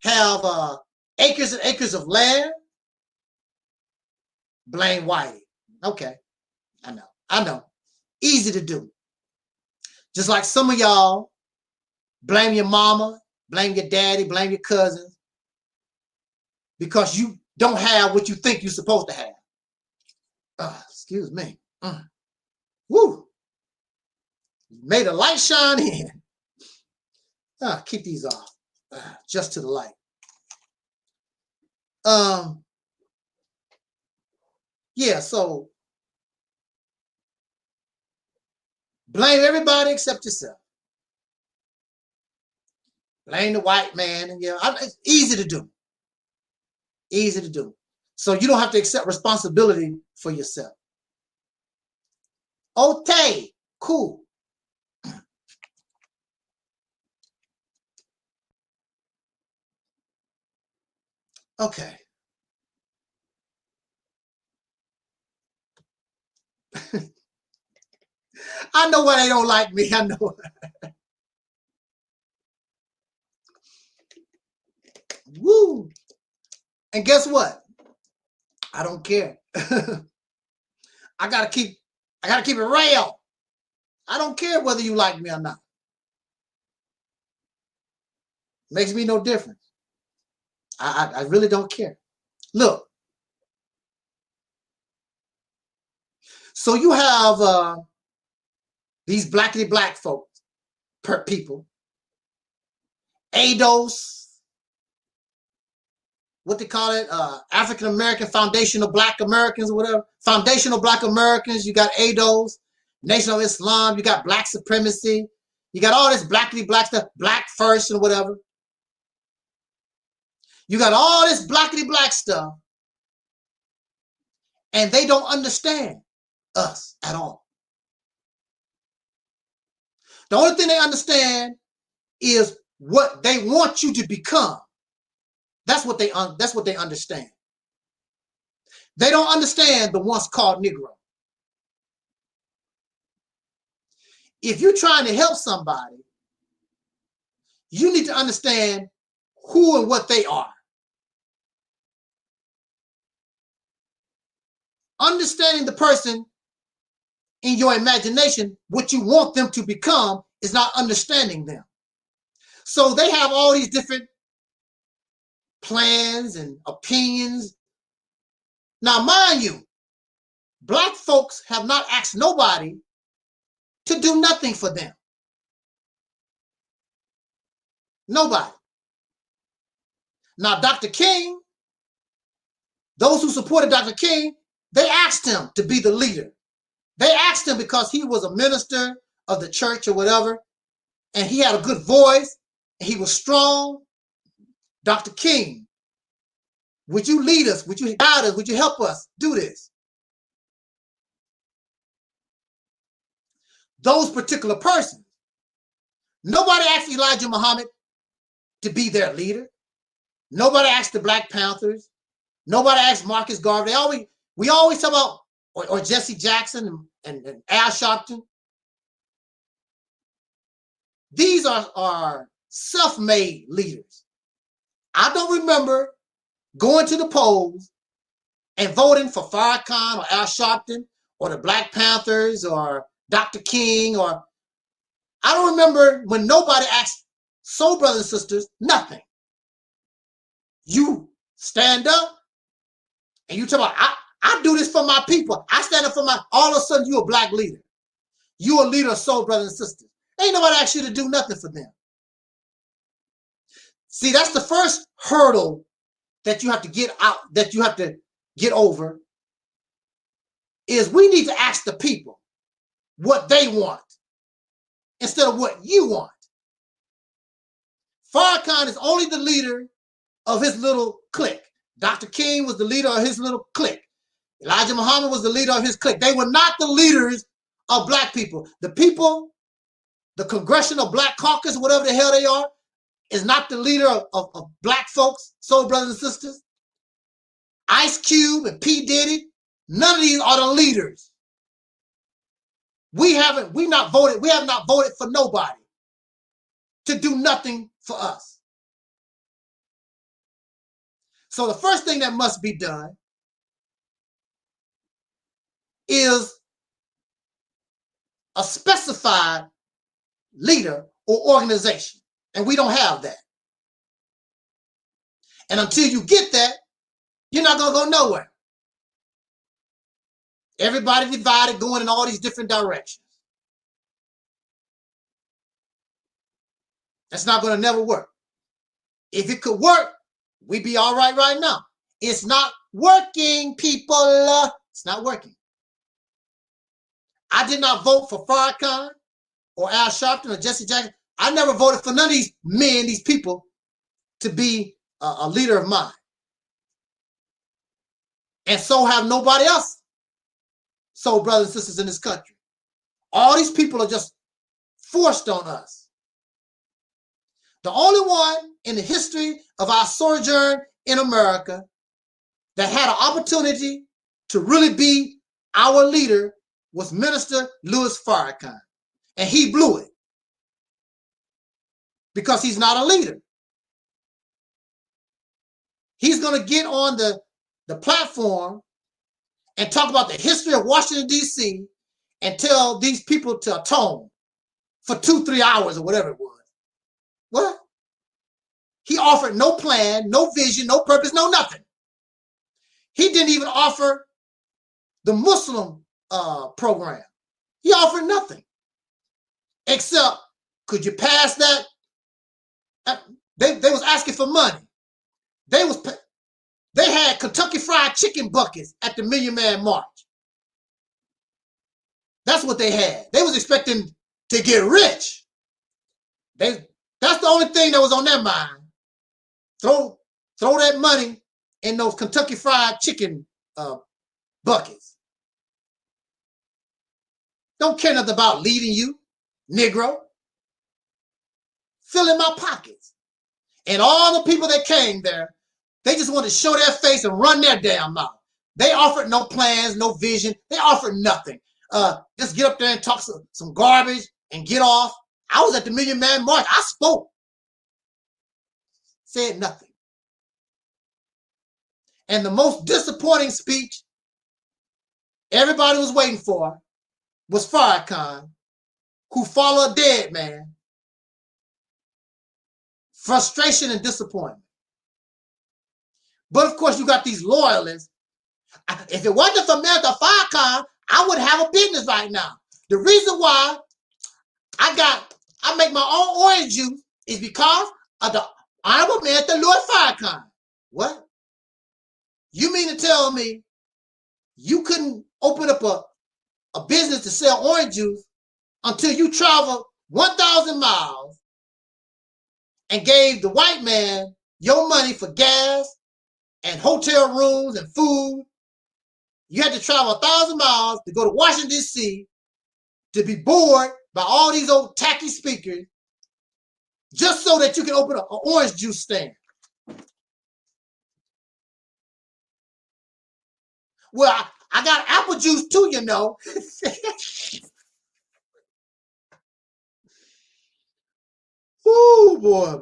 Have acres and acres of land. Blame whitey. Okay, I know. Easy to do. Just like some of y'all blame your mama, blame your daddy, blame your cousins because you don't have what you think you're supposed to have. Excuse me. Woo. May the light shine in. Keep these off. Just to the light. Yeah, so blame everybody except yourself. Blame the white man, and it's easy to do. Easy to do. So you don't have to accept responsibility for yourself. Okay, cool. Okay. I know why they don't like me. I know. Woo. And guess what? I don't care. I gotta keep it real. I don't care whether you like me or not. Makes me no difference. I really don't care. Look. So you have these blackity black folks, people, ADOS, what they call it, African American Foundation of Black Americans or whatever, Foundational Black Americans, you got ADOS, Nation of Islam, you got black supremacy, you got all this blackity black stuff, black first and whatever. You got all this blackity black stuff, and they don't understand us at all. The only thing they understand is what they want you to become. That's what they understand. They don't understand the once called Negro. If you're trying to help somebody, you need to understand who and what they are. Understanding the person in your imagination, what you want them to become, is not understanding them. So they have all these different plans and opinions. Now, mind you, black folks have not asked nobody to do nothing for them. Nobody. Now, Dr. King, those who supported Dr. King, they asked him to be the leader. They asked him because he was a minister of the church or whatever, and he had a good voice, and he was strong. Dr. King, would you lead us? Would you guide us? Would you help us do this? Those particular persons. Nobody asked Elijah Muhammad to be their leader. Nobody asked the Black Panthers. Nobody asked Marcus Garvey. We always talk about, or Jesse Jackson and Al Sharpton. These are self-made leaders. I don't remember going to the polls and voting for Farrakhan or Al Sharpton or the Black Panthers or Dr. King, or I don't remember when nobody asked soul brothers and sisters nothing. You stand up and you talk about, I do this for my people. I stand up for my, all of a sudden you're a black leader. You're a leader of soul brothers and sisters. Ain't nobody asked you to do nothing for them. See, that's the first hurdle that you have to get out, that you have to get over, is we need to ask the people what they want instead of what you want. Farrakhan is only the leader of his little clique. Dr. King was the leader of his little clique. Elijah Muhammad was the leader of his clique. They were not the leaders of black people. The people, the Congressional Black Caucus, whatever the hell they are, is not the leader of black folks, soul brothers and sisters. Ice Cube and P. Diddy, none of these are the leaders. We have not voted for nobody to do nothing for us. So the first thing that must be done is a specified leader or organization. And we don't have that. And until you get that, you're not going to go nowhere. Everybody divided, going in all these different directions. That's not going to never work. If it could work, we'd be all right now. It's not working, people. It's not working. I did not vote for Farrakhan or Al Sharpton or Jesse Jackson. I never voted for none of these men, these people, to be a leader of mine. And so have nobody else, soul brothers and sisters in this country. All these people are just forced on us. The only one in the history of our sojourn in America that had an opportunity to really be our leader was Minister Louis Farrakhan. And he blew it. Because he's not a leader. He's going to get on the platform and talk about the history of Washington, D.C. and tell these people to atone for 2-3 hours or whatever it was. What? He offered no plan, no vision, no purpose, no nothing. He didn't even offer the Muslim program. He offered nothing. Except, could you pass that? They was asking for money. They had Kentucky Fried Chicken buckets at the Million Man March. That's what they had. They was expecting to get rich. That's the only thing that was on their mind. Throw that money in those Kentucky Fried Chicken buckets. Don't care nothing about leading you, Negro. Fill in my pockets. And all the people that came there, they just wanted to show their face and run their damn mouth. They offered no plans, no vision. They offered nothing. Just get up there and talk some garbage and get off. I was at the Million Man March. I spoke. Said nothing. And the most disappointing speech everybody was waiting for was Farrakhan, who followed a dead man. Frustration and disappointment. But of course, you got these loyalists. If it wasn't for Mr. Farrakhan, I would have a business right now. The reason why I make my own orange juice is because of the Honorable Mr. Lord Farrakhan. What? You mean to tell me you couldn't open up a business to sell orange juice until you travel 1,000 miles and gave the white man your money for gas and hotel rooms and food? You had to travel 1,000 miles to go to Washington, D.C. to be bored by all these old tacky speakers just so that you can open up an orange juice stand. Well, I got apple juice too, you know. Ooh, boy.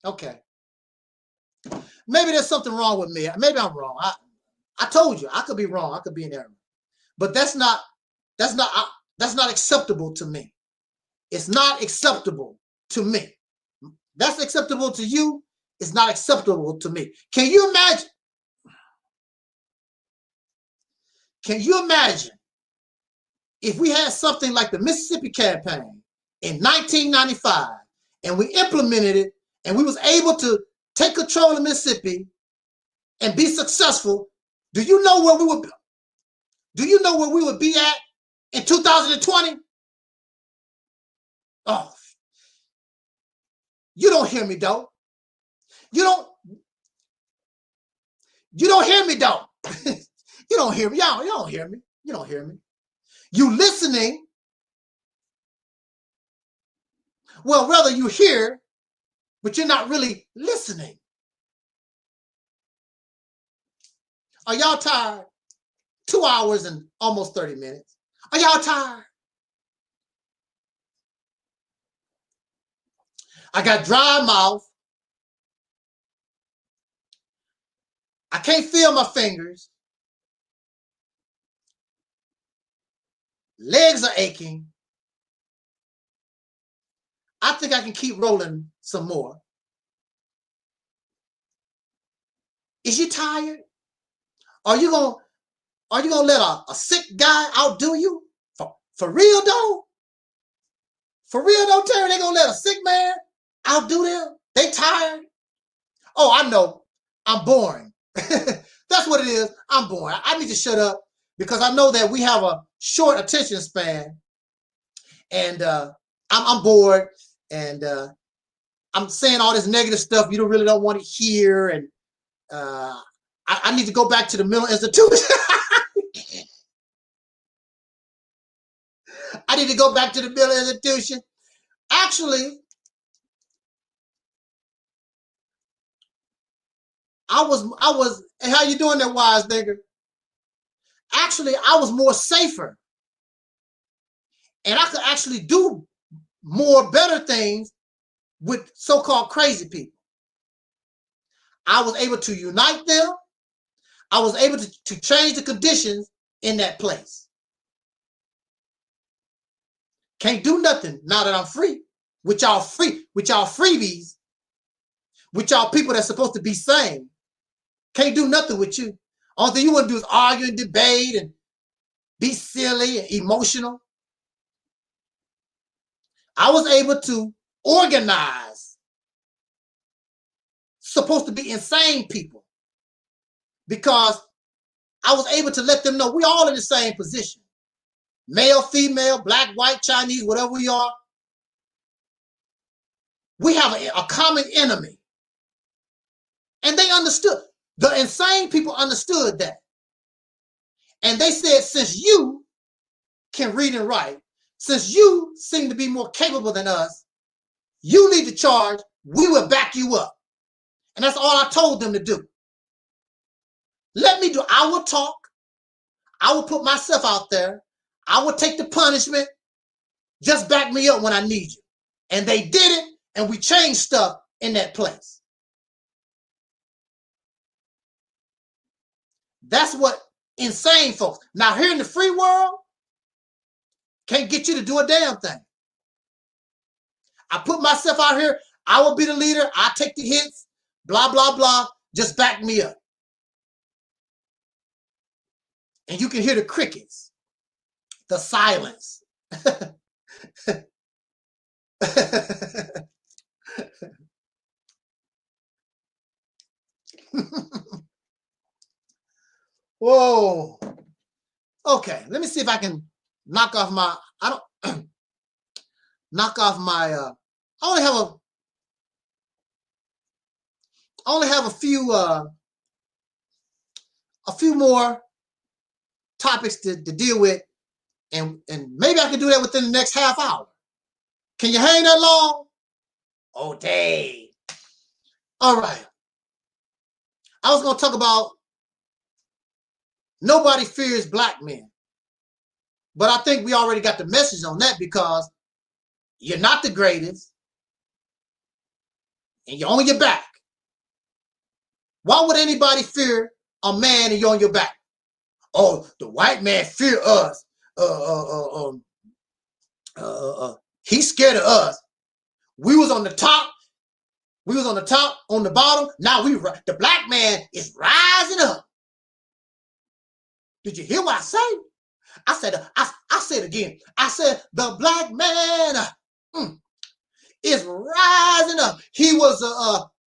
Okay. Maybe there's something wrong with me. Maybe I'm wrong. I told you I could be wrong. I could be in error. But that's not acceptable to me. It's not acceptable to me. That's acceptable to you. It's not acceptable to me. Can you imagine? Can you imagine if we had something like the Mississippi Campaign in 1995 and we implemented it and we was able to take control of Mississippi and be successful? Do you know where we would? Do you know where we would be at in 2020? Oh, you don't hear me though. You don't hear me though. You don't hear me. You don't hear me. You don't hear me. You listening. Well, rather you hear, but you're not really listening. Are y'all tired? 2 hours and almost 30 minutes. Are y'all tired? I got dry mouth. I can't feel my fingers. Legs are aching. I think I can keep rolling some more. Is you tired? Are you gonna let a sick guy outdo you? For real though? For real though, Terry? They gonna let a sick man outdo them? They tired? Oh, I know. I'm boring. That's what it is. I'm boring. I need to shut up because I know that we have a short attention span, and I'm bored, and I'm saying all this negative stuff you really don't want to hear, and I need to go back to the mental institution. I need to go back to the mental institution. Actually, I was, and how you doing there, wise nigga? Actually, I was more safer. And I could actually do more better things with so-called crazy people. I was able to unite them. I was able to change the conditions in that place. Can't do nothing now that I'm free. With y'all freebies, with y'all people that's supposed to be sane. Can't do nothing with you. All thing you want to do is argue and debate and be silly and emotional. I was able to organize supposed to be insane people because I was able to let them know we all in the same position. Male, female, black, white, Chinese, whatever we are. We have a common enemy. And they understood. The insane people understood that. And they said, since you can read and write, since you seem to be more capable than us, you lead the charge, we will back you up. And that's all I told them to do. Let me do, I will talk. I will put myself out there. I will take the punishment. Just back me up when I need you. And they did it, and we changed stuff in that place. That's what insane folks. Now here in the free world, can't get you to do a damn thing. I put myself out here. I will be the leader. I take the hits. Blah, blah, blah. Just back me up. And you can hear the crickets. The silence. Whoa. Okay, let me see if I can knock off my, knock off my, I only have a few more topics to deal with, and maybe I can do that within the next half hour. Can you hang that long? Oh, dang. All right. I was going to talk about nobody fears black men. But I think we already got the message on that because you're not the greatest and you're on your back. Why would anybody fear a man and you're on your back? Oh, the white man fear us. He's scared of us. We was on the top. We was on the top, on the bottom. Now the black man is rising up. Did you hear what I said? I said it again. I said the black man is rising up. He was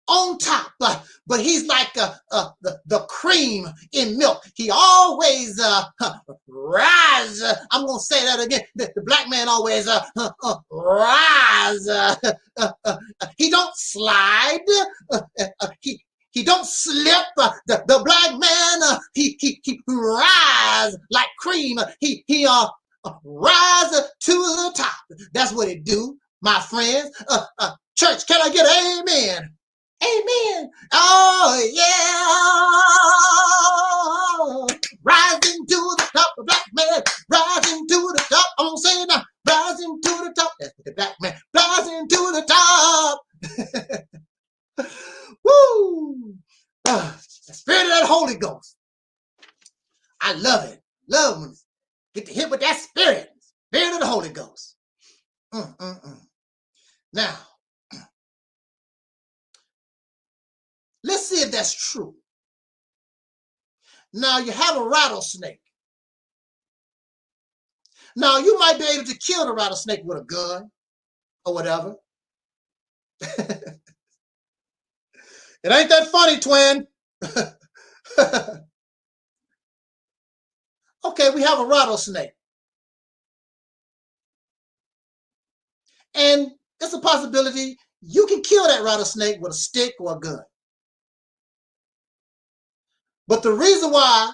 on top, but he's like the cream in milk. He always rise. I'm gonna say that again. The black man always rise. He don't slide. He don't slip. The black man he rise like cream. He rise to the top. That's what it do, my friends. Church, can I get an amen? Amen. Oh, yeah. Rising to the top, the black man. Rising to the top. I'm going to say it now. Rising to the top. That's the black man. Rising to the top. Woo. The spirit of that Holy Ghost. I love it. Love when you get to hit with that spirit. Spirit of the Holy Ghost. Now, let's see if that's true. Now, you have a rattlesnake. Now, you might be able to kill the rattlesnake with a gun or whatever. It ain't that funny, twin. Okay, we have a rattlesnake. And it's a possibility you can kill that rattlesnake with a stick or a gun. But the reason why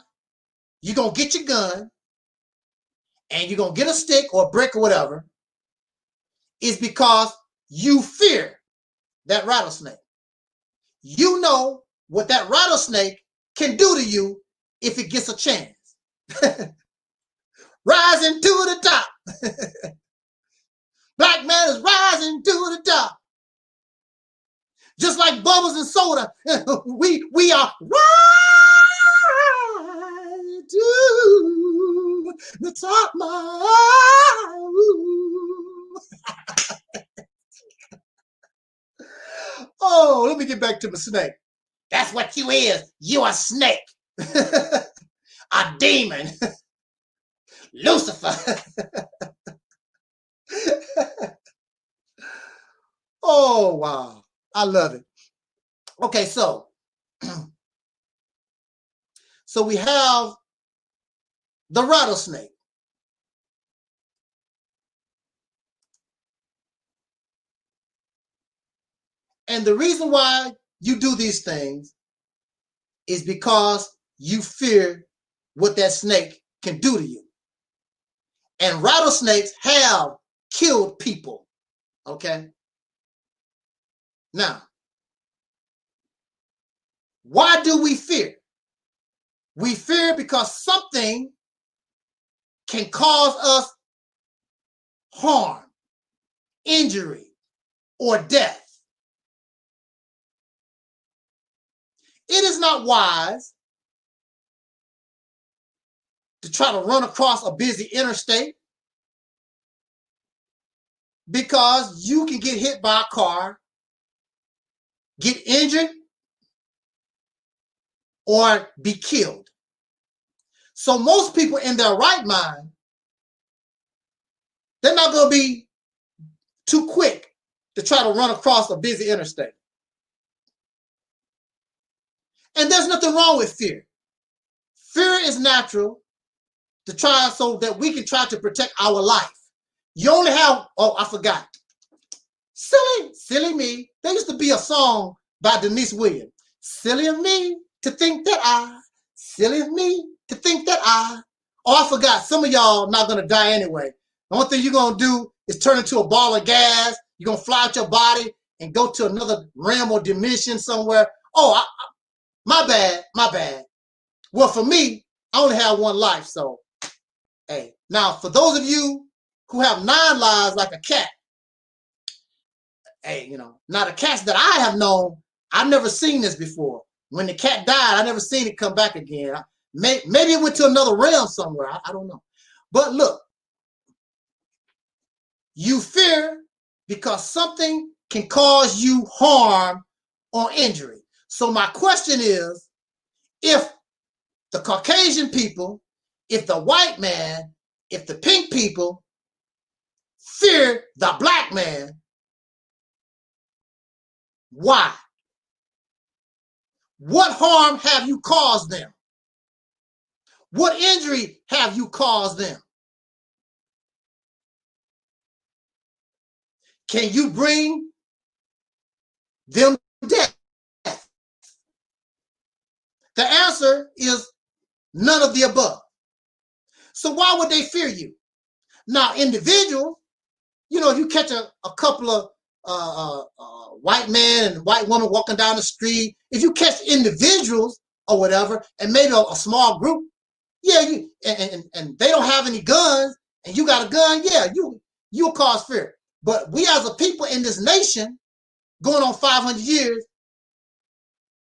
you're going to get your gun and you're going to get a stick or a brick or whatever is because you fear that rattlesnake. You know what that rattlesnake can do to you if it gets a chance. Rising to the top. Black man is rising to the top. Just like bubbles and soda, we are rising to the top, Oh, let me get back to my snake. That's what you is. You a snake. A demon. Lucifer. Oh, wow. I love it. Okay, so we have the rattlesnake. And the reason why you do these things is because you fear what that snake can do to you. And rattlesnakes have killed people. Okay? Now, why do we fear? We fear because something can cause us harm, injury, or death. It is not wise to try to run across a busy interstate because you can get hit by a car, get injured, or be killed. So most people in their right mind, they're not going to be too quick to try to run across a busy interstate. And there's nothing wrong with fear. Fear is natural to try so that we can try to protect our life. You only have, oh, I forgot. Silly me. There used to be a song by Denise Williams. Silly of me to think that I, silly of me to think that I. Oh, I forgot. Some of y'all not going to die anyway. The only thing you're going to do is turn into a ball of gas. You're going to fly out your body and go to another realm or dimension somewhere. Oh, my bad. Well, for me, I only have one life, so, hey. Now, for those of you who have 9 lives like a cat, hey, you know, now the cats that I have known, I've never seen this before. When the cat died, I never seen it come back again. Maybe it went to another realm somewhere. I don't know. But look, you fear because something can cause you harm or injury. So my question is, if the Caucasian people, if the white man, if the pink people fear the black man, why? What harm have you caused them? What injury have you caused them? Can you bring them death? The answer is none of the above. So why would they fear you? Now, individuals, you know, if you catch a couple of white man and white woman walking down the street, if you catch individuals or whatever, and maybe a small group, yeah, and they don't have any guns, and you got a gun, yeah, you'll cause fear. But we as a people in this nation, going on 500 years,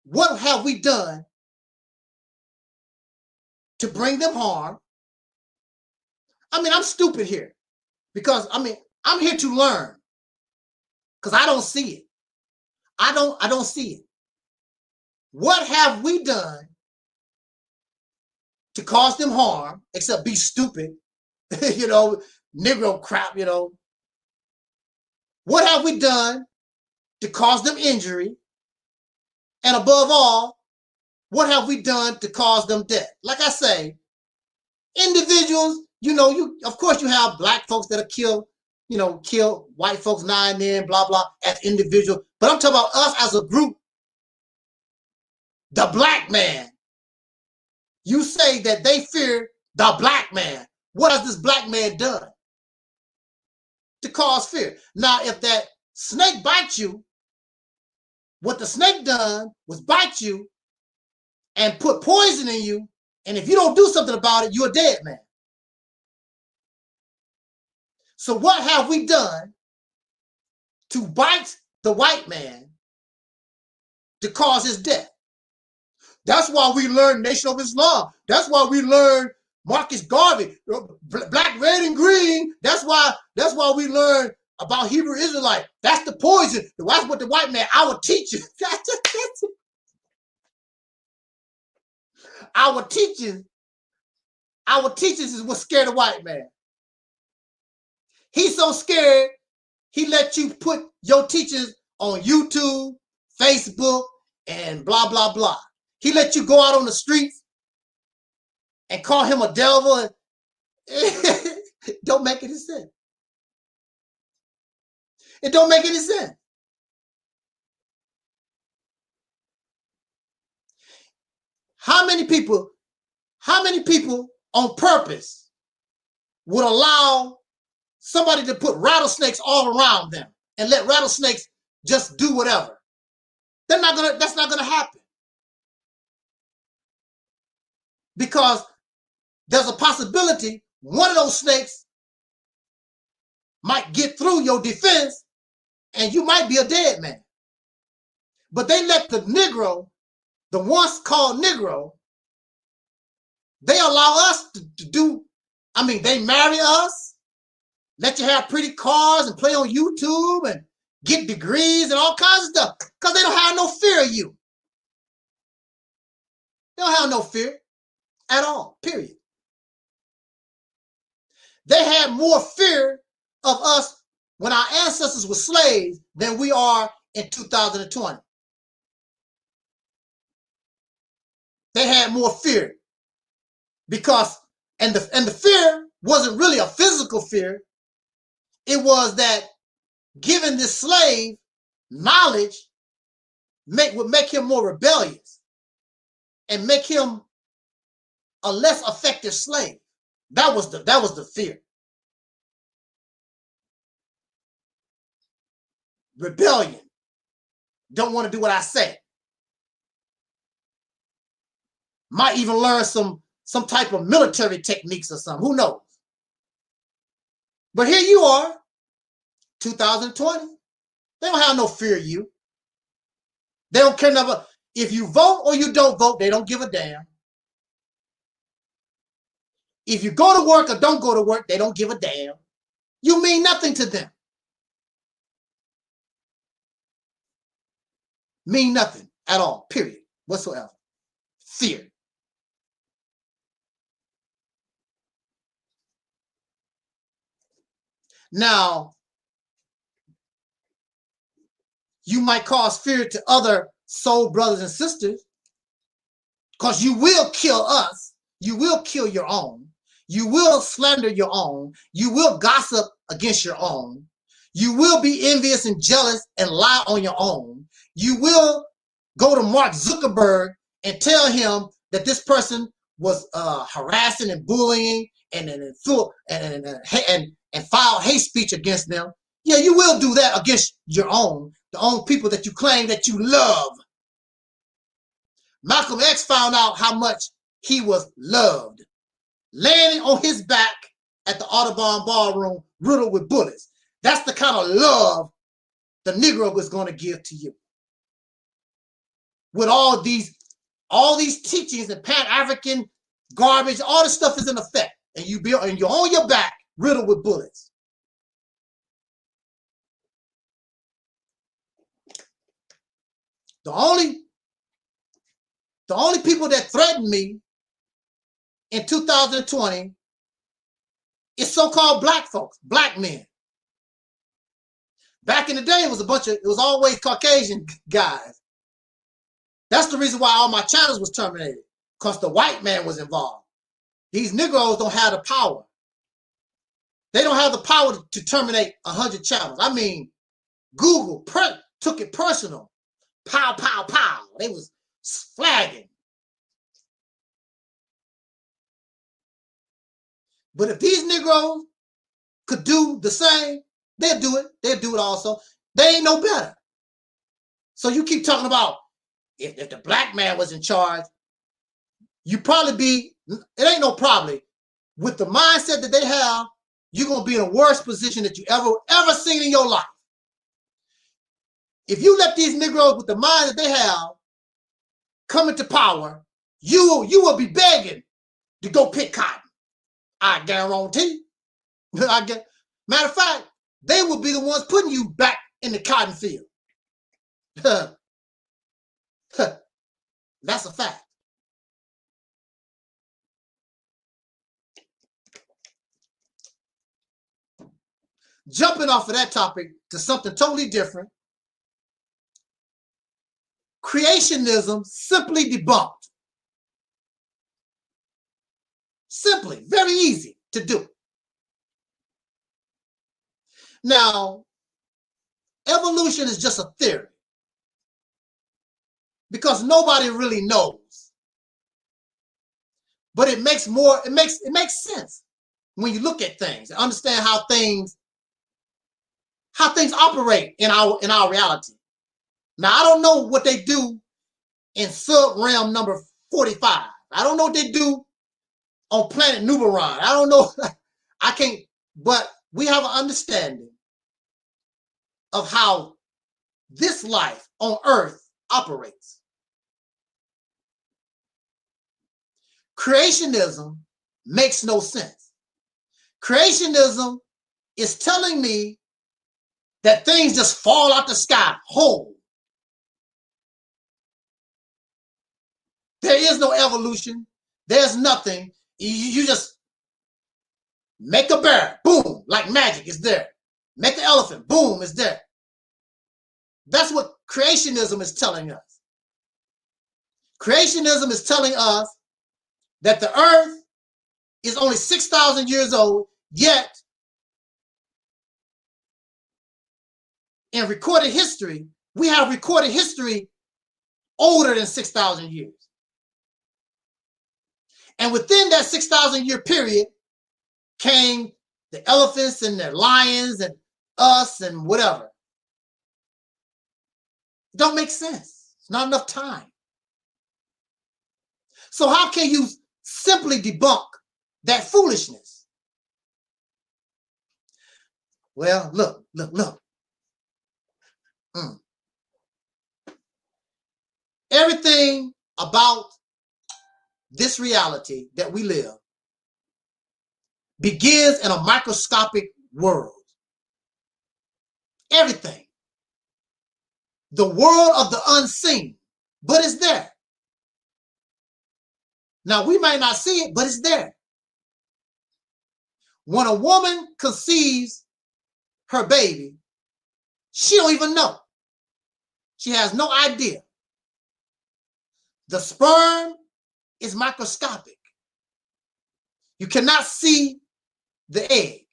what have we done to bring them harm? I mean, I'm stupid here because, I mean, I'm here to learn because I don't see it. I don't see it. What have we done to cause them harm except be stupid, you know, Negro crap, you know? What have we done to cause them injury? And above all, what have we done to cause them death? Like I say, individuals, you know, of course you have black folks that are killed, you know, kill white folks now and then, blah, blah, as individuals. But I'm talking about us as a group. The black man. You say that they fear the black man. What has this black man done to cause fear? Now, if that snake bites you, what the snake done was bite you and put poison in you, and if you don't do something about it, you're a dead man. So what have we done to bite the white man to cause his death? That's why we learn Nation of Islam. That's why we learn Marcus Garvey, black, red, and green. That's why we learn about Hebrew Israelite. That's the poison. That's what the white man, our teachers. Our teachers is what scared the white man. He's so scared He let you put your teachers on YouTube, Facebook, and blah, blah, blah. He let you go out on the streets and call him a devil. Don't make any sense. It don't make any sense. How many people on purpose would allow somebody to put rattlesnakes all around them and let rattlesnakes just do whatever? That's not gonna happen. Because there's a possibility one of those snakes might get through your defense and you might be a dead man. But they let the Negro, the once called Negro, they allow us to do, I mean, they marry us, let you have pretty cars and play on YouTube and get degrees and all kinds of stuff because they don't have no fear of you. They don't have no fear at all, period. They had more fear of us when our ancestors were slaves than we are in 2020. They had more fear because, and the fear wasn't really a physical fear. It was that giving this slave knowledge would make him more rebellious and make him a less effective slave. That was the fear. Rebellion. Don't want to do what I say. Might even learn some type of military techniques or something. Who knows? But here you are, 2020. They don't have no fear of you. They don't care about if you vote or you don't vote. They don't give a damn. If you go to work or don't go to work, they don't give a damn. You mean nothing to them. Mean nothing at all, period, whatsoever. Fear. Now, you might cause fear to other soul brothers and sisters because you will kill us. You will kill your own. You will slander your own. You will gossip against your own. You will be envious and jealous and lie on your own. You will go to Mark Zuckerberg and tell him that this person was harassing and bullying and file hate speech against them. Yeah, you will do that against your own, the own people that you claim that you love. Malcolm X found out how much he was loved, laying on his back at the Audubon ballroom, riddled with bullets. That's the kind of love the Negro is going to give to you. With all these teachings and Pan-African garbage, all this stuff is in effect, and you're on your back, riddled with bullets. The only people that threatened me in 2020 is so-called black folks, black men. Back in the day, it was always Caucasian guys. That's the reason why all my channels was terminated, because the white man was involved. These Negroes don't have the power. They don't have the power to terminate 100 channels. I mean, Google took it personal. Pow, pow, pow. They was flagging. But if these Negroes could do the same, they'll do it. They'll do it also. They ain't no better. So you keep talking about if the black man was in charge, it ain't no probably. With the mindset that they have, you're going to be in a worse position that you ever seen in your life. If you let these Negroes with the mind that they have come into power, you will be begging to go pick cotton. I guarantee. Matter of fact, they will be the ones putting you back in the cotton field. That's a fact. jumping off of that topic to something totally different, creationism simply debunked. Simply, very easy to do. Now, evolution is just a theory because nobody really knows. But it makes sense when you look at things and understand how things operate in our reality. Now, I don't know what they do in sub-realm number 45. I don't know what they do on planet Nuberon. I don't know. I can't, but we have an understanding of how this life on Earth operates. Creationism makes no sense. Creationism is telling me that things just fall out the sky whole. There is no evolution. There's nothing. You just make a bear, boom, like magic, it's there. Make an elephant, boom, it's there. That's what creationism is telling us. Creationism is telling us that the earth is only 6,000 years old, yet in recorded history, we have recorded history older than 6,000 years. And within that 6,000 year period came the elephants and the lions and us and whatever. It don't make sense. It's not enough time. So how can you simply debunk that foolishness? Well, look. Everything about this reality that we live begins in a microscopic world. Everything. The world of the unseen, but it's there. Now, we might not see it, but it's there. When a woman conceives her baby, she don't even know. She has no idea. The sperm is microscopic. You cannot see the egg.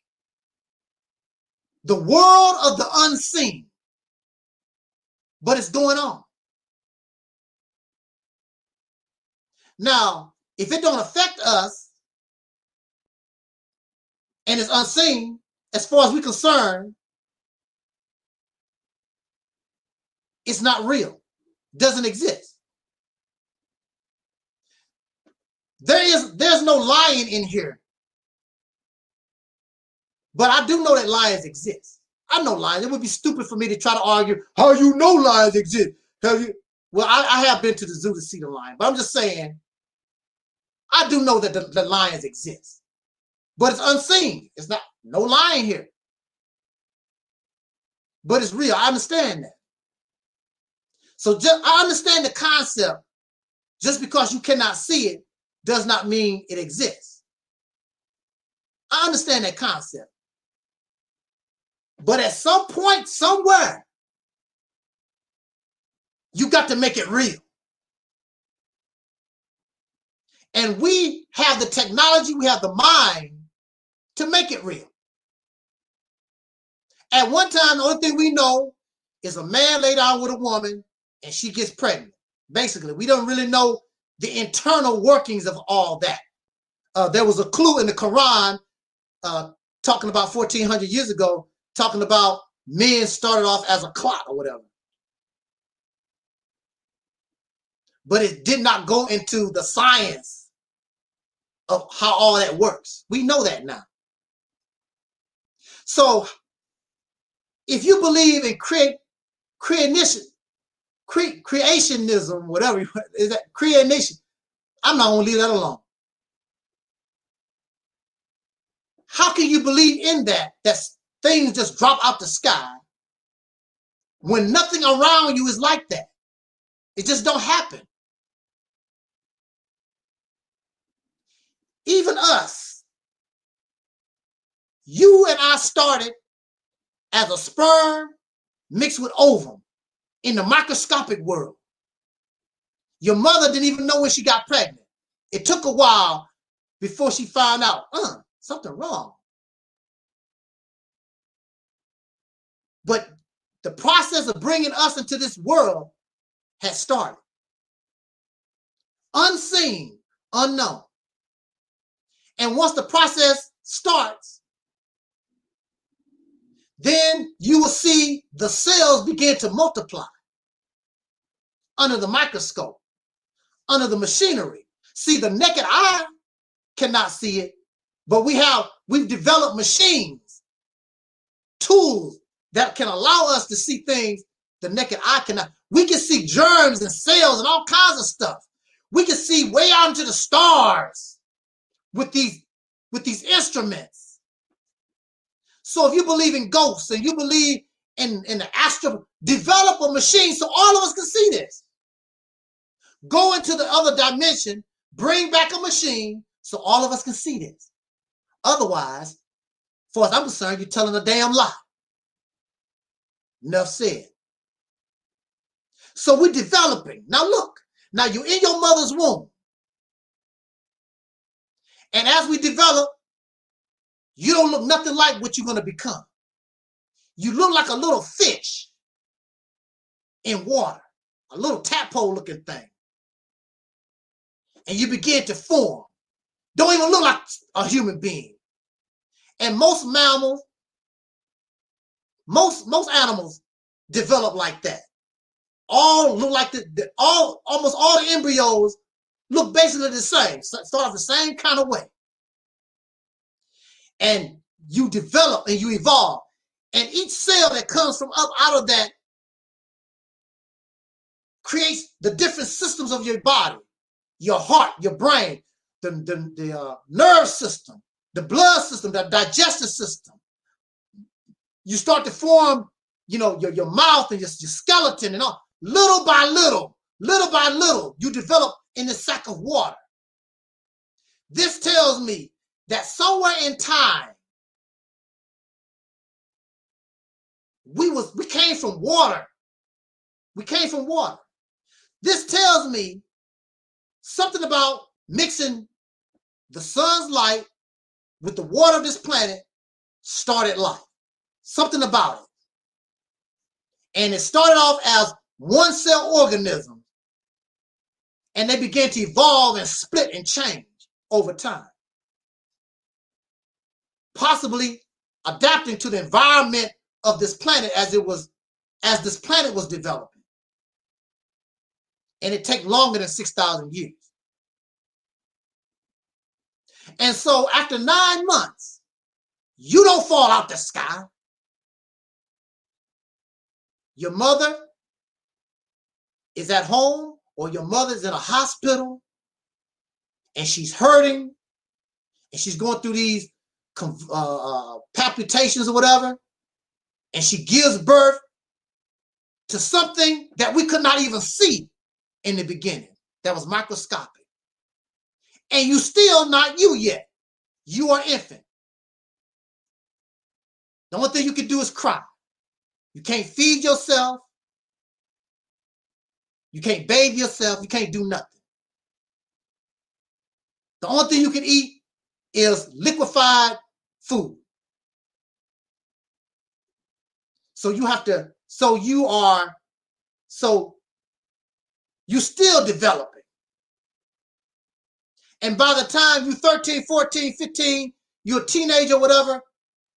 The world of the unseen, but it's going on. Now, if it don't affect us and it's unseen, as far as we're concerned, it's not real. It doesn't exist. There's no lion in here. But I do know that lions exist. I know lions. It would be stupid for me to try to argue how you know lions exist. Have you? Well, I have been to the zoo to see the lion, but I'm just saying, I do know that the lions exist. But it's unseen. It's not no lion here. But it's real. I understand that. So I understand the concept. Just because you cannot see it does not mean it exists. I understand that concept. But at some point, somewhere, you got to make it real. And we have the technology, we have the mind to make it real. At one time, the only thing we know is a man lay down with a woman and she gets pregnant. Basically, we don't really know the internal workings of all that. There was a clue in the Quran talking about 1,400 years ago, talking about men started off as a clot or whatever. But it did not go into the science of how all that works. We know that now. So if you believe in creationism, whatever is that, creation, I'm not going to leave that alone. How can you believe in that things just drop out the sky when nothing around you is like that? It just don't happen. Even us, you and I started as a sperm mixed with ovum in the microscopic world. Your mother didn't even know when she got pregnant. It took a while before she found out, something wrong. But the process of bringing us into this world has started. Unseen, unknown. And once the process starts, then you will see the cells begin to multiply under the microscope, under the machinery. See, the naked eye cannot see it, but we've developed machines, tools that can allow us to see things the naked eye cannot. We can see germs and cells and all kinds of stuff. We can see way out into the stars with these instruments. So if you believe in ghosts and you believe in the astral, develop a machine so all of us can see this. Go into the other dimension, bring back a machine so all of us can see this. Otherwise, as far as I'm concerned, you're telling a damn lie. Enough said. So we're developing. Now look, now you're in your mother's womb. And as we develop, you don't look nothing like what you're going to become. You look like a little fish in water, a little tadpole looking thing. And you begin to form. Don't even look like a human being. And most mammals, most animals develop like that. All look like almost all the embryos look basically the same. Start off the same kind of way. And you develop and you evolve. And each cell that comes from up out of that creates the different systems of your body. Your heart, your brain, the nerve system, the blood system, the digestive system. You start to form, your mouth and your skeleton and all. Little by little, you develop in the sack of water. This tells me that somewhere in time, we came from water. We came from water. This tells me something about mixing the sun's light with the water of this planet started life. Something about it. And it started off as one cell organisms, and they began to evolve and split and change over time, possibly adapting to the environment of this planet as this planet was developing. And it takes longer than 6,000 years. And so after 9 months, you don't fall out the sky. Your mother is at home, or your mother's in a hospital, and she's hurting, and she's going through these palpitations or whatever, and she gives birth to something that we could not even see in the beginning, that was microscopic. And you still not you yet. You are infant. The only thing you can do is cry. You can't feed yourself. You can't bathe yourself. You can't do nothing. The only thing you can eat is liquefied food. So you still developing. And by the time you're 13, 14, 15, you're a teenager or whatever,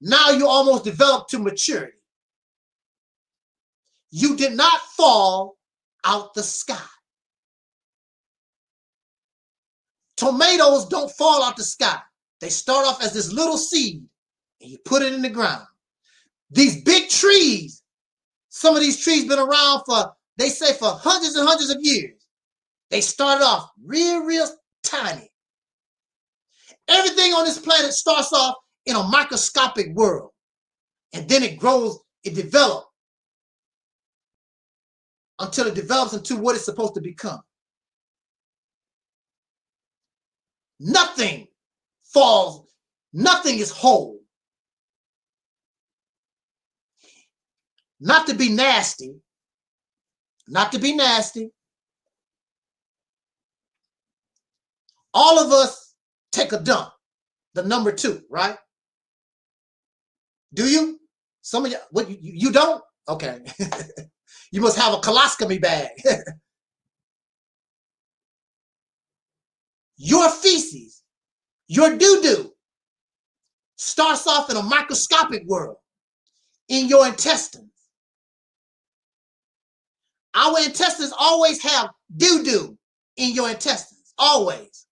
now you almost developed to maturity. You did not fall out the sky. Tomatoes don't fall out the sky. They start off as this little seed, and you put it in the ground. These big trees, some of these trees been around for hundreds and hundreds of years. They started off real tiny. Everything on this planet starts off in a microscopic world, and then it grows, it develops until it develops into what it's supposed to become. Nothing falls, nothing is whole. not to be nasty, all of us take a dump, the number 2, right? Do you? Some of you, what, you don't? Okay. You must have a colostomy bag. Your feces, your doo-doo, starts off in a microscopic world in your intestines. Our intestines always have doo-doo in your intestines, always.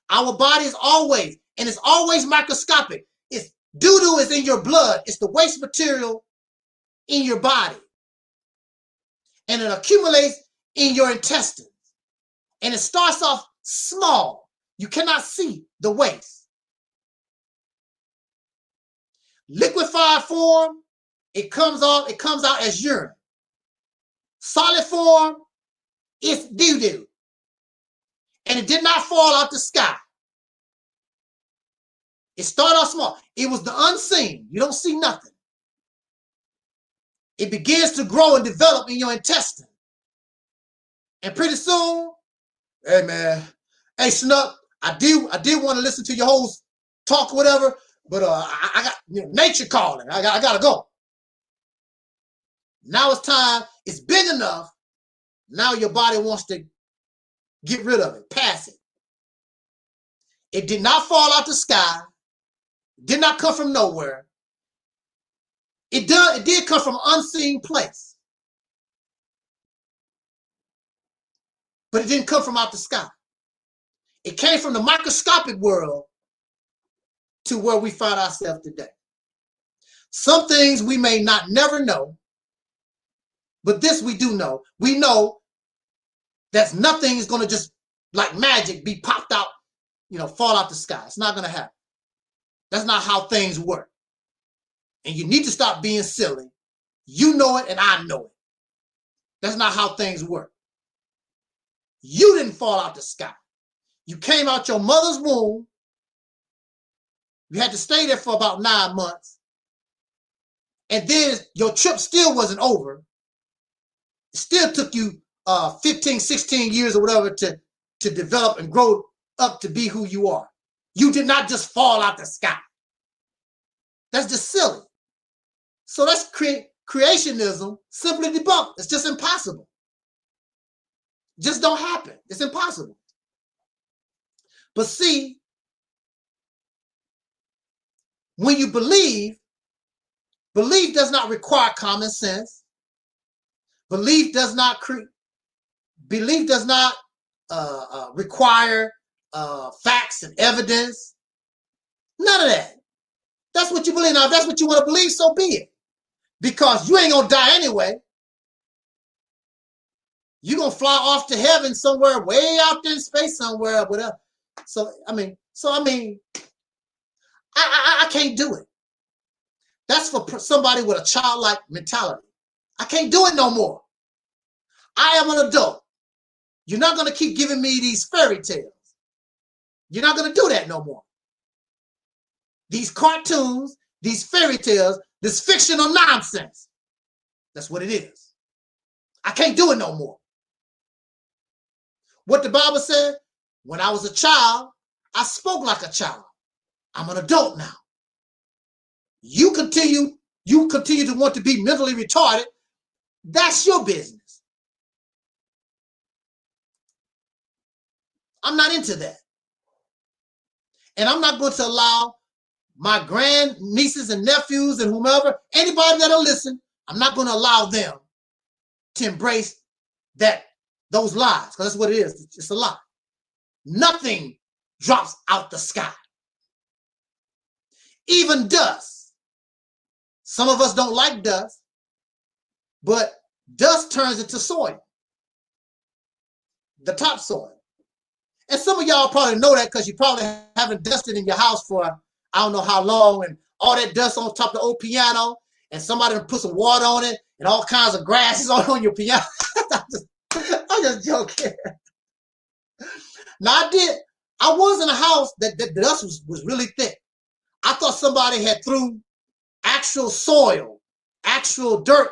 Our bodies always, and it's always microscopic. It's doo-doo is in your blood. It's the waste material in your body. And it accumulates in your intestines. And it starts off small. You cannot see the waste. Liquefied form, it comes out as urine. Solid form, it's doo-doo. And it did not fall out the sky. It started off small. It was the unseen. You don't see nothing. It begins to grow and develop in your intestine. And pretty soon, hey man, hey Snuck, I did want to listen to your whole talk or whatever, but I got nature calling. I gotta go. Now it's time. It's big enough. Now your body wants to get rid of it, pass it. It did not fall out the sky. Did not come from nowhere. It did come from an unseen place. But it didn't come from out the sky. It came from the microscopic world to where we find ourselves today. Some things we may not never know, but this we do know. We know that nothing is going to just like magic be popped out, fall out the sky. It's not going to happen. That's not how things work. And you need to stop being silly. You know it and I know it. That's not how things work. You didn't fall out the sky. You came out your mother's womb. You had to stay there for about 9 months. And then your trip still wasn't over. It still took you 15, 16 years or whatever to develop and grow up to be who you are. You did not just fall out the sky. That's just silly. So that's creationism simply debunked. It's just impossible. Just don't happen. It's impossible. But see, when you belief does not require common sense. Belief does not require facts and evidence. None of that. That's what you believe. Now, if that's what you want to believe, so be it. Because you ain't going to die anyway. You're going to fly off to heaven somewhere, way out there in space somewhere, whatever. So, I mean, I can't do it. That's for somebody with a childlike mentality. I can't do it no more. I am an adult. You're not going to keep giving me these fairy tales. You're not going to do that no more. These cartoons, these fairy tales, this fictional nonsense. That's what it is. I can't do it no more. What the Bible said, when I was a child, I spoke like a child. I'm an adult now. You continue to want to be mentally retarded. That's your business. I'm not into that. And I'm not going to allow my grand nieces and nephews and whomever, anybody that'll listen, I'm not going to allow them to embrace those lies, because that's what it is. It's a lie. Nothing drops out the sky. Even dust. Some of us don't like dust, but dust turns into soil, the topsoil. And some of y'all probably know that because you probably haven't dusted in your house for I don't know how long, and all that dust on top of the old piano, and somebody put some water on it, and all kinds of grasses on your piano. I'm just joking. Now I was in a house that the dust was really thick. I thought somebody had threw actual soil, actual dirt.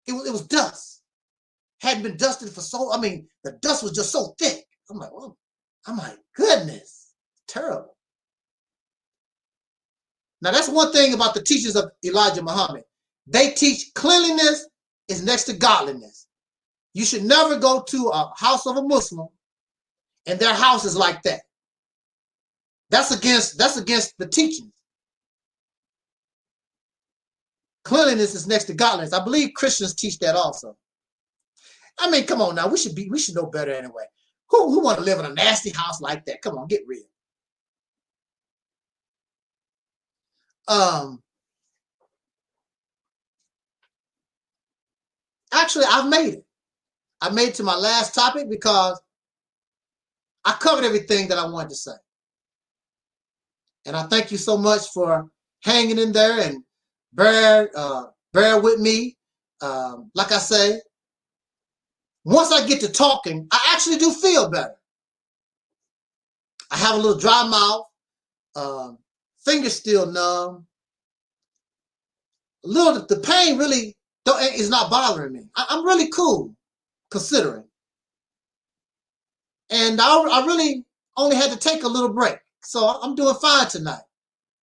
It was dust. Hadn't been dusted for so, I mean, the dust was just so thick. I'm like, oh, I'm like, goodness, terrible. Now, that's one thing about the teachers of Elijah Muhammad. They teach cleanliness is next to godliness. You should never go to a house of a Muslim and their house is like that. That's against the teachings. Cleanliness is next to godliness. I believe Christians teach that also. I mean, come on now, we should know better anyway. Who want to live in a nasty house like that? Come on, get real. Actually, I've made it. I made it to my last topic because I covered everything that I wanted to say. And I thank you so much for hanging in there and bear with me. Like I say, once I get to talking, I actually do feel better. I have a little dry mouth, fingers still numb. The pain really is not bothering me. I'm really cool, considering. And I really only had to take a little break. So I'm doing fine tonight.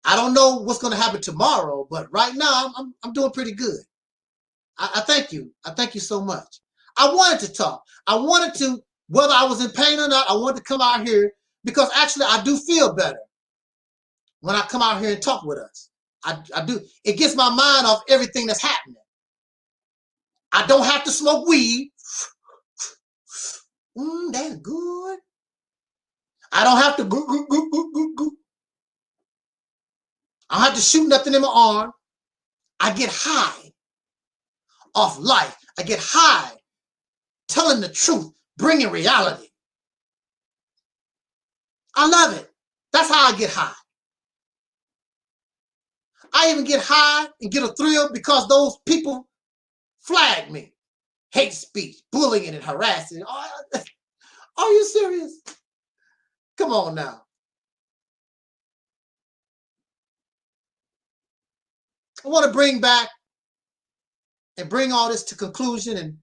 I don't know what's going to happen tomorrow, but right now I'm doing pretty good. I thank you. I thank you so much. I wanted to talk. I wanted to, whether I was in pain or not, I wanted to come out here because actually I do feel better when I come out here and talk with us. I do. It gets my mind off everything that's happening. I don't have to smoke weed. That's good. I don't have to go. I don't have to shoot nothing in my arm. I get high off life. I get high telling the truth, bringing reality. I love it. That's how I get high. I even get high and get a thrill because those people flag me. Hate speech, bullying and harassing. Are you serious? Come on now. I want to bring back and bring all this to conclusion and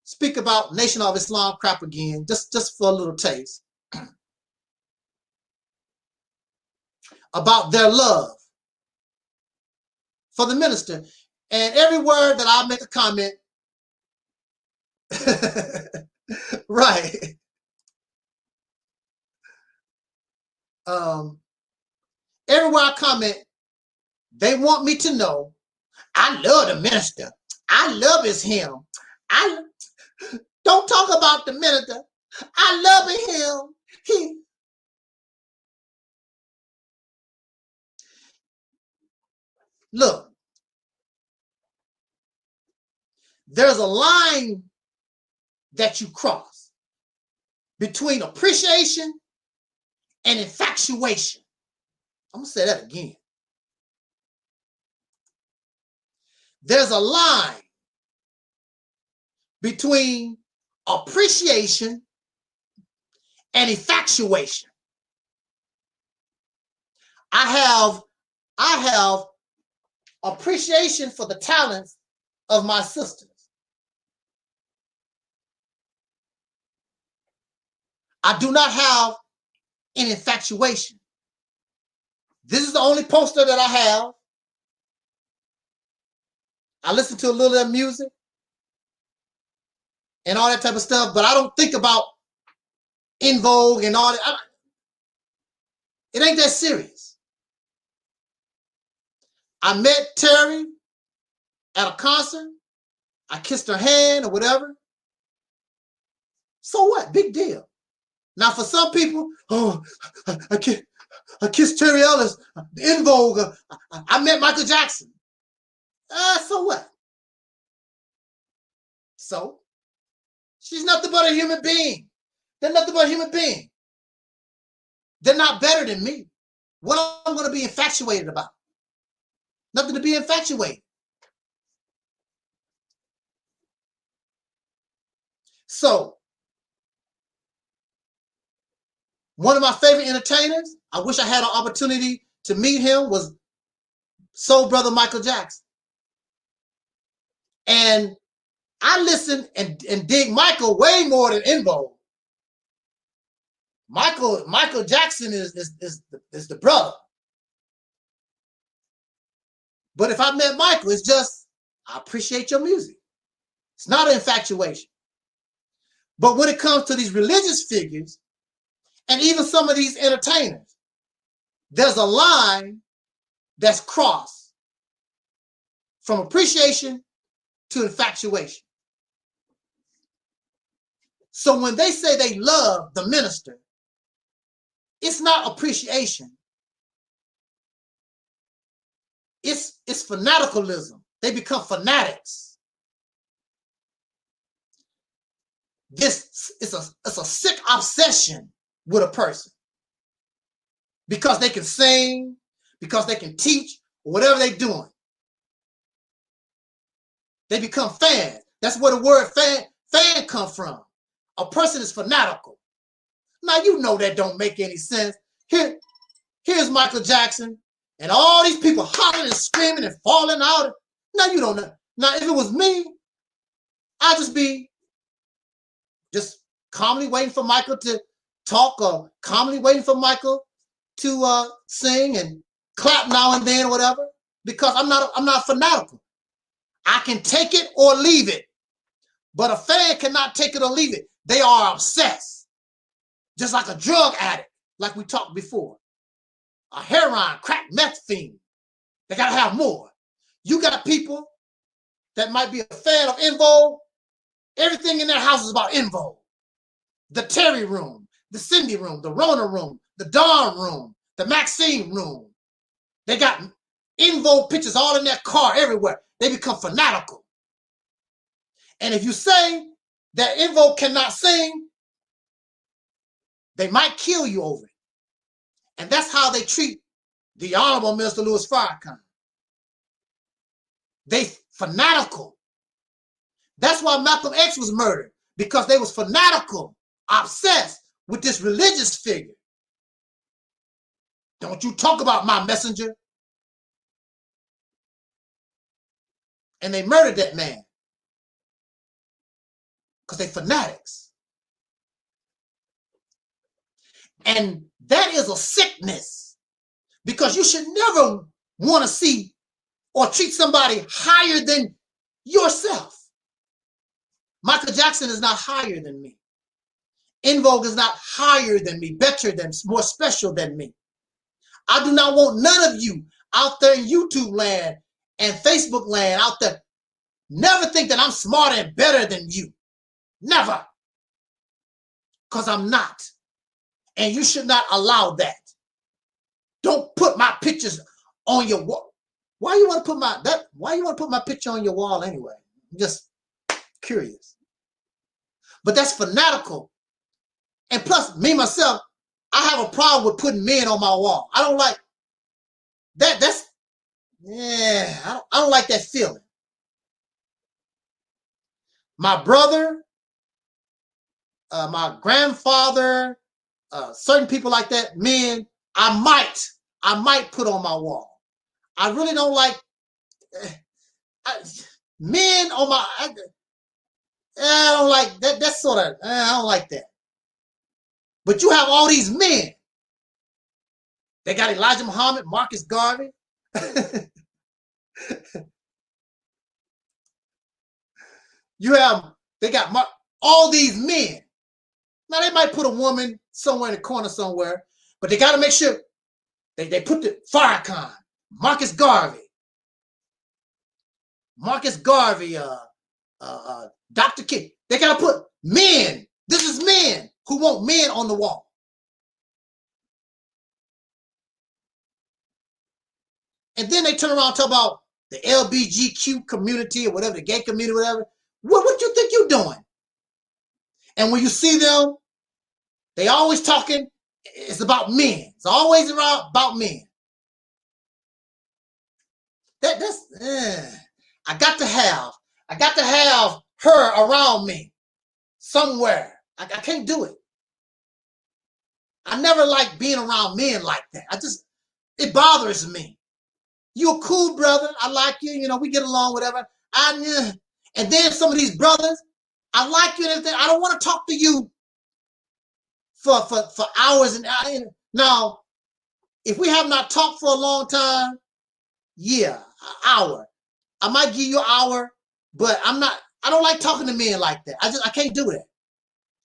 speak about Nation of Islam crap again, just for a little taste. About their love for the minister. And every word that I make a comment, right. Everywhere I comment, they want me to know I love the minister. I love his hymn. Don't talk about the minister. I love him. Look, there's a line that you cross between appreciation and infatuation. I'm going to say that again. There's a line between appreciation and infatuation. I have appreciation for the talents of my sisters. I do not have an infatuation. This is the only poster that I have. I listen to a little of their music and all that type of stuff, but I don't think about In Vogue and all that. It ain't that serious. I met Terry at a concert. I kissed her hand or whatever. So what? Big deal. Now for some people, oh, I kissed Terry Ellis, In Vogue. I met Michael Jackson. So what? So she's nothing but a human being. They're nothing but a human being. They're not better than me. What am I going to be infatuated about? Nothing to be infatuated. So, one of my favorite entertainers, I wish I had an opportunity to meet him, was Soul Brother Michael Jackson. And I listen and dig Michael way more than En Vogue. Michael Jackson is the brother. But if I met Michael, it's just, I appreciate your music. It's not an infatuation. But when it comes to these religious figures, and even some of these entertainers, there's a line that's crossed from appreciation to infatuation. So when they say they love the minister, it's not appreciation. It's fanaticalism. They become fanatics. This is a sick obsession with a person because they can sing, because they can teach, or whatever they're doing. They become fans. That's where the word fan come from. A person is fanatical. Now you know that don't make any sense. Here's Michael Jackson and all these people hollering and screaming and falling out. Now you don't know. Now if it was me, I'd just be calmly waiting for Michael to talk, or calmly waiting for Michael to sing and clap now and then or whatever, because I'm not fanatical. I can take it or leave it, but a fan cannot take it or leave it. They are obsessed, just like a drug addict, like we talked before. A heroin, crack, meth fiend. They gotta have more. You got people that might be a fan of En Vogue. Everything in their house is about En Vogue. The Terry room, the Cindy room, the Rona room, the Dawn room, the Maxine room. They got En Vogue pictures all in their car everywhere. They become fanatical. And if you say that En Vogue cannot sing, they might kill you over it. And that's how they treat the Honorable Minister Louis Farrakhan. They fanatical. That's why Malcolm X was murdered, because they was fanatical, obsessed with this religious figure. Don't you talk about my messenger. And they murdered that man because they fanatics. And that is a sickness, because you should never want to see or treat somebody higher than yourself. Michael Jackson is not higher than me. En Vogue is not higher than me, better than, more special than me. I do not want none of you out there in YouTube land and Facebook land out there. Never think that I'm smarter and better than you. Never. Because I'm not. And you should not allow that. Don't put my pictures on your wall. Why you want to put my picture on your wall anyway? I'm just curious. But that's fanatical. And plus, me myself, I have a problem with putting men on my wall. I don't like that. I don't like that feeling. My brother, my grandfather, certain people like that, men, I might put on my wall. I really don't like men on my. I don't like that. That's sort of. I don't like that. But you have all these men. They got Elijah Muhammad, Marcus Garvey. They got all these men. Now they might put a woman somewhere in the corner somewhere, but they got to make sure they put the Farrakhan, Marcus Garvey, Dr. King. They got to put men. This is men who want men on the wall. And then they turn around and talk about the LBGQ community or whatever, the gay community, whatever. What you think you're doing? And when you see them, they always talking, it's about men. It's always about men. I got to have her around me somewhere. I can't do it. I never like being around men like that. It bothers me. You're a cool brother. I like you. You know, we get along, whatever. And then some of these brothers, I like you and everything. I don't want to talk to you for hours and hours. Now, if we have not talked for a long time, yeah, an hour. I might give you an hour, but I don't like talking to men like that. I can't do that.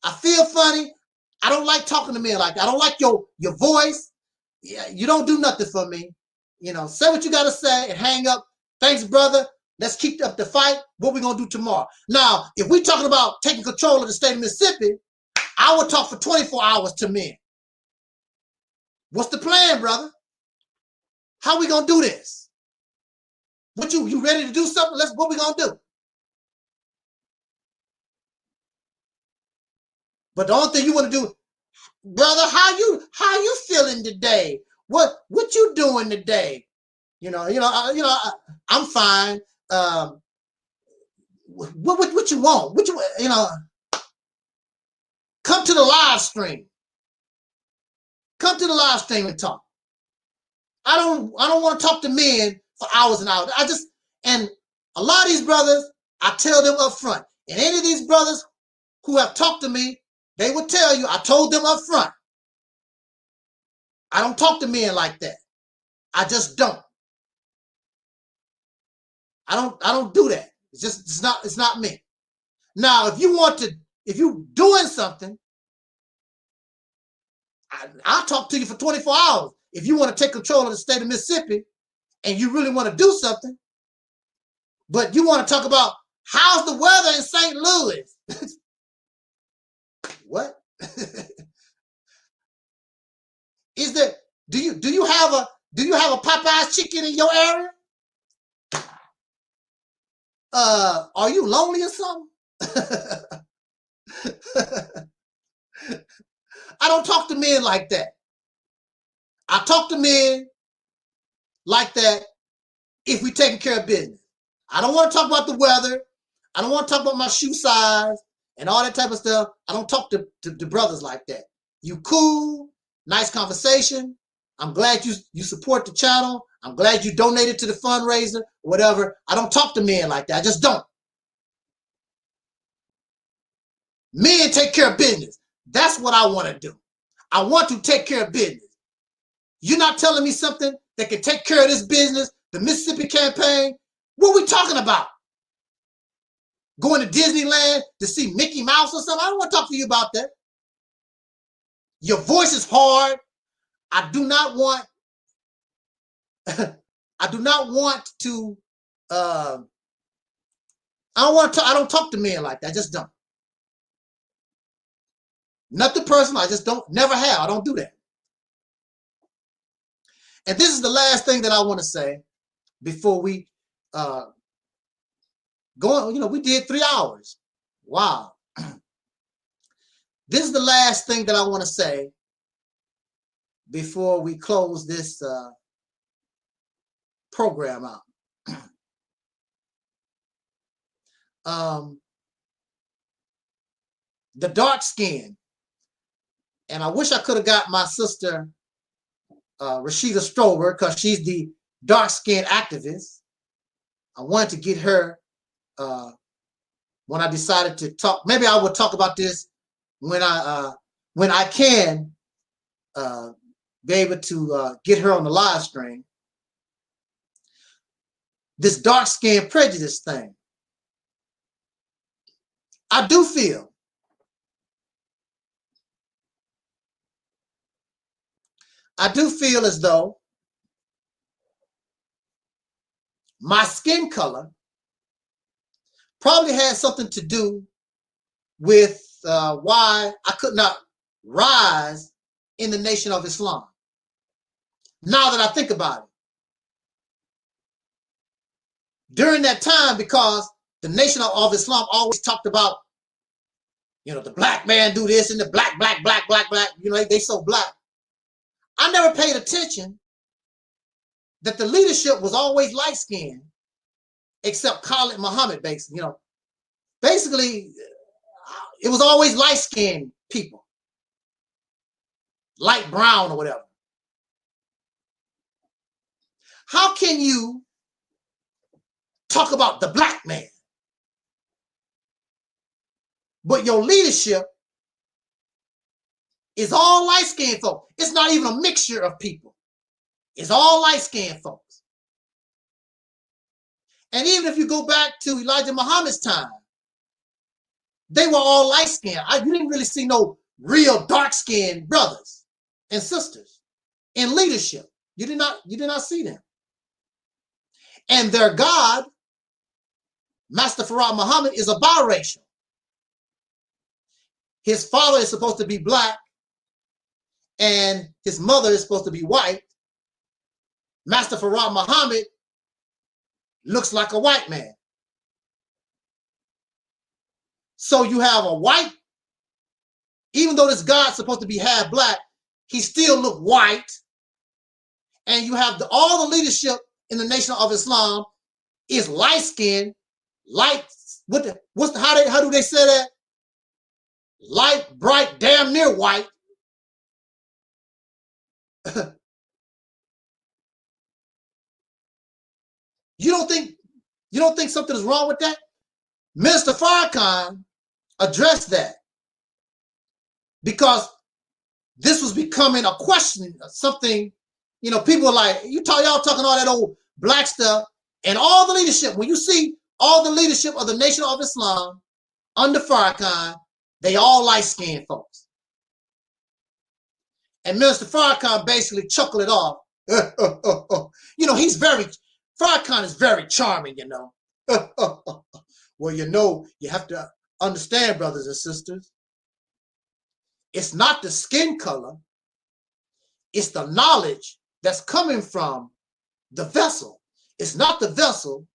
I feel funny. I don't like talking to men like that. I don't like your voice. Yeah, you don't do nothing for me. You know, say what you got to say and hang up. Thanks, brother. Let's keep up the fight. What we going to do tomorrow? Now, if we're talking about taking control of the state of Mississippi, I will talk for 24 hours to men. What's the plan, brother? How we going to do this? What you ready to do something? What we going to do? But the only thing you want to do, brother, how you feeling today? What you doing today? I'm fine. What you want? Come to the live stream. Come to the live stream and talk. I don't want to talk to men for hours and hours. And a lot of these brothers, I tell them up front. And any of these brothers who have talked to me, they will tell you, I told them up front. I don't talk to men like that. I just don't. I don't do that. It's not me. Now, if you doing something, I'll talk to you for 24 hours. If you want to take control of the state of Mississippi and you really want to do something, but you want to talk about how's the weather in St. Louis? What? Is there, do you have a Popeye's chicken in your area? Are you lonely or something? I don't talk to men like that. I talk to men like that if we taking care of business. I don't want to talk about the weather. I don't want to talk about my shoe size and all that type of stuff. I don't talk to brothers like that. You cool, nice conversation. I'm glad you support the channel. I'm glad you donated to the fundraiser, whatever. I don't talk to men like that. I just don't. Men take care of business. That's what I want to do. I want to take care of business. You're not telling me something that can take care of this business, the Mississippi campaign. What are we talking about? Going to Disneyland to see Mickey Mouse or something? I don't want to talk to you about that. Your voice is hard. I do not want to I don't talk to men like that. I just don't. Nothing personal. I just don't, never have. I don't do that. And this is the last thing that I want to say before we go on. We did 3 hours. Wow. This is the last thing that I want to say before we close this program out. The dark skin. And I wish I could have got my sister, Rashida Strober, because she's the dark skin activist. I wanted to get her when I decided to talk. Maybe I will talk about this when I can be able to get her on the live stream. This dark skin prejudice thing. I do feel as though my skin color probably had something to do with why I could not rise in the Nation of Islam. Now that I think about it. During that time, because the Nation of Islam always talked about, the black man do this and the black, they so black. I never paid attention that the leadership was always light-skinned, except Khalid Muhammad, basically. Basically, it was always light-skinned people, light brown or whatever. How can you talk about the black man but your leadership is all light-skinned folks. It's not even a mixture of people. It's all light-skinned folks. And even if you go back to Elijah Muhammad's time, they were all light-skinned. You didn't really see no real dark-skinned brothers and sisters in leadership. You did not see them. And their God, Master Farrakhan Muhammad, is a biracial. His father is supposed to be black and his mother is supposed to be white. Master Farrakhan Muhammad looks like a white man. So you have a white, even though this God's supposed to be half black, he still look white. And you have all the leadership in the Nation of Islam is light-skinned, light, how do they say that? Light, bright, damn near white. You don't think something is wrong with that? Minister Farrakhan addressed that because this was becoming a question, something, you know, people are like, y'all talking all that old black stuff, and all the leadership, when you see all the leadership of the Nation of Islam under Farrakhan, they all light-skinned folks. And Minister Farrakhan basically chuckled it off. You know, Farrakhan is very charming, you know. Well, you know, you have to understand, brothers and sisters, it's not the skin color, it's the knowledge that's coming from the vessel. It's not the vessel,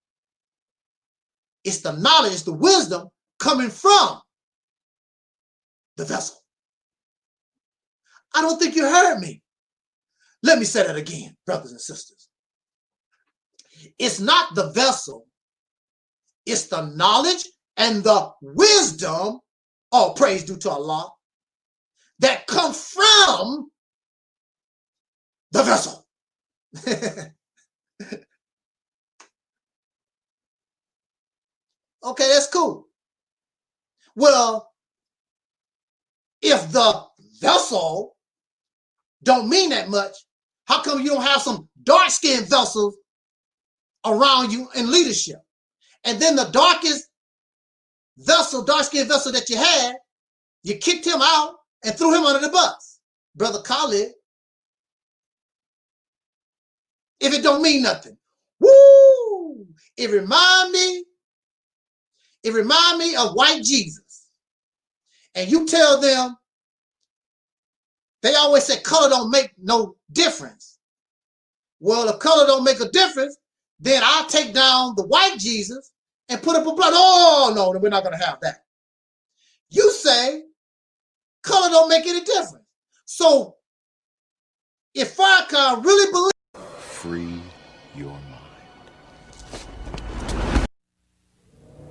it's the knowledge, it's the wisdom coming from the vessel. I don't think you heard me. Let me say that again, brothers and sisters. It's not the vessel, it's the knowledge and the wisdom, all praise due to Allah, that come from the vessel. Okay, that's cool. Well, if the vessel don't mean that much, how come you don't have some dark-skinned vessels around you in leadership? And then the darkest vessel, dark-skinned vessel that you had, you kicked him out and threw him under the bus. Brother Khalid. If it don't mean nothing. Woo! It remind me of white Jesus. And you tell them, they always say color don't make no difference. Well, if color don't make a difference, then I'll take down the white Jesus and put up a blood. Oh, no, we're not going to have that. You say color don't make any difference. So if Farrakhan really believes, free your mind.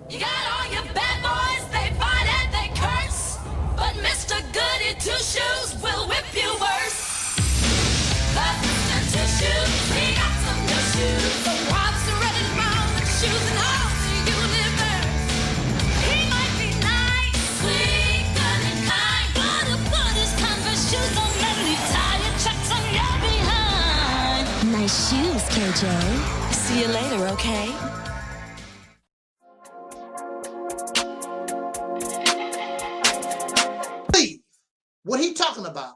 You got all your bad boys, they fight and they curse, but Mr. Goody Two-Shoes will whip you worse. But Mr. Two-Shoes, he got some new shoes, the ones are ready to round with shoes and all the universe. He might be nice, sweet, good and kind, but a put his Converse shoes on and he tie your tracks on your behind. Nice shoes, KJ. See you later, okay? what he talking about?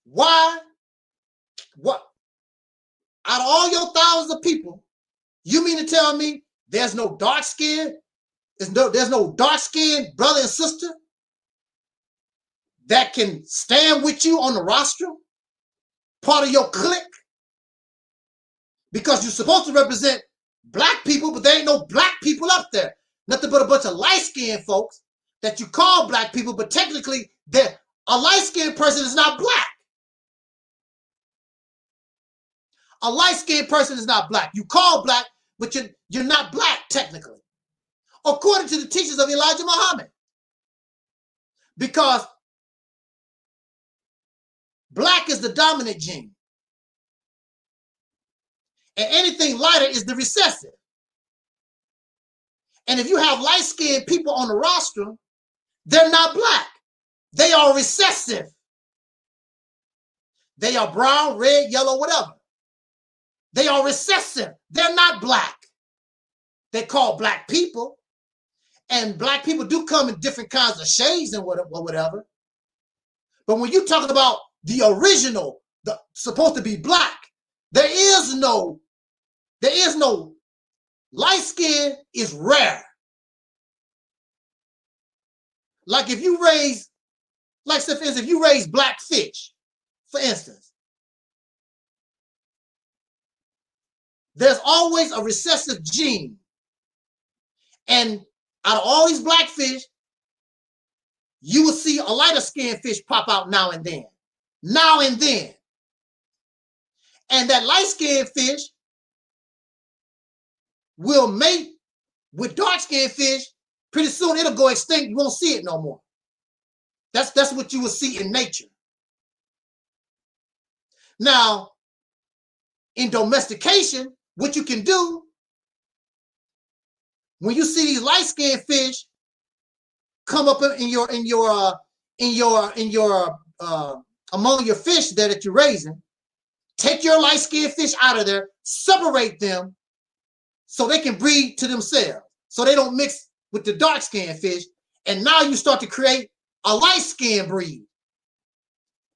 Why? What? Out of all your thousands of people, you mean to tell me there's no dark skin? There's no dark skinned brother and sister that can stand with you on the rostrum, part of your clique? Because you're supposed to represent black people, but there ain't no black people up there. Nothing but a bunch of light-skinned folks that you call black people, but technically a light-skinned person is not black. A light-skinned person is not black. You call black, but you're not black technically, according to the teachings of Elijah Muhammad. Because black is the dominant gene. And anything lighter is the recessive. And if you have light-skinned people on the roster, they're not black. They are recessive. They are brown, red, yellow, whatever. They are recessive. They're not black. They're called black people. And black people do come in different kinds of shades and whatever. But when you're talking about the original, supposed to be black, there is no light skin is rare. Like if you raise, like for instance, if you raise black fish, for instance, there's always a recessive gene. And out of all these black fish, you will see a lighter skinned fish pop out now and then. Now and then. And that light skinned fish will mate with dark skinned fish. Pretty soon it'll go extinct. You won't see it no more. That's what you will see in nature. Now, in domestication, what you can do when you see these light-skinned fish come up among your fish there that you're raising, take your light-skinned fish out of there, separate them so they can breed to themselves, so they don't mix with the dark-skinned fish, and now you start to create a light-skinned breed.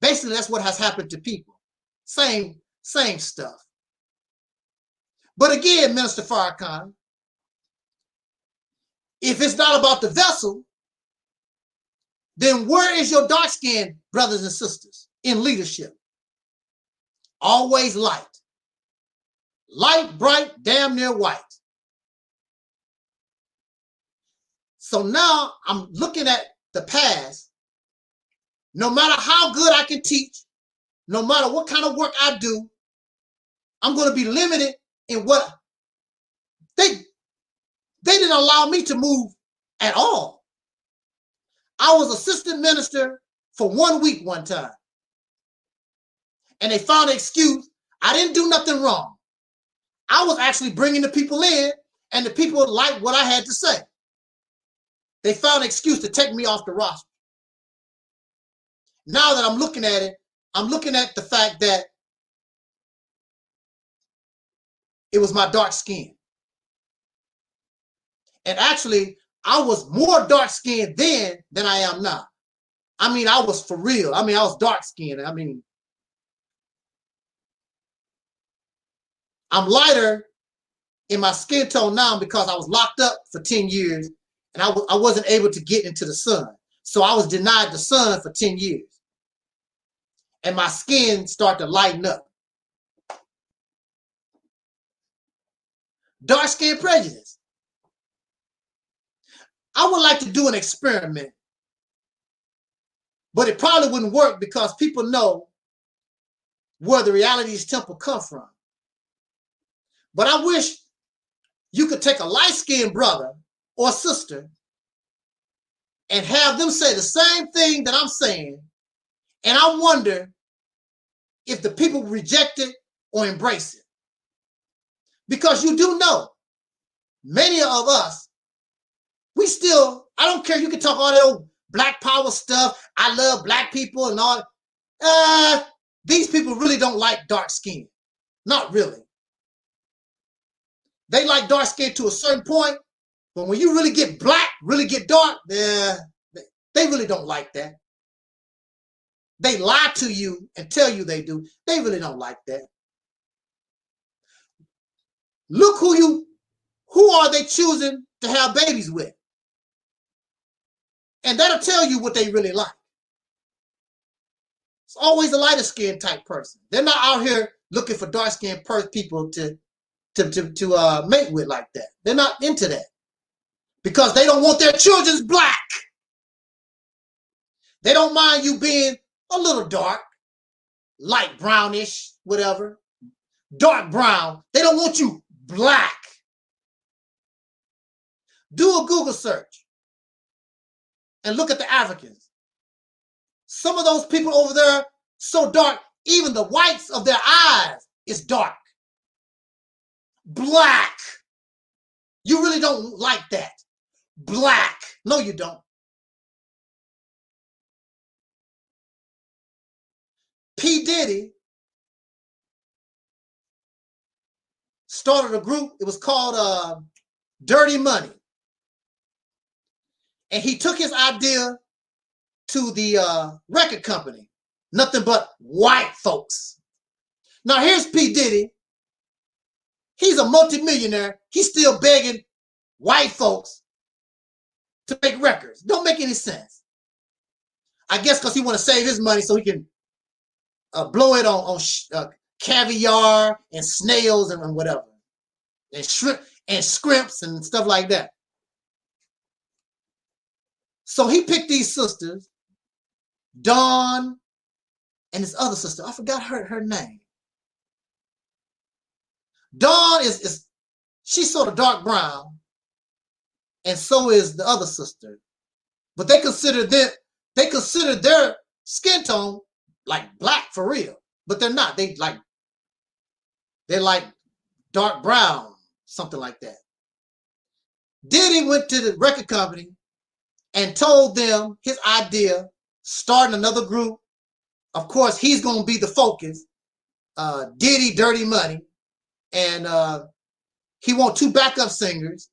Basically, that's what has happened to people. Same stuff. But again, Minister Farrakhan, if it's not about the vessel, then where is your dark-skinned brothers and sisters in leadership? Always light. Light, bright, damn near white. So now I'm looking at the past. No matter how good I can teach, no matter what kind of work I do, I'm going to be limited in what they didn't allow me to move at all. I was assistant minister for 1 week one time. And they found an excuse. I didn't do nothing wrong. I was actually bringing the people in, and the people liked what I had to say. They found an excuse to take me off the roster. Now that I'm looking at it, I'm looking at the fact that it was my dark skin. And actually, I was more dark skinned then than I am now. I mean, I was for real. I mean, I was dark skinned. I mean, I'm lighter in my skin tone now because I was locked up for 10 years and I wasn't able to get into the sun. So I was denied the sun for 10 years. And my skin started to lighten up. Dark skin prejudice. I would like to do an experiment, but it probably wouldn't work because people know where the Reality's temple come from. But I wish you could take a light-skinned brother or sister and have them say the same thing that I'm saying, and I wonder if the people reject it or embrace it. Because you do know, many of us, we still, I don't care, you can talk all that old black power stuff, I love black people and all. These people really don't like dark skin. Not really. They like dark skin to a certain point, but when you really get black, really get dark, they really don't like that. They lie to you and tell you they do. They really don't like that. Look who are they choosing to have babies with? And that'll tell you what they really like. It's always a lighter skinned type person. They're not out here looking for dark skinned people to mate with like that. They're not into that because they don't want their children's black. They don't mind you being a little dark, light brownish, whatever, dark brown. They don't want you black. Do a Google search and look at the Africans. Some of those people over there, so dark, even the whites of their eyes is dark. Black. You really don't like that. Black. No, you don't. P. Diddy started a group. It was called Dirty Money. And he took his idea to the record company. Nothing but white folks. Now here's P. Diddy. He's a multimillionaire. He's still begging white folks to make records. Don't make any sense. I guess because he want to save his money so he can blow it on caviar and snails and whatever. And shrimp and scrimps and stuff like that. So he picked these sisters, Dawn and his other sister. I forgot her name. Dawn she's sort of dark brown, and so is the other sister. But they consider their skin tone like black for real, but they're not. They're like dark brown, something like that. Diddy went to the record company and told them his idea, starting another group. Of course, he's going to be the focus. Diddy, Dirty Money. And he want 2 backup singers.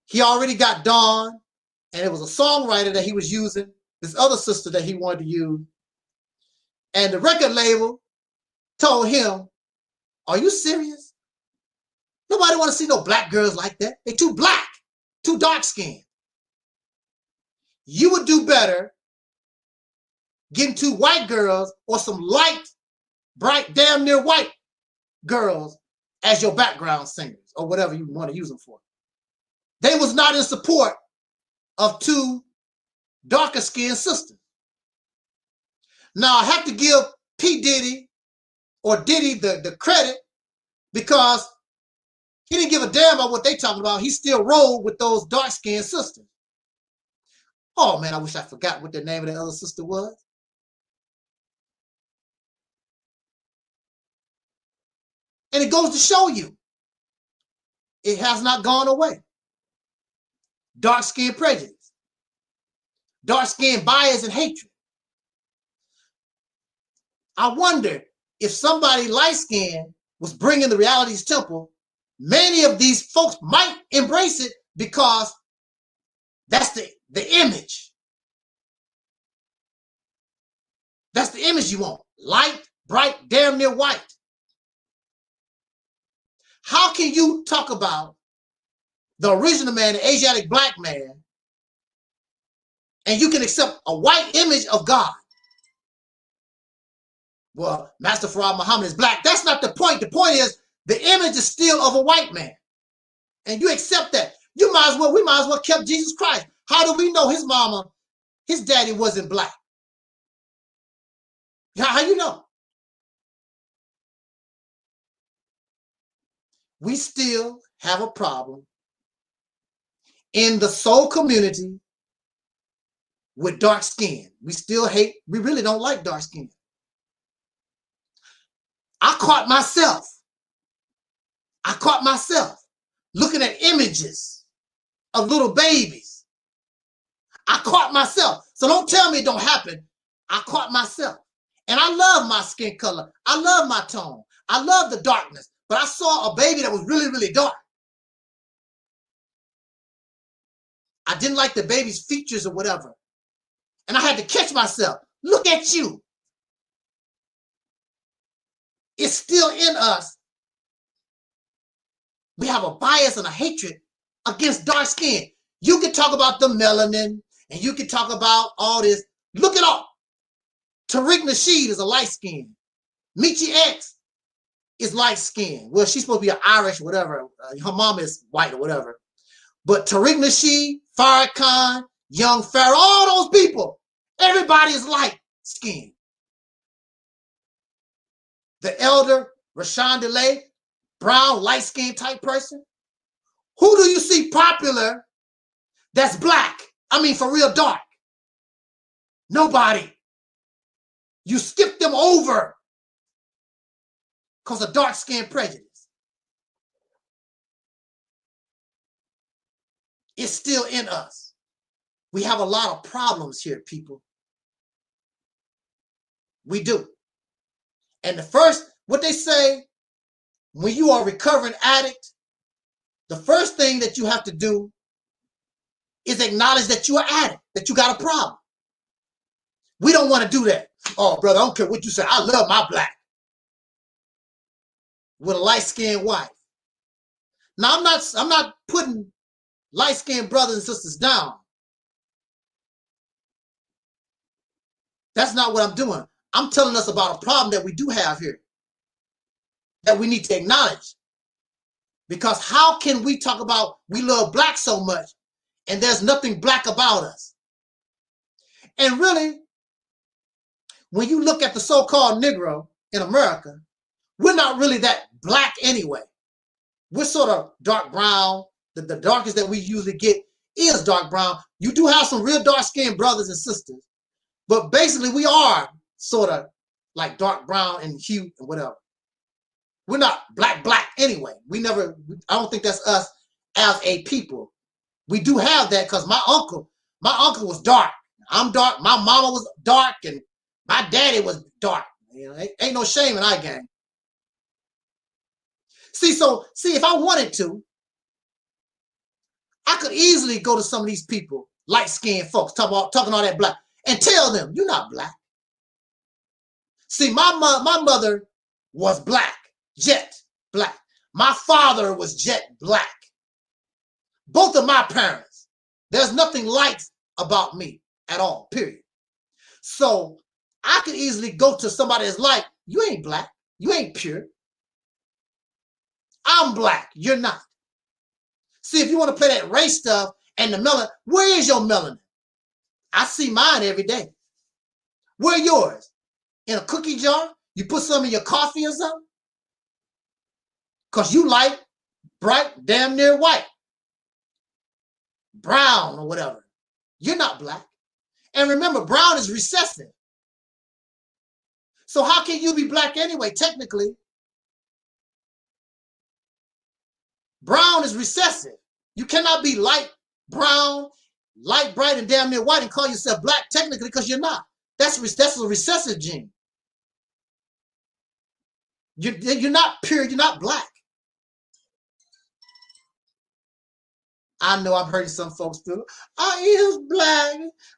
He already got Dawn, and it was a songwriter that he was using, this other sister that he wanted to use. And the record label told him, are you serious? Nobody want to see no black girls like that. They too black, too dark skinned. You would do better getting 2 white girls or some light, bright, damn near white girls as your background singers or whatever you want to use them for. They was not in support of 2 darker skinned sisters. Now I have to give P. Diddy or Diddy the credit because he didn't give a damn about what they talking about. He still rolled with those dark skinned sisters. Oh man, I wish I forgot what the name of the other sister was. And it goes to show you, it has not gone away. Dark skin prejudice, dark skin bias and hatred. I wonder if somebody light skinned was bringing the Reality's Temple, many of these folks might embrace it because that's the image. That's the image you want. Light, bright, damn near white. How can you talk about the original man, the Asiatic black man, and you can accept a white image of God? Well, Master Farad Muhammad is black. That's not the point. The point is the image is still of a white man. And you accept that. We might as well kept Jesus Christ. How do we know his daddy wasn't black? How you know? We still have a problem in the soul community with dark skin. We still hate, we really don't like dark skin. I caught myself looking at images of little babies. I caught myself. So don't tell me it don't happen. I caught myself. And I love my skin color. I love my tone. I love the darkness. But I saw a baby that was really, really dark. I didn't like the baby's features or whatever. And I had to catch myself. Look at you. It's still in us. We have a bias and a hatred against dark skin. You can talk about the melanin and you can talk about all this. Look it up. Tariq Nasheed is a light skin. Michi X is light skin. Well, she's supposed to be an Irish, whatever. Her mom is white or whatever. But Tariq Nasheed, Farrakhan, Young Pharaoh, all those people, everybody is light skin. The elder Rashawn DeLay, brown, light skin type person. Who do you see popular that's black? I mean, for real dark. Nobody. You skip them over because of dark skin prejudice. It's still in us. We have a lot of problems here, people. We do. And the first, what they say, when you are a recovering addict, the first thing that you have to do is acknowledge that you're an addict, that you got a problem. We don't want to do that. Oh, brother, I don't care what you say. I love my black. With a light-skinned wife. Now, I'm not putting light-skinned brothers and sisters down. That's not what I'm doing. I'm telling us about a problem that we do have here that we need to acknowledge. Because how can we talk about we love black so much and there's nothing black about us? And really, when you look at the so-called Negro in America, we're not really that black anyway. We're sort of dark brown. The darkest that we usually get is dark brown. You do have some real dark-skinned brothers and sisters, but basically we are sort of like dark brown in hue and whatever. We're not black anyway. I don't think that's us as a people. We do have that because my uncle was dark. I'm dark. My mama was dark and my daddy was dark. You know, ain't no shame in our gang. See, if I wanted to, I could easily go to some of these people, light-skinned folks, talking all that black, and tell them, you're not black. See, my mother was black, jet black. My father was jet black. Both of my parents. There's nothing light about me at all, period. So I could easily go to somebody that's like, you ain't black, you ain't pure. I'm black, you're not. See, if you want to play that race stuff and the melanin, where is your melanin? I see mine every day. Where yours? In a cookie jar? You put some in your coffee or something? Because you like bright, damn near white. Brown or whatever. You're not black. And remember, brown is recessive. So how can you be black anyway, technically? Brown is recessive. You cannot be light brown, light bright, and damn near white and call yourself black technically because you're not. That's a recessive gene. You're not pure, you're not black. I know I'm hurting some folks too. I is black.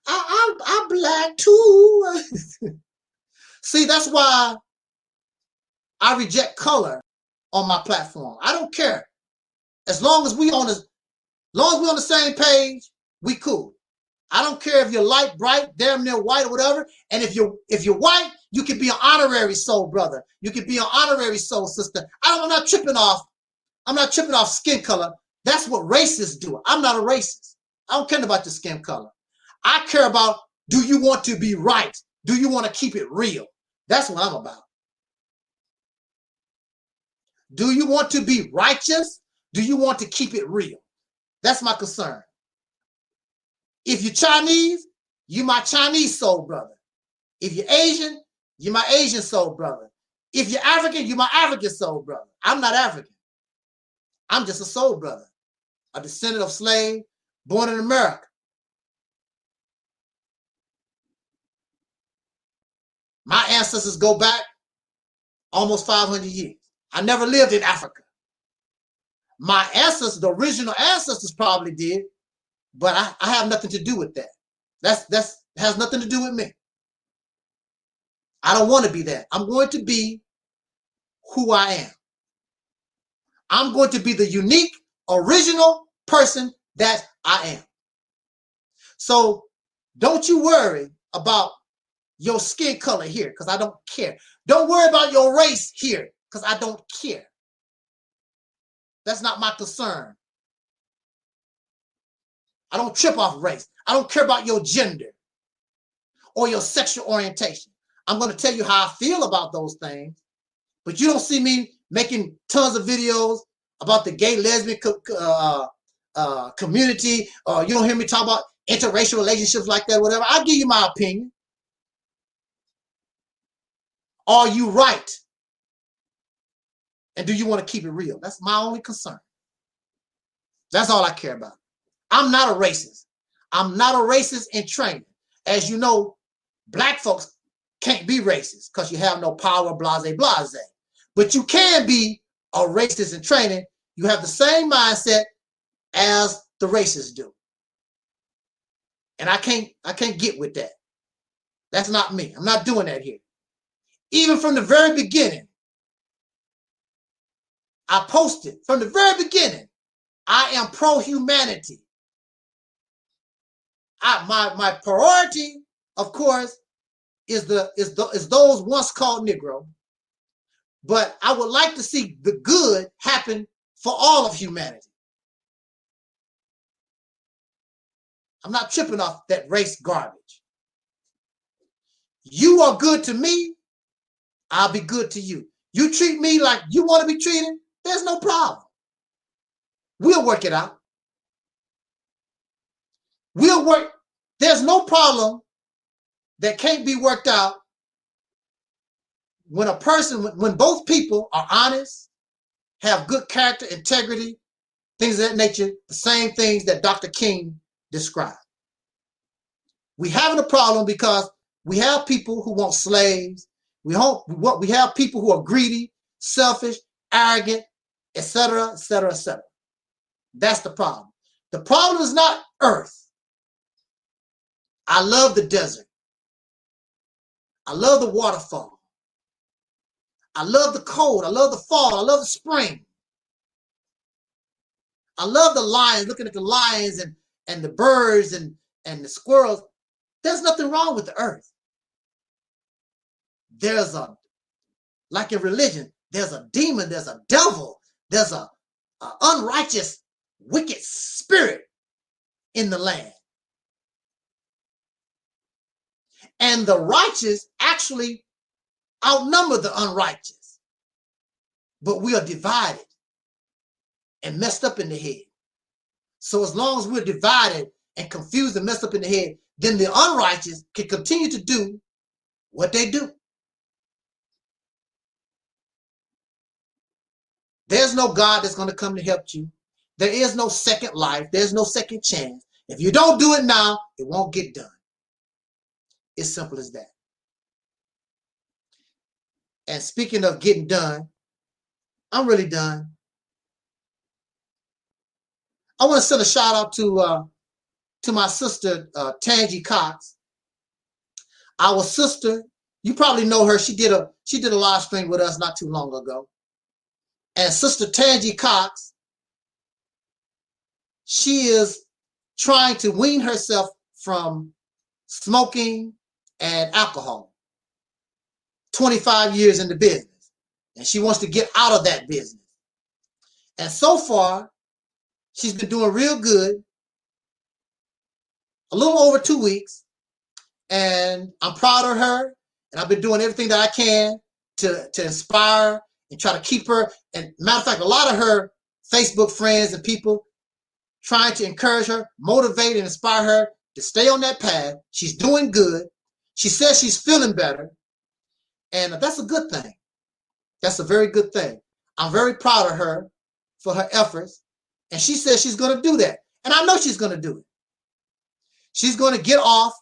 I'm black too. See, that's why I reject color on my platform. I don't care. As long as we on the same page, we cool. I don't care if you're light, bright, damn near white or whatever. And if you're white, you can be an honorary soul brother. You can be an honorary soul sister. I'm not tripping off skin color. That's what racists do. I'm not a racist. I don't care about your skin color. I care about, do you want to be right? Do you want to keep it real? That's what I'm about. Do you want to be righteous? Do you want to keep it real? That's my concern. If you're Chinese, you're my Chinese soul brother. If you're Asian, you're my Asian soul brother. If you're African, you're my African soul brother. I'm not African. I'm just a soul brother, a descendant of slave, born in America. My ancestors go back almost 500 years. I never lived in Africa. My ancestors, the original ancestors probably did, but I have nothing to do with that. That has nothing to do with me. I don't want to be that. I'm going to be who I am. I'm going to be the unique, original person that I am. So don't you worry about your skin color here, because I don't care. Don't worry about your race here, because I don't care. That's not my concern. I don't trip off race. I don't care about your gender or your sexual orientation. I'm going to tell you how I feel about those things, but you don't see me making tons of videos about the gay lesbian community, or you don't hear me talk about interracial relationships like that, whatever. I'll give you my opinion. Are you right? And do you want to keep it real? That's my only concern. That's all I care about. I'm not a racist. I'm not a racist in training. As you know, black folks can't be racist because you have no power, blase, blase. But you can be a racist in training. You have the same mindset as the racists do. And I can't get with that. That's not me. I'm not doing that here. Even from the very beginning, I posted from the very beginning, I am pro-humanity. My priority, of course, is those once called Negro. But I would like to see the good happen for all of humanity. I'm not tripping off that race garbage. You are good to me, I'll be good to you. You treat me like you want to be treated, there's no problem. We'll work it out. We'll work. There's no problem that can't be worked out when when both people are honest, have good character, integrity, things of that nature, the same things that Dr. King described. We're having a problem because we have people who want slaves. We have people who are greedy, selfish, arrogant, etc., etc., etc. That's the problem. The problem is not Earth. I love the desert. I love the waterfall. I love the cold. I love the fall. I love the spring. I love the lions, looking at the lions and the birds and the squirrels. There's nothing wrong with the earth. There's like in religion, there's a demon, there's a devil, there's a unrighteous, wicked spirit in the land. And the righteous actually outnumber the unrighteous. But we are divided and messed up in the head. So as long as we're divided and confused and messed up in the head, then the unrighteous can continue to do what they do. There's no God that's going to come to help you. There is no second life. There's no second chance. If you don't do it now, it won't get done. It's simple as that. And speaking of getting done, I'm really done. I want to send a shout out to my sister, Tangi Cox. Our sister, you probably know her. She did a live stream with us not too long ago. And Sister Tangi Cox, she is trying to wean herself from smoking and alcohol. 25 years in the business. And she wants to get out of that business. And so far, she's been doing real good. A little over 2 weeks. And I'm proud of her. And I've been doing everything that I can to inspire and try to keep her. And matter of fact, a lot of her Facebook friends and people trying to encourage her, motivate and inspire her to stay on that path. She's doing good. She says she's feeling better. And that's a good thing. That's a very good thing. I'm very proud of her for her efforts. And she says she's going to do that. And I know she's going to do it. She's going to get off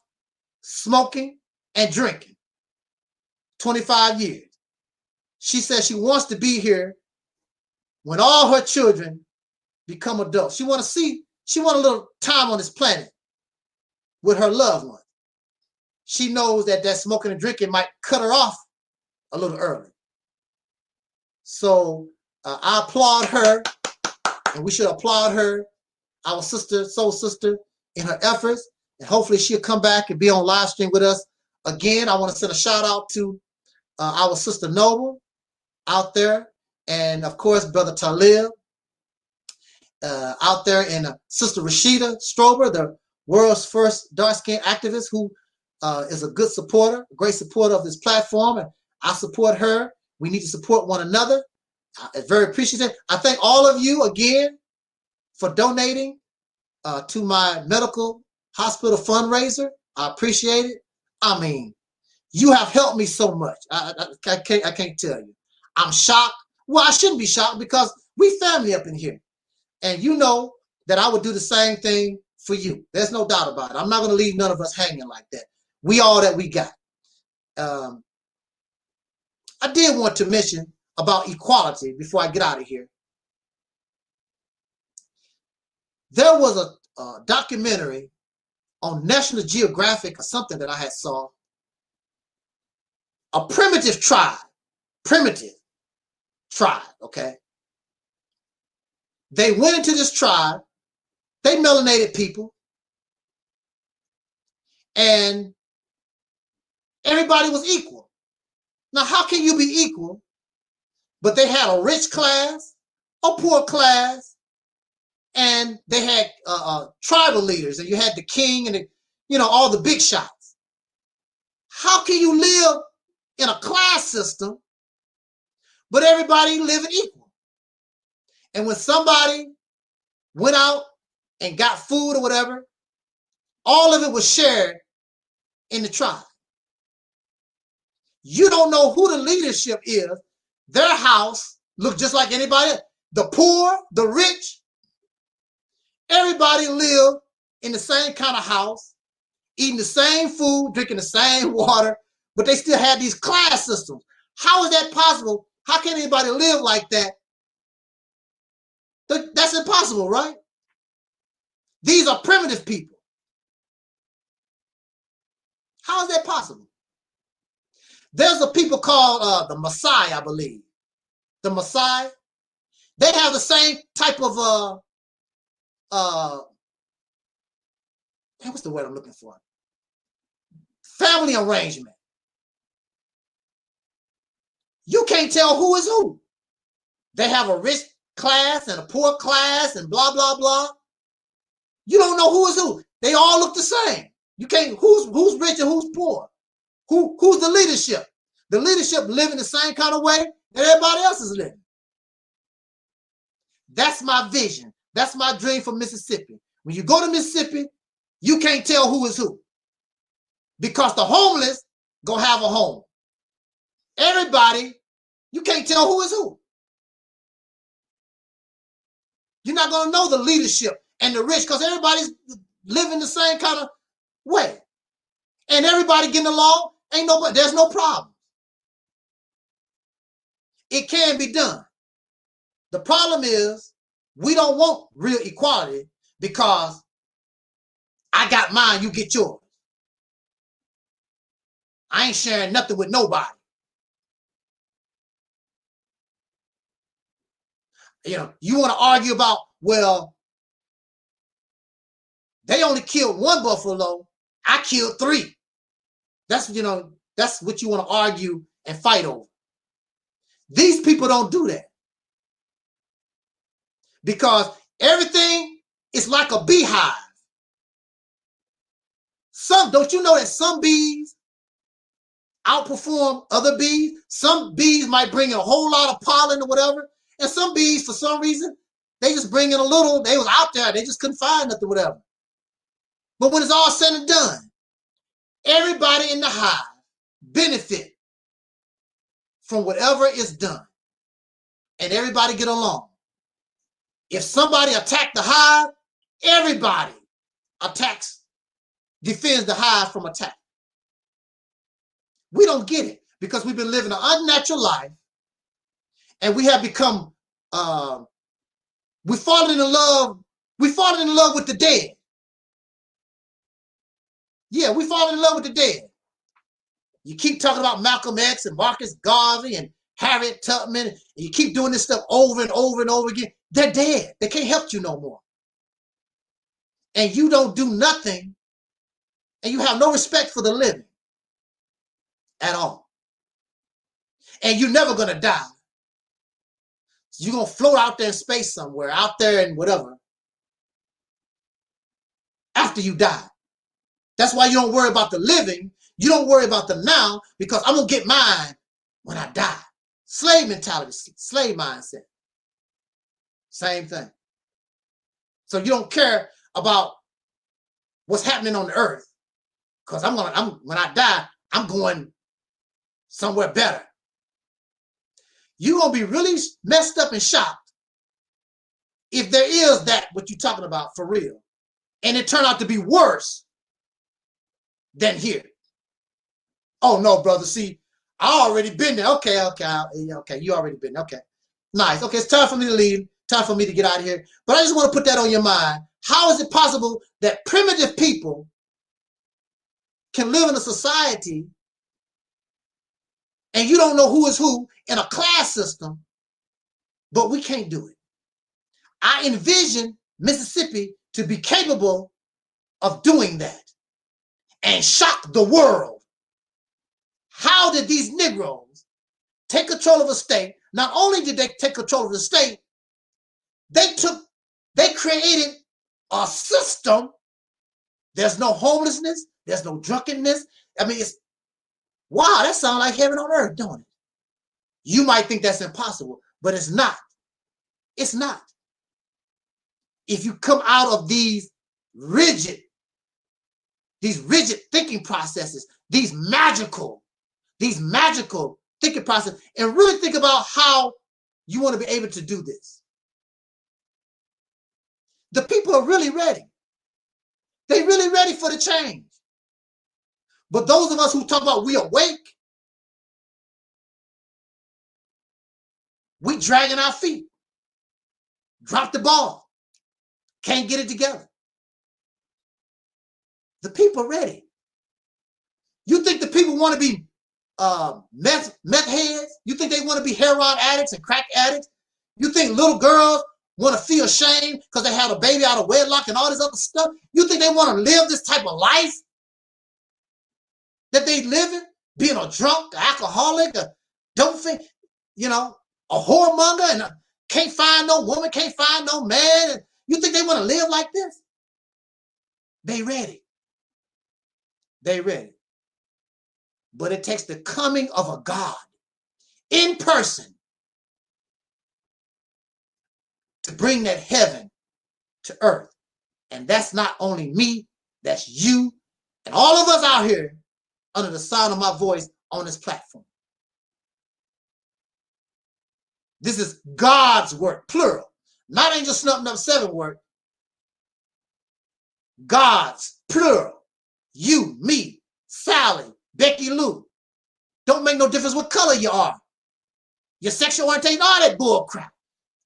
smoking and drinking. 25 years. She says she wants to be here when all her children become adults. She wants a little time on this planet with her loved one. She knows that smoking and drinking might cut her off a little early. So I applaud her, and we should applaud her, our sister, soul sister, in her efforts. And hopefully she'll come back and be on live stream with us again. I want to send a shout out to our sister Noble out there, and of course Brother Taalik out there, and Sister Rashida Strober, the world's first dark-skinned activist, who is a good supporter, a great supporter of this platform, and I support her. We need to support one another. I'm very appreciative. I thank all of you again for donating to my medical hospital fundraiser. I appreciate it. I mean, you have helped me so much. I can't tell you. I'm shocked. Well, I shouldn't be shocked because we family up in here. And you know, that I would do the same thing for you. There's no doubt about it. I'm not going to leave none of us hanging like that. We all that we got. I did want to mention about equality before I get out of here. There was a documentary on National Geographic or something that I had saw. A primitive tribe, okay? They went into this tribe, they melanated people, and everybody was equal. Now, how can you be equal? But they had a rich class, a poor class, and they had tribal leaders, and you had the king and all the big shots. How can you live in a class system, but everybody living equal? And when somebody went out and got food or whatever, all of it was shared in the tribe. You don't know who the leadership is. Their house looked just like anybody else. The poor, the rich, everybody lived in the same kind of house, eating the same food, drinking the same water, but they still had these class systems. How is that possible? How can anybody live like that? That's impossible, right? These are primitive people. How is that possible? There's a people called the Maasai, I believe. The Maasai. They have the same type of what's the word I'm looking for? Family arrangement. You can't tell who is who. They have a rich class and a poor class and blah, blah, blah. You don't know who is who. They all look the same. You can't, who's rich and who's poor? Who's the leadership? The leadership living the same kind of way that everybody else is living. That's my vision. That's my dream for Mississippi. When you go to Mississippi, you can't tell who is who. Because the homeless gonna have a home. Everybody, you can't tell who is who. You're not gonna know the leadership and the rich because everybody's living the same kind of way. And everybody getting along, there's no problem. It can be done. The problem is we don't want real equality because I got mine, you get yours. I ain't sharing nothing with nobody. You want to argue about, well, they only killed one buffalo, I killed 3. That's what you want to argue and fight over. These people don't do that. Because everything is like a beehive. Don't you know that some bees outperform other bees? Some bees might bring in a whole lot of pollen or whatever. And some bees, for some reason, they just bring in a little. They was out there. They just couldn't find nothing, whatever. But when it's all said and done, everybody in the hive benefit from whatever is done. And everybody get along. If somebody attack the hive, everybody defends the hive from attack. We don't get it because we've been living an unnatural life and we have become, we've fallen in love with the dead. Yeah, we fallen in love with the dead. You keep talking about Malcolm X and Marcus Garvey and Harriet Tubman, and you keep doing this stuff over and over and over again. They're dead. They can't help you no more. And you don't do nothing, and you have no respect for the living at all. And you're never going to die. So you're going to float out there in space somewhere, out there and whatever, after you die. That's why you don't worry about the living. You don't worry about the now, because I'm going to get mine when I die. Slave mentality, slave mindset. Same thing. So you don't care about what's happening on the earth, because when I die, I'm going somewhere better. You're gonna be really messed up and shocked if there is that, what you're talking about for real, and it turned out to be worse than here. Oh no, brother. See, I already been there. Okay. You already been there. Okay. Nice. Okay, it's time for me to leave. Time for me to get out of here. But I just want to put that on your mind. How is it possible that primitive people can live in a society and you don't know who is who in a class system, but we can't do it? I envision Mississippi to be capable of doing that and shock the world. How did these Negroes take control of a state? Not only did they take control of the state, they created a system. There's no homelessness. There's no drunkenness. I mean, it's, wow, that sounds like heaven on earth, don't it? You might think that's impossible, but it's not. It's not. If you come out of these rigid thinking processes, these magical thinking processes, and really think about how you want to be able to do this. The people are really ready. They're really ready for the change. But those of us who talk about we awake, we dragging our feet. Drop the ball. Can't get it together. The people are ready. You think the people want to be meth heads? You think they want to be heroin addicts and crack addicts? You think little girls want to feel shame because they had a baby out of wedlock and all this other stuff? You think they want to live this type of life that they live in? Being a drunk, an alcoholic, a dope fiend, you know, a whoremonger, and can't find no woman, can't find no man. And you think they want to live like this? They ready. They ready. But it takes the coming of a God in person to bring that heaven to earth. And that's not only me, that's you and all of us out here under the sound of my voice on this platform. This is God's work, plural. Not Angel Snuffing Up 7 work. God's, plural. You, me, Sally, Becky Lou. Don't make no difference what color you are. Your sexual orientation, all that bull crap.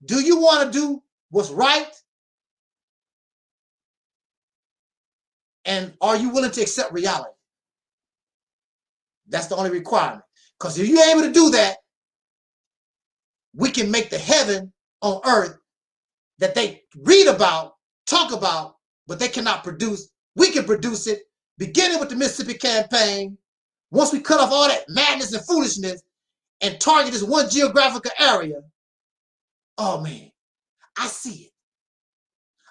Do you want to do what's right? And are you willing to accept reality? That's the only requirement. Because if you're able to do that, we can make the heaven on earth that they read about, talk about, but they cannot produce. We can produce it, beginning with the Mississippi campaign. Once we cut off all that madness and foolishness and target this one geographical area, oh man, I see it.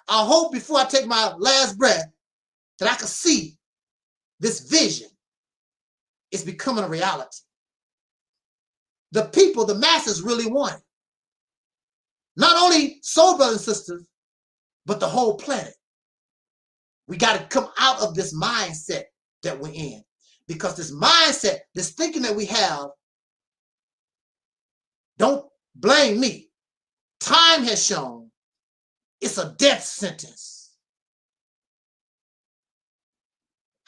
I hope before I take my last breath that I can see this vision is becoming a reality. The people, the masses really want it. Not only soul brothers and sisters, but the whole planet. We got to come out of this mindset that we're in. Because this mindset, this thinking that we have, don't blame me. Time has shown it's a death sentence.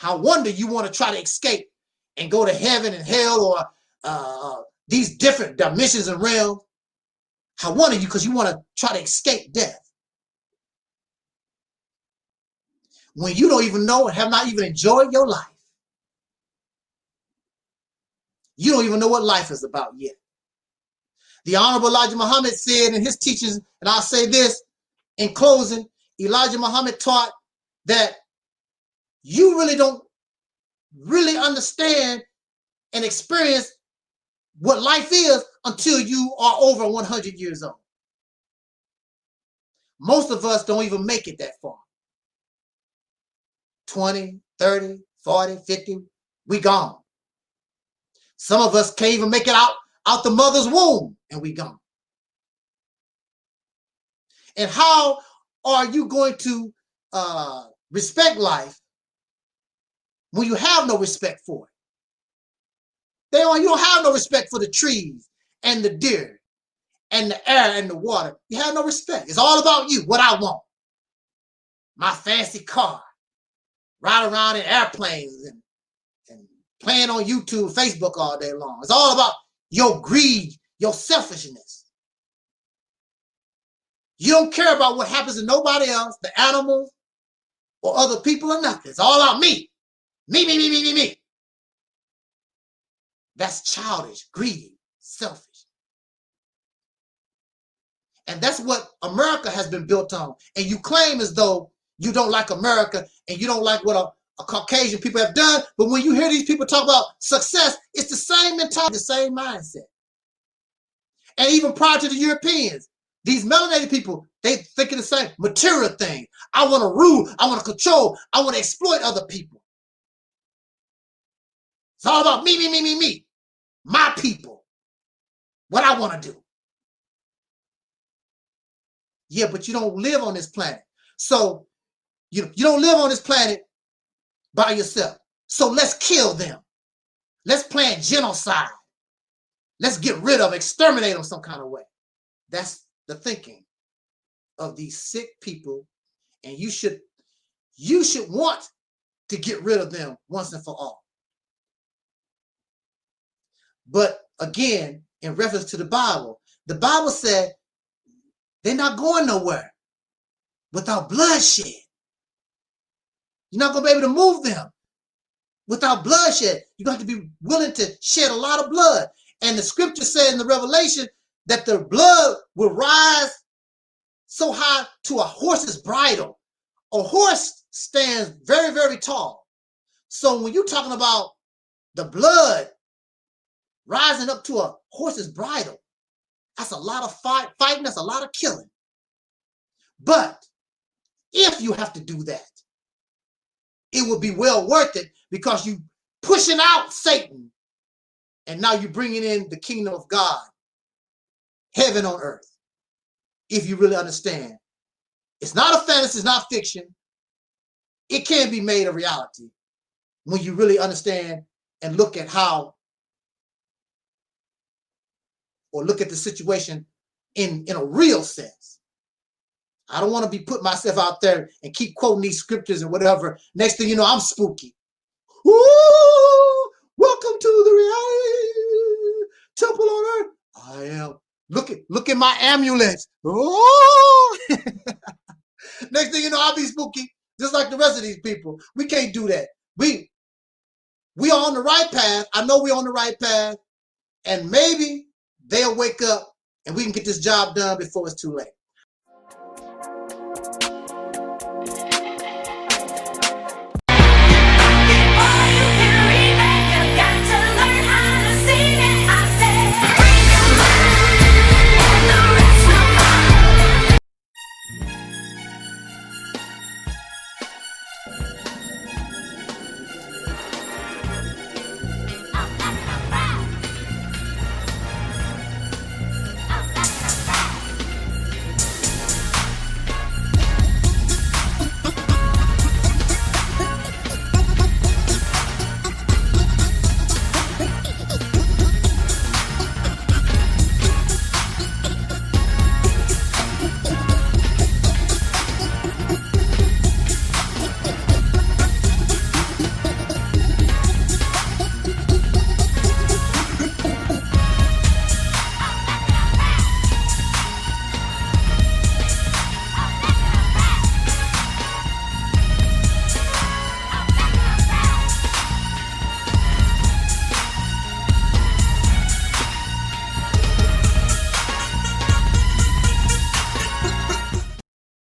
I wonder you want to try to escape and go to heaven and hell or these different dimensions and realms. I wonder you because you want to try to escape death. When you don't even know and have not even enjoyed your life. You don't even know what life is about yet. The Honorable Elijah Muhammad said in his teachings, and I'll say this in closing, Elijah Muhammad taught that you really don't really understand and experience what life is until you are over 100 years old. Most of us don't even make it that far. 20, 30, 40, 50, we gone. Some of us can't even make it out the mother's womb and we gone. And how are you going to respect life when you have no respect for it? You don't have no respect for the trees and the deer and the air and the water, you have no respect. It's all about you, what I want. My fancy car, ride around in airplanes and playing on YouTube, Facebook all day long. It's all about your greed, your selfishness. You don't care about what happens to nobody else, the animals, or other people or nothing. It's all about me. Me, me, me, me, me, me. That's childish, greedy, selfish. And that's what America has been built on. And you claim as though you don't like America and you don't like what a Caucasian people have done. But when you hear these people talk about success, it's the same mentality, the same mindset. And even prior to the Europeans, these melanated people, they thinking the same material thing. I want to rule, I want to control, I want to exploit other people. It's all about me, me, me, me, me. My people. What I want to do. Yeah, but you don't live on this planet. So you don't live on this planet by yourself. So let's kill them. Let's plan genocide. Let's get rid of, exterminate them some kind of way. That's the thinking of these sick people. And you should want to get rid of them once and for all. But again, in reference to the Bible said they're not going nowhere without bloodshed. You're not going to be able to move them without bloodshed. You're going to have to be willing to shed a lot of blood. And the scripture said in the Revelation that the blood will rise so high to a horse's bridle. A horse stands very, very tall. So when you're talking about the blood rising up to a horse's bridle, that's a lot of fighting, that's a lot of killing. But if you have to do that, it will be well worth it because you pushing out Satan and now you're bringing in the kingdom of God, heaven on earth. If you really understand, it's not a fantasy, it's not fiction. It can be made a reality when you really understand and look at how, or look at the situation in a real sense. I don't want to be putting myself out there and keep quoting these scriptures and whatever. Next thing you know, I'm spooky. Ooh, welcome to the reality temple on earth. I am. Look at my amulets. Oh! Next thing you know, I'll be spooky, just like the rest of these people. We can't do that. We are on the right path. I know we're on the right path. And maybe they'll wake up and we can get this job done before it's too late.